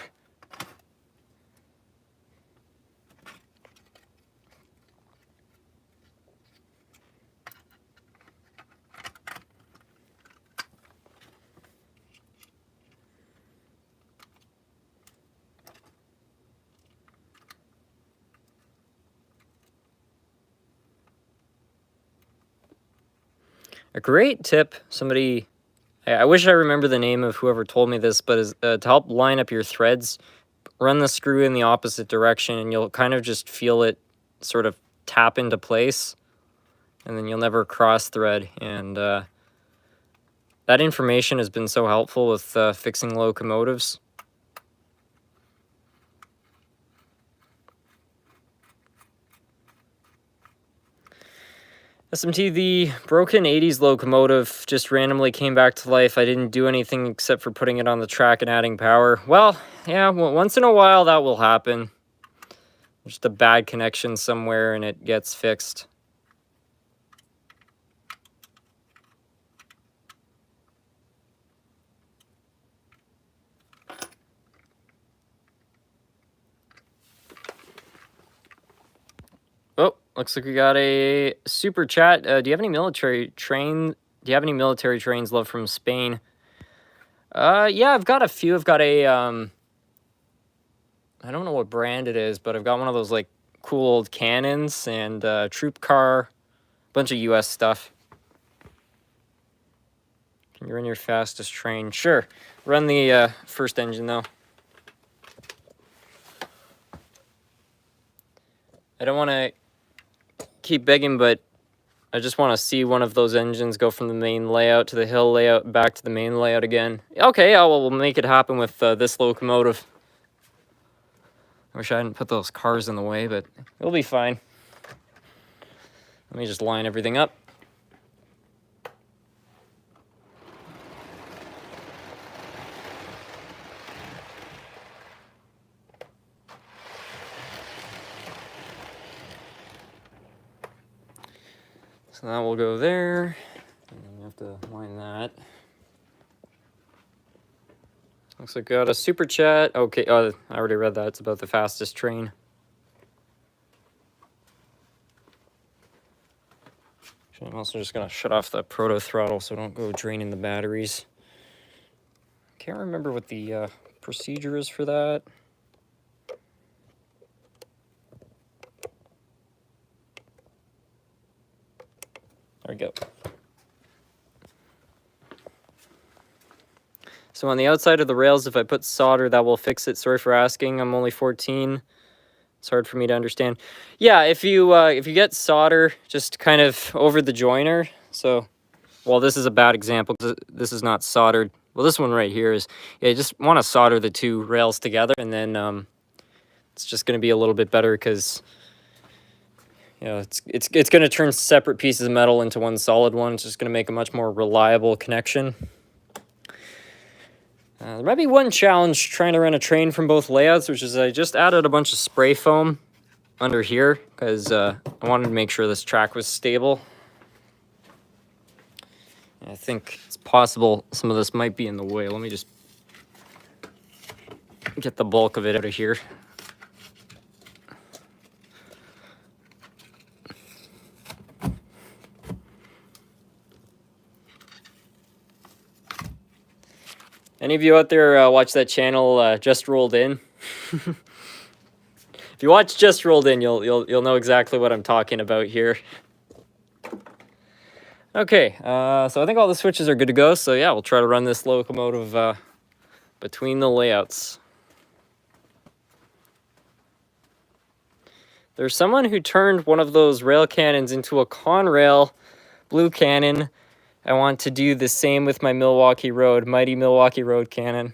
A great tip. Somebody, I wish I remember the name of whoever told me this, but is to help line up your threads, run the screw in the opposite direction and you'll kind of just feel it sort of tap into place, and then you'll never cross thread. And that information has been so helpful with fixing locomotives. SMT, the broken 80s locomotive just randomly came back to life. I didn't do anything except for putting it on the track and adding power. Well, yeah, once in a while that will happen. Just a bad connection somewhere and it gets fixed. Oh, looks like we got a super chat. Do you have any military trains love from Spain? Yeah, I've got a few. I've got a I don't know what brand it is, but I've got one of those like cool old cannons and troop car, bunch of US stuff. Can you run your fastest train? Sure. Run the first engine though. I don't want to keep begging, but I just want to see one of those engines go from the main layout to the hill layout, back to the main layout again. Okay, yeah, well, we'll make it happen with this locomotive. I wish I hadn't put those cars in the way, but it'll be fine. Let me just line everything up. So that will go there. And then we have to line that. Looks like we got a super chat. Okay, I already read that. It's about the fastest train. I'm also just going to shut off the proto throttle so don't go draining the batteries. Can't remember what the procedure is for that. There we go. So on the outside of the rails, if I put solder, that will fix it. Sorry for asking. I'm only 14. It's hard for me to understand. Yeah, if you get solder just kind of over the joiner. So, well, this is a bad example because this is not soldered. Well, this one right here is. Yeah, you just want to solder the two rails together, and then it's just going to be a little bit better because you know it's going to turn separate pieces of metal into one solid one. It's just going to make a much more reliable connection. There might be one challenge trying to run a train from both layouts, which is I just added a bunch of spray foam under here because I wanted to make sure this track was stable. And I think it's possible some of this might be in the way. Let me just get the bulk of it out of here. Any of you out there watch that channel Just Rolled In? If you watch Just Rolled In, you'll know exactly what I'm talking about here. Okay, so I think all the switches are good to go. So yeah, we'll try to run this locomotive between the layouts. There's someone who turned one of those rail cannons into a Conrail blue cannon. I want to do the same with my Milwaukee Road, Mighty Milwaukee Road cannon.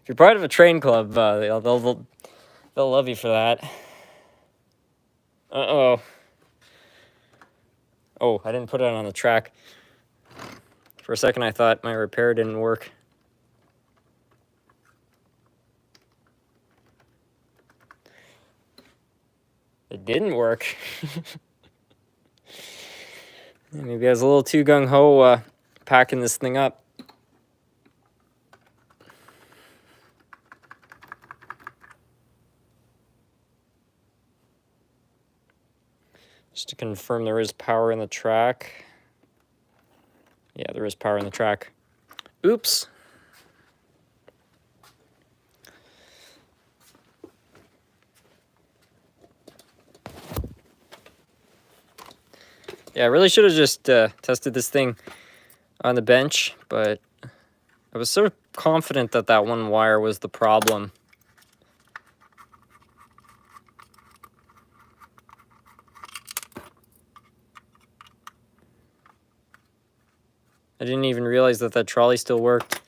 If you're part of a train club, they'll love you for that. Uh-oh. Oh, I didn't put it on the track. For a second, I thought my repair didn't work. It didn't work. Maybe I was a little too gung-ho packing this thing up. Just to confirm there is power in the track. Yeah, there is power in the track. Oops. Yeah, I really should have just tested this thing on the bench, but I was so confident that that one wire was the problem. I didn't even realize that that trolley still worked.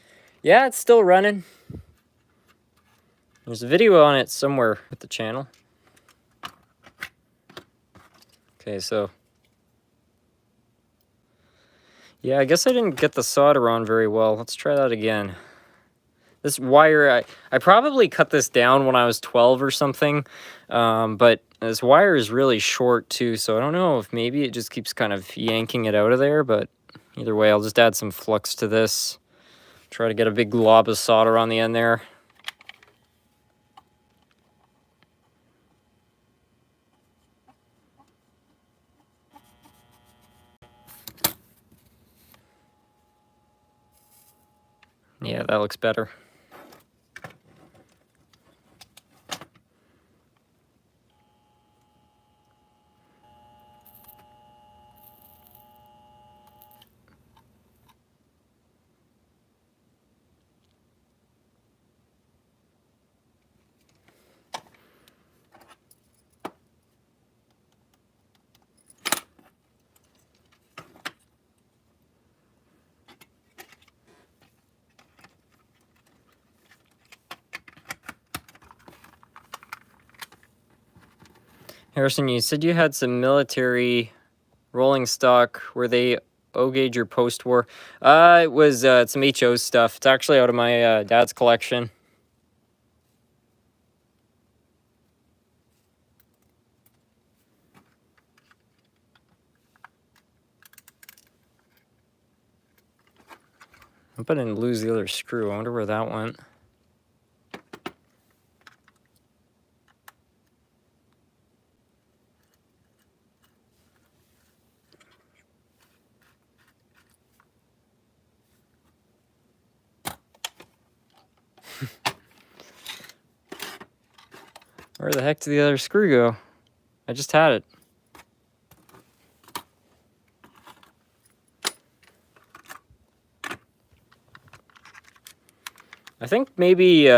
Yeah, it's still running. There's a video on it somewhere at the channel. Okay, so yeah, I guess I didn't get the solder on very well. Let's try that again. This wire, I probably cut this down when I was 12 or something, but this wire is really short too, so I don't know if maybe it just keeps kind of yanking it out of there, but either way, I'll just add some flux to this. Try to get a big glob of solder on the end there. Yeah, that looks better. Harrison, you said you had some military rolling stock where they O-gauge your post-war. It was some HO stuff. It's actually out of my dad's collection. I hope I didn't lose the other screw. I wonder where that went. Where the heck did the other screw go? I just had it. I think maybe,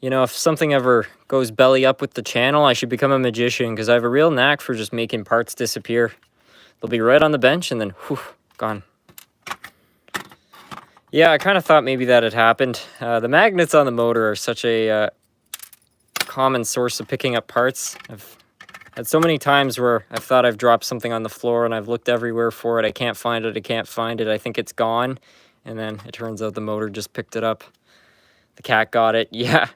you know, if something ever goes belly up with the channel, I should become a magician, because I have a real knack for just making parts disappear. They'll be right on the bench and then, whew, gone. Yeah, I kind of thought maybe that had happened. The magnets on the motor are such a common source of picking up parts. I've had so many times where I've thought I've dropped something on the floor and I've looked everywhere for it. I can't find it. I can't find it. I think it's gone. And then it turns out the motor just picked it up. The cat got it. Yeah.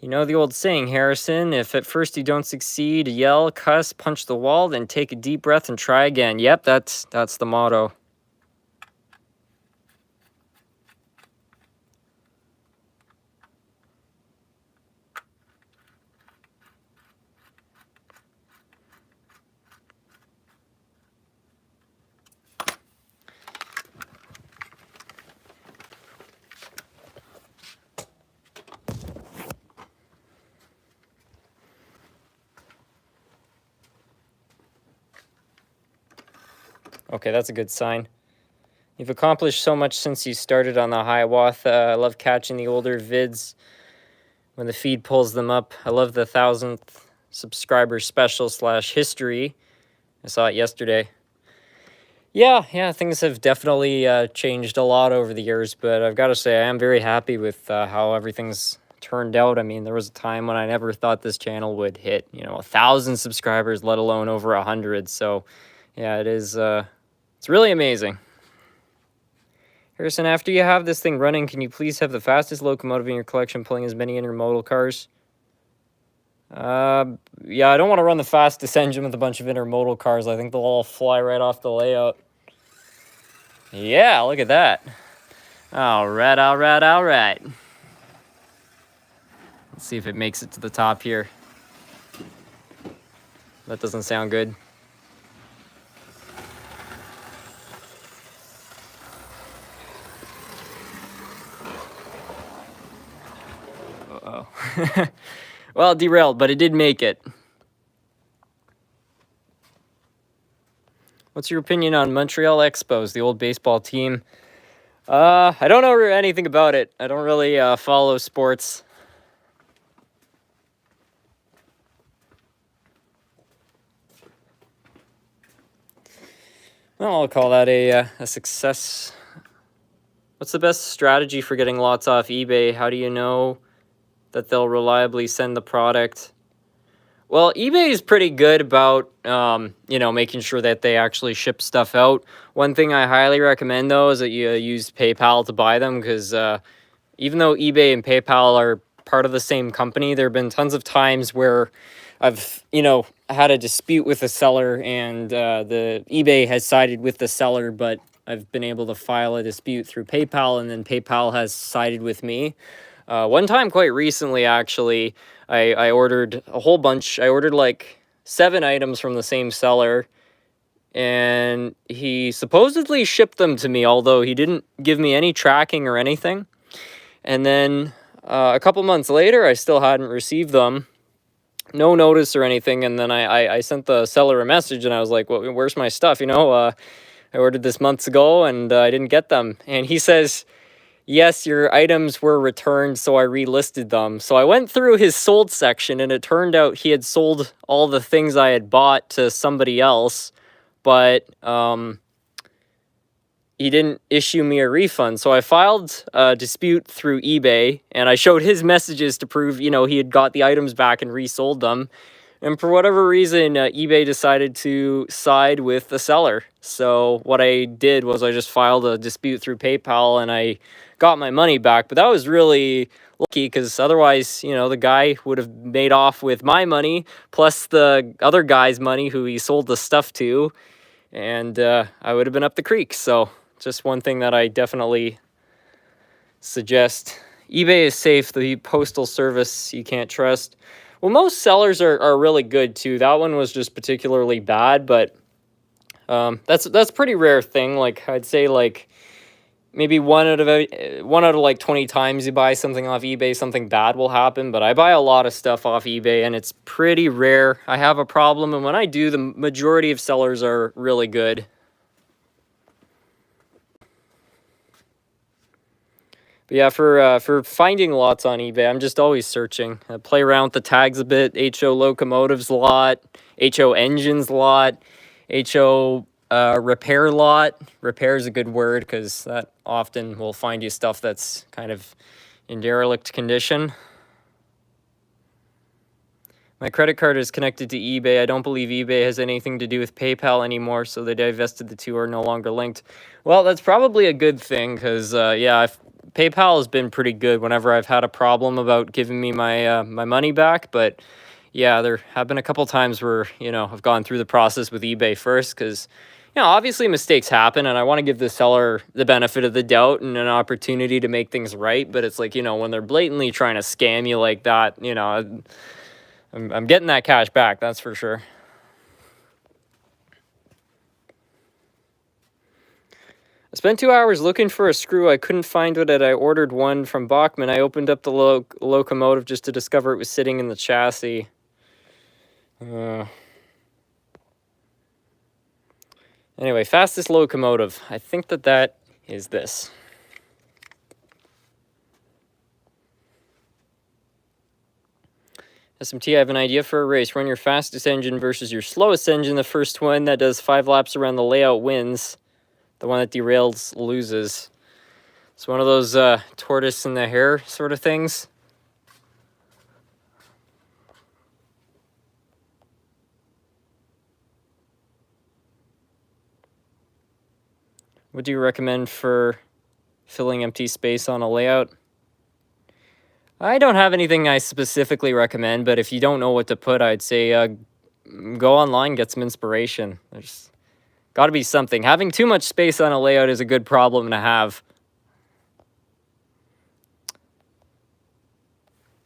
You know the old saying, Harrison, if at first you don't succeed, yell, cuss, punch the wall, then take a deep breath and try again. Yep, that's the motto. Okay, that's a good sign. You've accomplished so much since you started on the Hiawatha. I love catching the older vids when the feed pulls them up. I love the 1,000th subscriber special / history. I saw it yesterday. Yeah, things have definitely changed a lot over the years, but I've got to say I am very happy with how everything's turned out. I mean, there was a time when I never thought this channel would hit, 1,000 subscribers, let alone over 100. So yeah, it is, it's really amazing. Harrison, after you have this thing running, can you please have the fastest locomotive in your collection pulling as many intermodal cars? Yeah, I don't want to run the fastest engine with a bunch of intermodal cars. I think they'll all fly right off the layout. Yeah, look at that. All right, all right, all right. Let's see if it makes it to the top here. That doesn't sound good. Uh-oh. Well, it derailed, but it did make it. What's your opinion on Montreal Expos, the old baseball team? I don't know anything about it. I don't really follow sports. Well, I'll call that a success. What's the best strategy for getting lots off eBay? How do you know that they'll reliably send the product? Well, eBay is pretty good about, making sure that they actually ship stuff out. One thing I highly recommend, though, is that you use PayPal to buy them, because even though eBay and PayPal are part of the same company, there have been tons of times where I've, had a dispute with the seller, and the eBay has sided with the seller, but I've been able to file a dispute through PayPal, and then PayPal has sided with me. One time, quite recently, actually, I ordered a whole bunch. I ordered like 7 items from the same seller, and he supposedly shipped them to me, although he didn't give me any tracking or anything. And then a couple months later, I still hadn't received them. No notice or anything. And then I sent the seller a message, and I was like, well, where's my stuff? I ordered this months ago, and I didn't get them. And he says, yes, your items were returned, so I relisted them. So I went through his sold section, and it turned out he had sold all the things I had bought to somebody else, but he didn't issue me a refund. So I filed a dispute through eBay, and I showed his messages to prove, he had got the items back and resold them. And for whatever reason, eBay decided to side with the seller. So what I did was I just filed a dispute through PayPal, and I got my money back. But that was really lucky, because otherwise, the guy would have made off with my money plus the other guy's money who he sold the stuff to, and I would have been up the creek. So just one thing that I definitely suggest. eBay is safe. The postal service you can't trust. Well, most sellers are really good too. That one was just particularly bad, but that's a pretty rare thing. Like, I'd say like maybe one out of like 20 times you buy something off eBay, something bad will happen. But I buy a lot of stuff off eBay, and it's pretty rare I have a problem. And when I do, the majority of sellers are really good. But yeah, for finding lots on eBay, I'm just always searching. I play around with the tags a bit. HO Locomotives lot, HO Engines lot, HO Repair lot. Repair is a good word, because that often will find you stuff that's kind of in derelict condition. My credit card is connected to eBay. I don't believe eBay has anything to do with PayPal anymore, so they divested. The two are no longer linked. Well, that's probably a good thing, because PayPal has been pretty good whenever I've had a problem about giving me my my money back. But yeah, there have been a couple times where I've gone through the process with eBay first, because obviously mistakes happen, and I want to give the seller the benefit of the doubt and an opportunity to make things right. But it's like, when they're blatantly trying to scam you like that, I'm getting that cash back, that's for sure. I spent 2 hours looking for a screw. I couldn't find it, and I ordered one from Bachman. I opened up the locomotive just to discover it was sitting in the chassis. Anyway, fastest locomotive. I think that is this. SMT, I have an idea for a race. Run your fastest engine versus your slowest engine. The first one that does 5 laps around the layout wins. The one that derails loses. It's one of those tortoise and the hare sort of things. What do you recommend for filling empty space on a layout. I don't have anything I specifically recommend, but if you don't know what to put, I'd say go online, get some inspiration. There's got to be something. Having too much space on a layout is a good problem to have.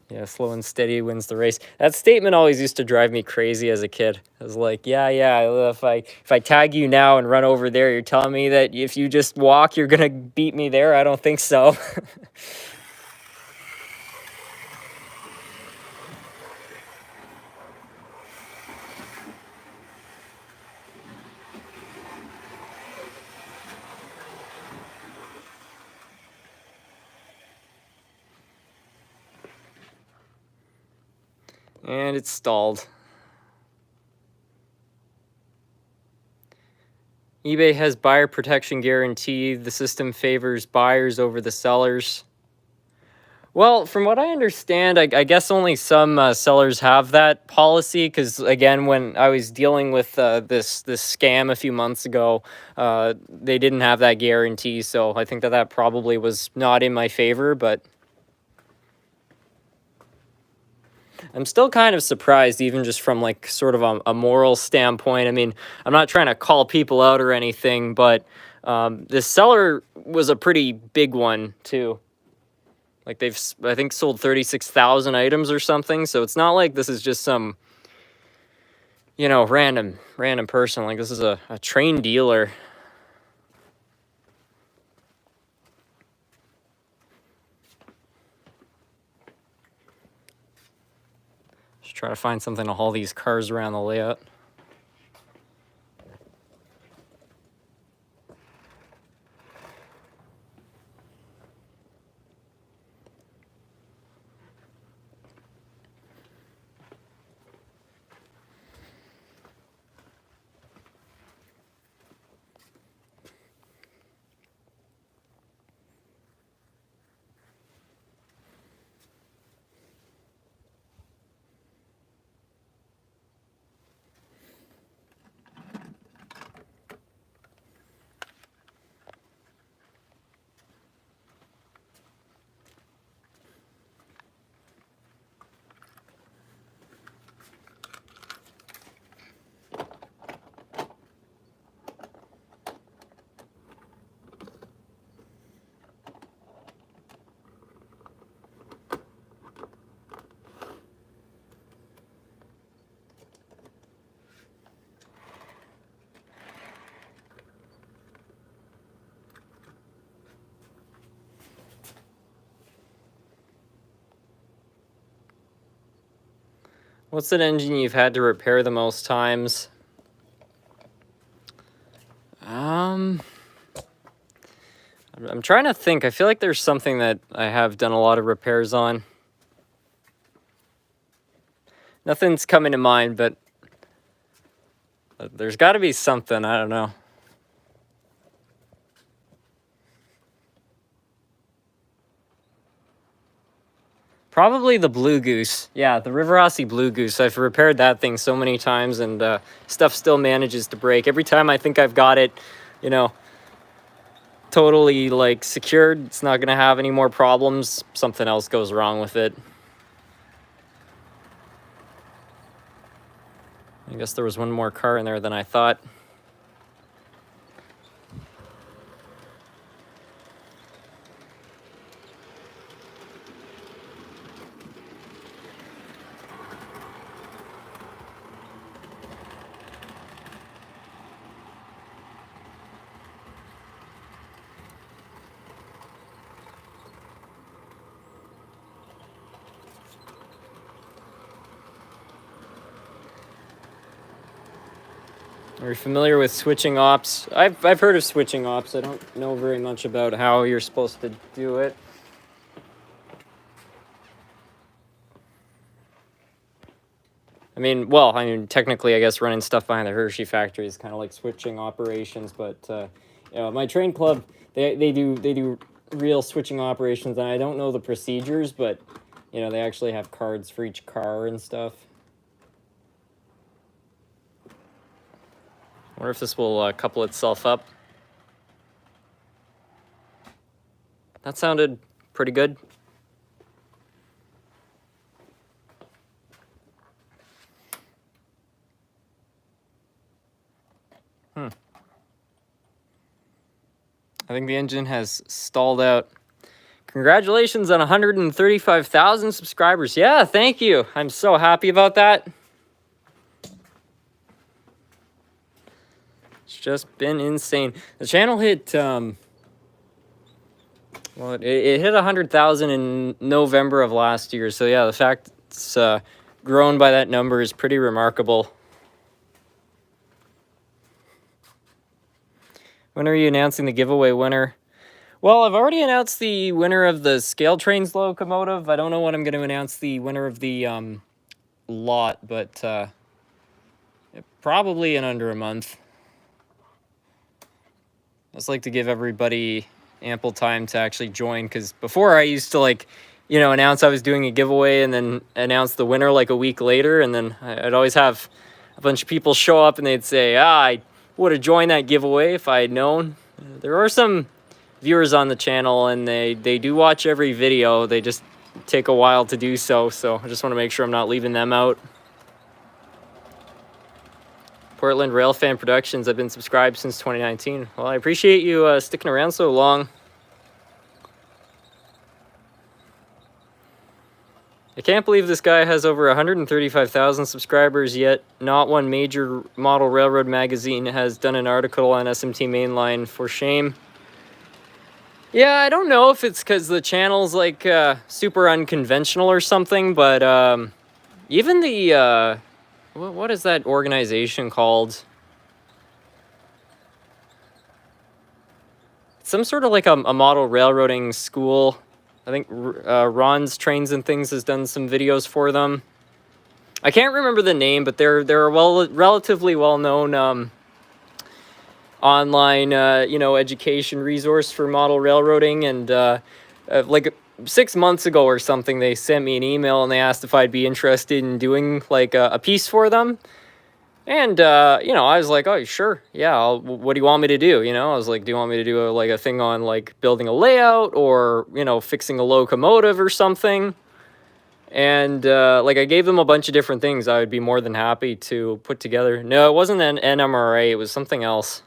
Yeah, slow and steady wins the race. That statement always used to drive me crazy as a kid. I was like, yeah, if I tag you now and run over there, you're telling me that if you just walk, you're gonna beat me there? I don't think so. And it's stalled. eBay has buyer protection guarantee. The system favors buyers over the sellers. Well, from what I understand, I guess only some sellers have that policy. Because again, when I was dealing with this scam a few months ago, they didn't have that guarantee. So I think that probably was not in my favor. But I'm still kind of surprised, even just from like sort of a moral standpoint. I mean, I'm not trying to call people out or anything, but this seller was a pretty big one too. Like they've, I think, sold 36,000 items or something. So it's not like this is just some, you know, random person. Like this is a trained dealer. Just try to find something to haul these cars around the layout. What's an engine you've had to repair the most times? I'm trying to think. I feel like there's something that I have done a lot of repairs on. Nothing's coming to mind, but there's got to be something. I don't know. Probably the Blue Goose. Yeah, the Riverossi Blue Goose. I've repaired that thing so many times, and stuff still manages to break. Every time I think I've got it, you know, totally like secured, it's not gonna have any more problems, something else goes wrong with it. I guess there was one more car in there than I thought. Are you familiar with switching ops? I've heard of switching ops. I don't know very much about how you're supposed to do it. I mean, technically, I guess running stuff behind the Hershey factory is kind of like switching operations. But you know, my train club, they do real switching operations, and I don't know the procedures, but you know, they actually have cards for each car and stuff. I wonder if this will couple itself up. That sounded pretty good. I think the engine has stalled out. Congratulations on 135,000 subscribers. Yeah, thank you. I'm so happy about that. It's just been insane. The channel hit, well, it hit 100,000 in November of last year. So yeah, the fact it's grown by that number is pretty remarkable. When are you announcing the giveaway winner? Well, I've already announced the winner of the Scale Trains locomotive. I don't know when I'm going to announce the winner of the lot, but probably in under a month. I just like to give everybody ample time to actually join, because before I used to, like, you know, announce I was doing a giveaway and then announce the winner like a week later, and then I'd always have a bunch of people show up and they'd say, I would have joined that giveaway if I had known. There are some viewers on the channel, and they do watch every video. They just take a while to do so, so I just want to make sure I'm not leaving them out. Portland Railfan Productions, I've been subscribed since 2019. Well, I appreciate you sticking around so long. I can't believe this guy has over 135,000 subscribers, yet not one major model railroad magazine has done an article on SMT Mainline. For shame. Yeah, I don't know if it's because the channel's like super unconventional or something, but even the what is that organization called? Some sort of like a model railroading school. I think Ron's Trains and Things has done some videos for them. I can't remember the name, but they're a relatively well-known online you know, education resource for model railroading. And like 6 months ago or something, they sent me an email and they asked if I'd be interested in doing like a piece for them. And you know, I was like, oh sure, yeah, what do you want me to do? You know, I was like, do you want me to do like a thing on like building a layout, or, you know, fixing a locomotive or something? And like I gave them a bunch of different things I would be more than happy to put together. No, it wasn't an NMRA, it was something else.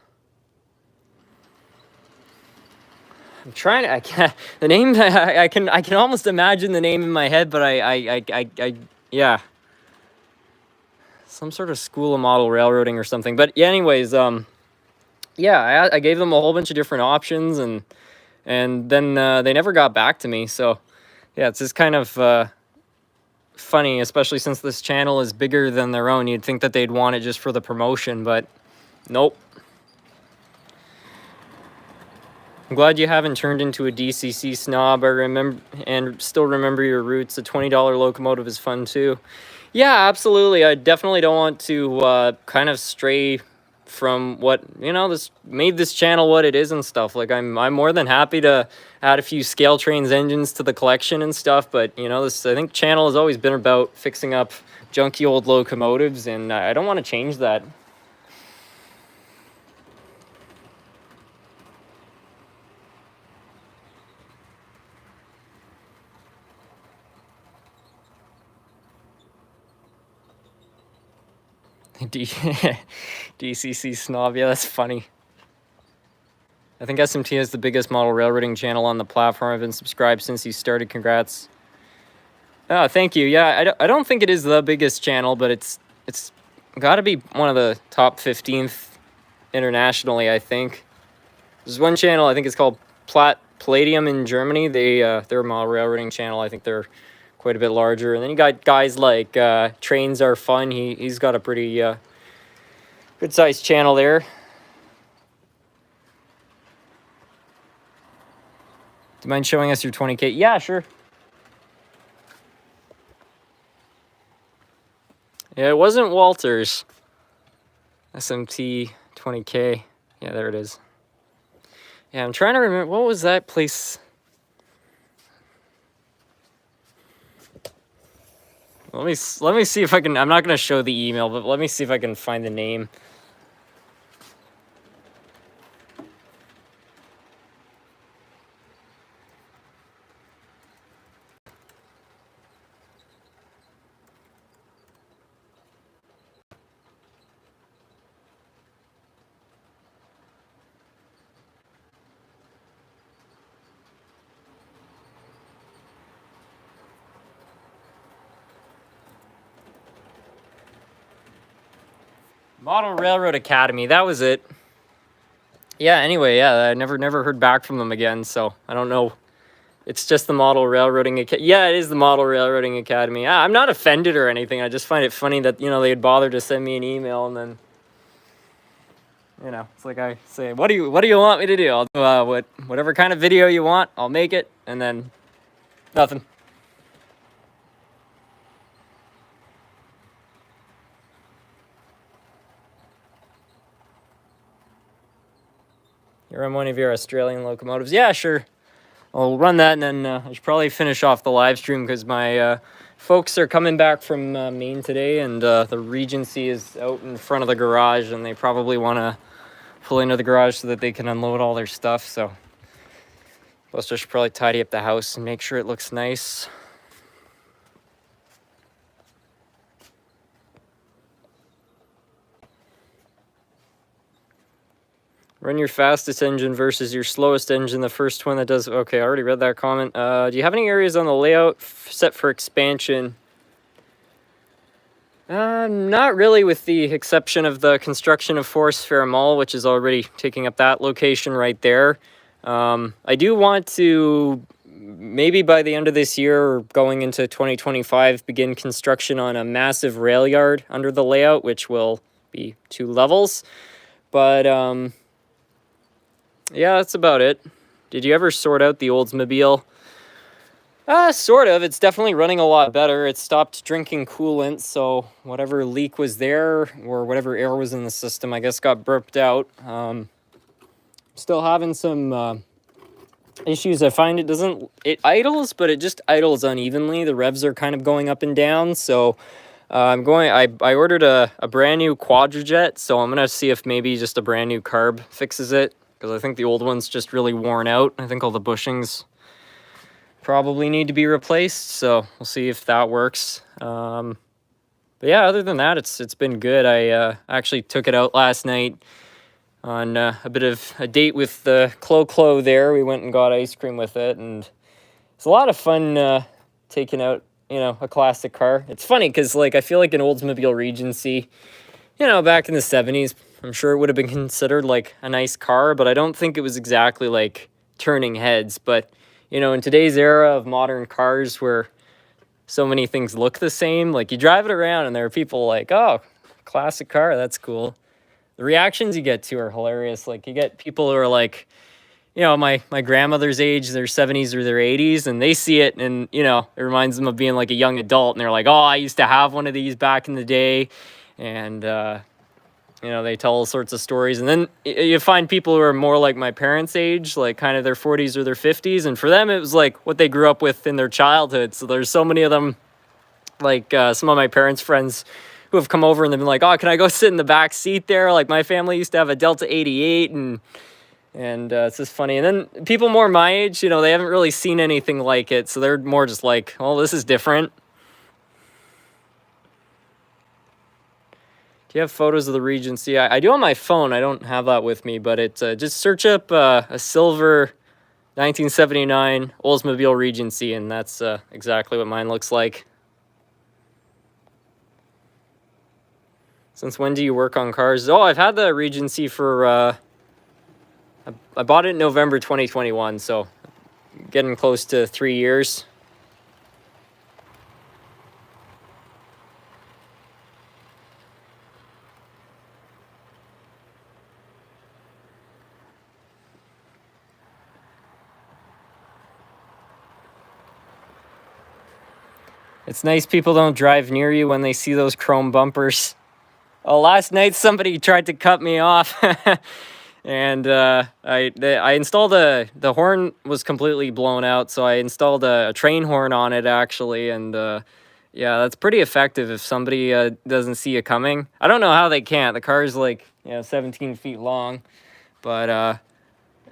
I'm trying to, I can't, the name, I can almost imagine the name in my head, but yeah. Some sort of school of model railroading or something. But yeah, anyways, yeah, I gave them a whole bunch of different options, and then they never got back to me. So yeah, it's just kind of funny, especially since this channel is bigger than their own. You'd think that they'd want it just for the promotion, but nope. I'm glad you haven't turned into a DCC snob. I remember and still remember your roots. A $20 locomotive is fun too. Yeah, absolutely. I definitely don't want to kind of stray from what, you know, this made this channel what it is and stuff. Like I'm more than happy to add a few Scale Trains engines to the collection and stuff, but you know, this, I think, channel has always been about fixing up junky old locomotives, and I don't want to change that. DCC snob, yeah, that's funny. I think SMT is the biggest model railroading channel on the platform. I've been subscribed since you started. Congrats. Oh, thank you. Yeah, I don't think it is the biggest channel, but it's got to be one of the top 15th internationally, I think. There's one channel, I think it's called Palladium in Germany. They're a model railroading channel. I think they're quite a bit larger. And then you got guys like Trains Are Fun. He's got a pretty good sized channel there. Do you mind showing us your 20K? Yeah, sure. Yeah, it wasn't Walters. SMT 20K. Yeah, there it is. Yeah, I'm trying to remember, what was that place? Let me see if I can. I'm not going to show the email, but let me see if I can find the name. Model Railroad Academy, that was it. Yeah, anyway, yeah, I never heard back from them again, so I don't know. It's just the Model Railroading Academy. Yeah, it is the Model Railroading Academy. I'm not offended or anything. I just find it funny that, you know, they'd bother to send me an email and then, you know, it's like I say, what do you want me to do? I'll do whatever kind of video you want, I'll make it, and then nothing. You run one of your Australian locomotives? Yeah, sure. I'll run that, and then I should probably finish off the live stream because my folks are coming back from Maine today, and the Regency is out in front of the garage, and they probably want to pull into the garage so that they can unload all their stuff. So plus I should probably tidy up the house and make sure it looks nice. Run your fastest engine versus your slowest engine, the first one that does... Okay, I already read that comment. Do you have any areas on the layout set for expansion? Not really, with the exception of the construction of Forest Fair Mall, which is already taking up that location right there. I do want to, maybe by the end of this year or going into 2025, begin construction on a massive rail yard under the layout, which will be 2 levels. But... yeah, that's about it. Did you ever sort out the Oldsmobile? Sort of. It's definitely running a lot better. It stopped drinking coolant, so whatever leak was there or whatever air was in the system, I guess, got burped out. Still having some issues. I find it idles, but it just idles unevenly. The revs are kind of going up and down, so I ordered a brand new Quadrajet, so I'm gonna see if maybe just a brand new carb fixes it. Because I think the old one's just really worn out. I think all the bushings probably need to be replaced, so we'll see if that works. But yeah, other than that, it's been good. I actually took it out last night on a bit of a date with the Clo there. We went and got ice cream with it, and it's a lot of fun taking out, you know, a classic car. It's funny because, like, I feel like an Oldsmobile Regency, you know, back in the 70s, I'm sure it would have been considered like a nice car, but I don't think it was exactly like turning heads. But, you know, in today's era of modern cars where so many things look the same, like you drive it around and there are people like, oh, classic car, that's cool. The reactions you get to are hilarious. Like you get people who are like, you know, my grandmother's age, their 70s or their 80s, and they see it and, you know, it reminds them of being like a young adult. And they're like, oh, I used to have one of these back in the day. And, you know, they tell all sorts of stories. And then you find people who are more like my parents' age, like kind of their 40s or their 50s. And for them, it was like what they grew up with in their childhood. So there's so many of them, like some of my parents' friends who have come over and they've been like, oh, can I go sit in the back seat there? Like my family used to have a Delta 88 and it's just funny. And then people more my age, you know, they haven't really seen anything like it. So they're more just like, oh, this is different. Do you have photos of the Regency? I do on my phone. I don't have that with me, but it's just search up a silver 1979 Oldsmobile Regency, and that's exactly what mine looks like. Since when do you work on cars? Oh, I've had the Regency for, I bought it in November 2021, so getting close to 3 years. It's nice people don't drive near you when they see those chrome bumpers. Oh, last night somebody tried to cut me off. And I installed the horn was completely blown out, so I installed a train horn on it, actually. And yeah, that's pretty effective if somebody doesn't see you coming. I don't know how they can't. The car's like, you know, 17 feet long. But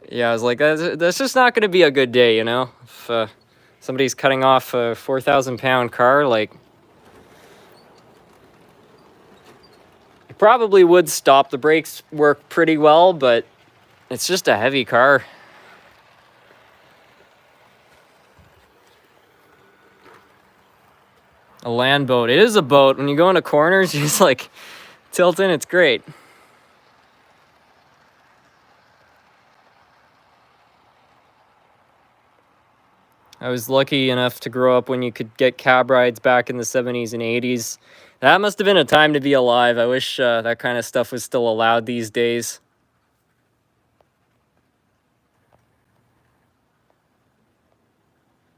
yeah, I was like, that's just not going to be a good day, you know? If somebody's cutting off a 4,000-pound car, like, it probably would stop. The brakes work pretty well, but it's just a heavy car. A land boat. It is a boat. When you go into corners, you just like Tilton, it's great. I was lucky enough to grow up when you could get cab rides back in the 70s and 80s. That must have been a time to be alive. I wish that kind of stuff was still allowed these days.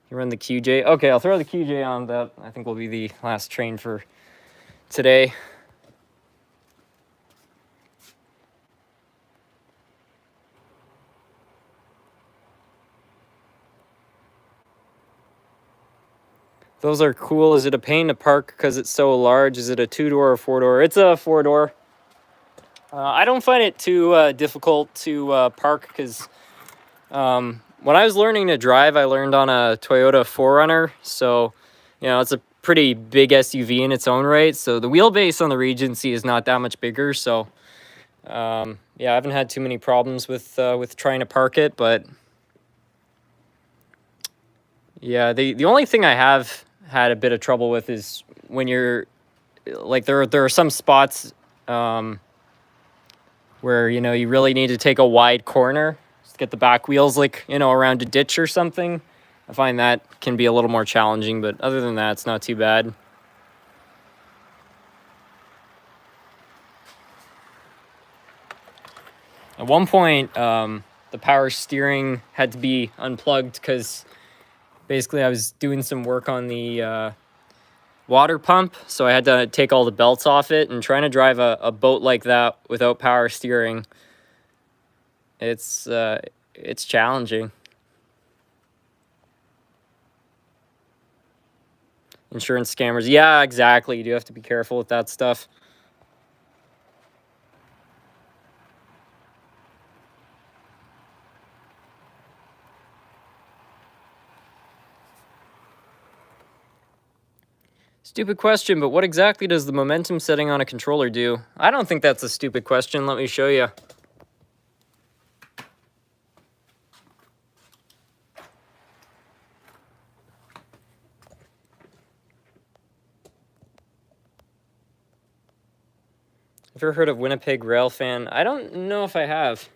You run the QJ? Okay, I'll throw the QJ on. That I think will be the last train for today. Those are cool. Is it a pain to park because it's so large? Is it a 2-door or 4-door? It's a 4-door. I don't find it too difficult to park because when I was learning to drive, I learned on a Toyota 4Runner. So, you know, it's a pretty big SUV in its own right. So the wheelbase on the Regency is not that much bigger. So, yeah, I haven't had too many problems with trying to park it. But yeah, the only thing I have had a bit of trouble with is when you're like there are some spots where, you know, you really need to take a wide corner to get the back wheels, like, you know, around a ditch or something. I find that can be a little more challenging, but other than that, it's not too bad. At one point, the power steering had to be unplugged because basically I was doing some work on the water pump, so I had to take all the belts off it, and trying to drive a boat like that without power steering, it's challenging. Insurance scammers. Yeah, exactly. You do have to be careful with that stuff. Stupid question, but what exactly does the momentum setting on a controller do? I don't think that's a stupid question. Let me show you. Have you ever heard of Winnipeg Railfan? I don't know if I have.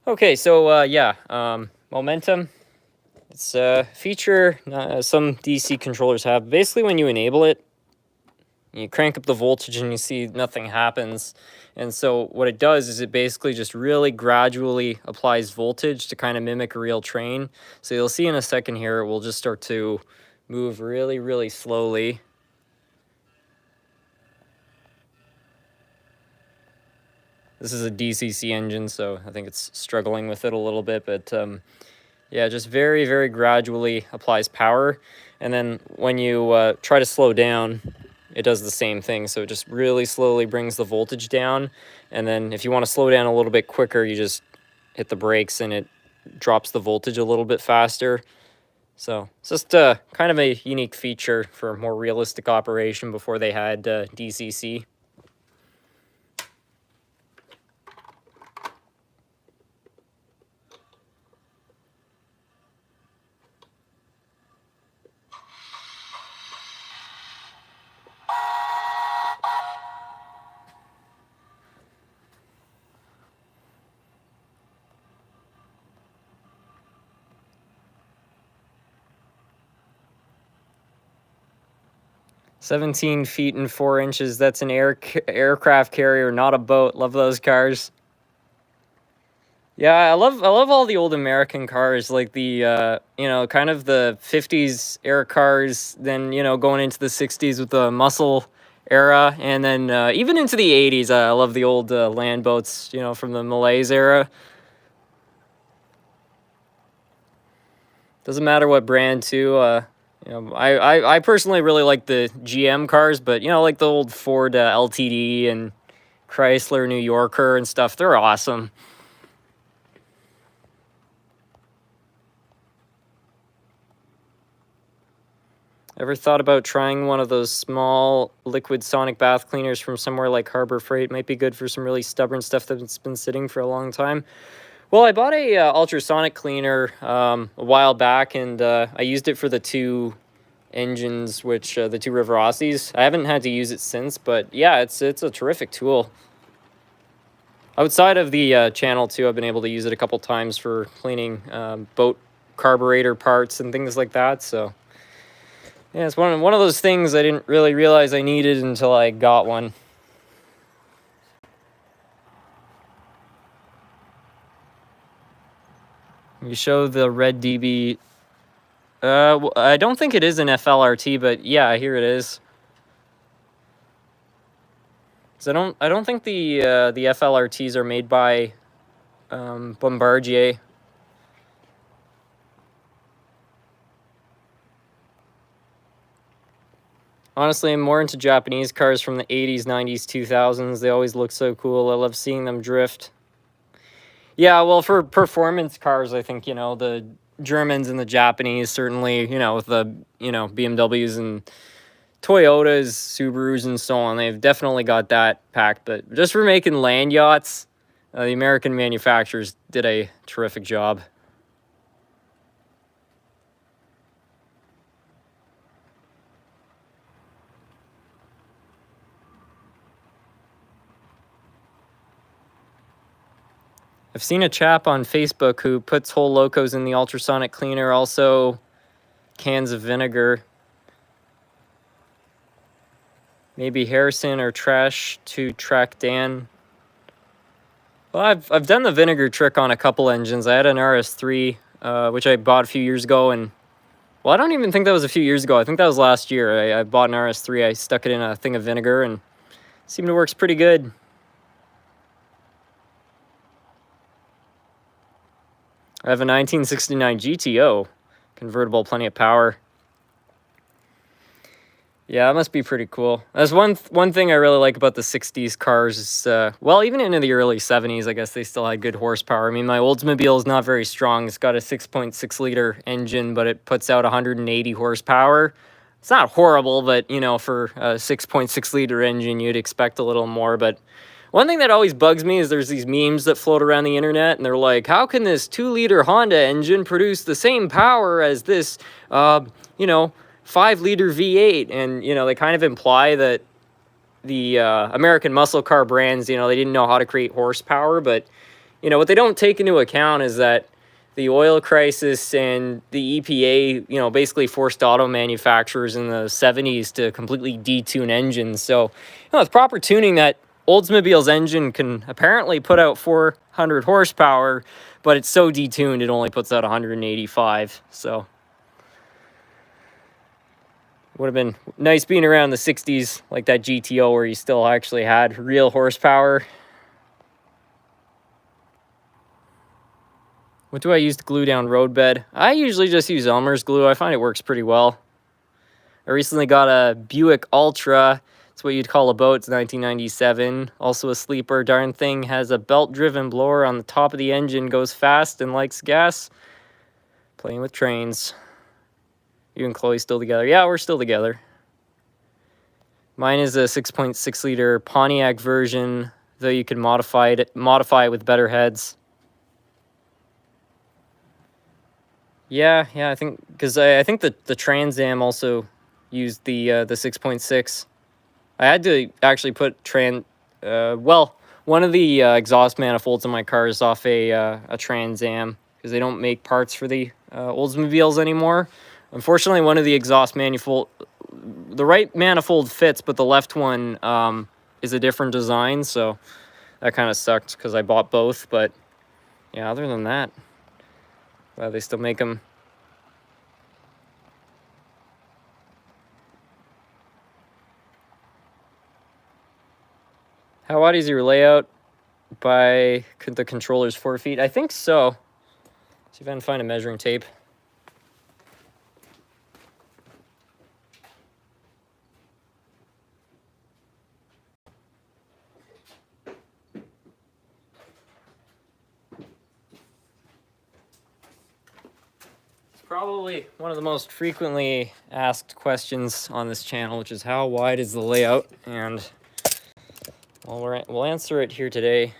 Okay, so yeah, momentum. It's a feature some DC controllers have. Basically, when you enable it, you crank up the voltage and you see nothing happens. And so what it does is it basically just really gradually applies voltage to kind of mimic a real train. So you'll see in a second here, it will just start to move really, really slowly. This is a DCC engine, so I think it's struggling with it a little bit, but yeah, just very, very gradually applies power. And then when you try to slow down, it does the same thing. So it just really slowly brings the voltage down. And then if you want to slow down a little bit quicker, you just hit the brakes and it drops the voltage a little bit faster. So it's just kind of a unique feature for a more realistic operation before they had DCC. "17 feet and 4 inches. That's an aircraft carrier, not a boat." Love those cars. Yeah, I love all the old American cars, like the you know, kind of the 50s era cars, then, you know, going into the 60s with the muscle era, and then even into the 80s. I love the old land boats, you know, from the Malays era. Doesn't matter what brand too. You know, I personally really like the GM cars, but, you know, like the old Ford LTD and Chrysler New Yorker and stuff, they're awesome. Ever thought about trying one of those small liquid sonic bath cleaners from somewhere like Harbor Freight? Might be good for some really stubborn stuff that's been sitting for a long time. Well, I bought a ultrasonic cleaner a while back, and I used it for the two engines, which the two River Aussies. I haven't had to use it since, but yeah, it's a terrific tool. Outside of the channel too, I've been able to use it a couple times for cleaning boat carburetor parts and things like that. So yeah, it's one of those things I didn't really realize I needed until I got one. You show the red DB. I don't think it is an FLRT, but yeah, here it is. So I don't think the FLRTs are made by Bombardier. Honestly, I'm more into Japanese cars from the 80s, 90s, 2000s. They always look so cool. I love seeing them drift. Yeah, well, for performance cars, I think, the Germans and the Japanese, certainly, with the, BMWs and Toyotas, Subarus, and so on, they've definitely got that packed. But just for making land yachts, the American manufacturers did a terrific job. I've seen a chap on Facebook who puts whole locos in the ultrasonic cleaner, also cans of vinegar. Maybe Harrison or Trash to track Dan. Well, I've done the vinegar trick on a couple engines. I had an RS3, which I bought a few years ago, and well, I don't even think that was a few years ago. I think that was last year. I bought an RS3. I stuck it in a thing of vinegar, and it seemed to work pretty good. I have a 1969 GTO convertible, plenty of power. Yeah, that must be pretty cool. That's one thing I really like about the 60s cars is, well, even into the early 70s, I guess they still had good horsepower. I mean, my Oldsmobile is not very strong. It's got a 6.6 liter engine, but it puts out 180 horsepower. It's not horrible, but, for a 6.6 liter engine, you'd expect a little more. But one thing that always bugs me is there's these memes that float around the internet, and they're like, how can this 2-liter Honda engine produce the same power as this, 5-liter V8? And, they kind of imply that the American muscle car brands, they didn't know how to create horsepower. But, what they don't take into account is that the oil crisis and the EPA, basically forced auto manufacturers in the 70s to completely detune engines. So, with proper tuning, that Oldsmobile's engine can apparently put out 400 horsepower, but it's so detuned it only puts out 185. So would have been nice being around the 60s, like that GTO, where you still actually had real horsepower. What do I use to glue down road bed? I usually just use Elmer's glue. I find it works pretty well. I recently got a Buick Ultra. It's what you'd call a boat. It's 1997. Also a sleeper. Darn thing has a belt-driven blower on the top of the engine. Goes fast and likes gas. Playing with trains. You and Chloe still together? Yeah, we're still together. Mine is a 6.6 liter Pontiac version, though you can modify it with better heads. Yeah, I think because I think the Trans Am also used the 6.6. I had to actually put one of the exhaust manifolds in my car is off a Trans Am because they don't make parts for the Oldsmobiles anymore. Unfortunately, one of the exhaust the right manifold fits, but the left one is a different design, so that kind of sucked because I bought both. But yeah, other than that, they still make them. How wide is your layout by the controller's 4 feet? I think so. See if I can find a measuring tape. Probably one of the most frequently asked questions on this channel, which is how wide is the layout? And well, we'll answer it here today.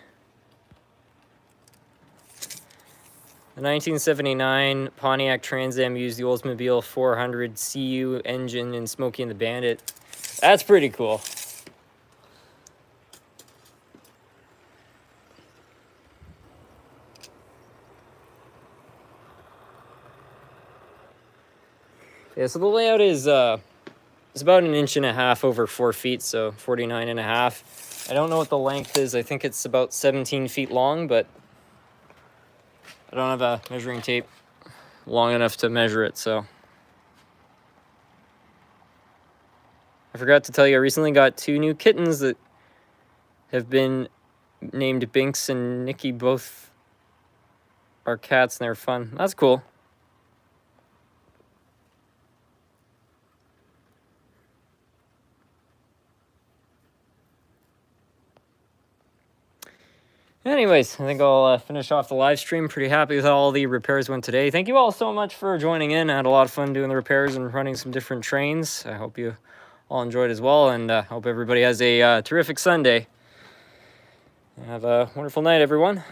The 1979 Pontiac Trans Am used the Oldsmobile 400 CU engine in Smokey and the Bandit. That's pretty cool. Yeah, so the layout is it's about 1.5 inches over 4 feet, so 49.5. I don't know what the length is. I think it's about 17 feet long, but I don't have a measuring tape long enough to measure it, so. I forgot to tell you, I recently got 2 new kittens that have been named Binks and Nikki. Both are cats and they're fun. That's cool. Anyways, I think I'll finish off the live stream. Pretty happy with how all the repairs went today. Thank you all so much for joining in. I had a lot of fun doing the repairs and running some different trains. I hope you all enjoyed as well, and hope everybody has a terrific Sunday. Have a wonderful night, everyone.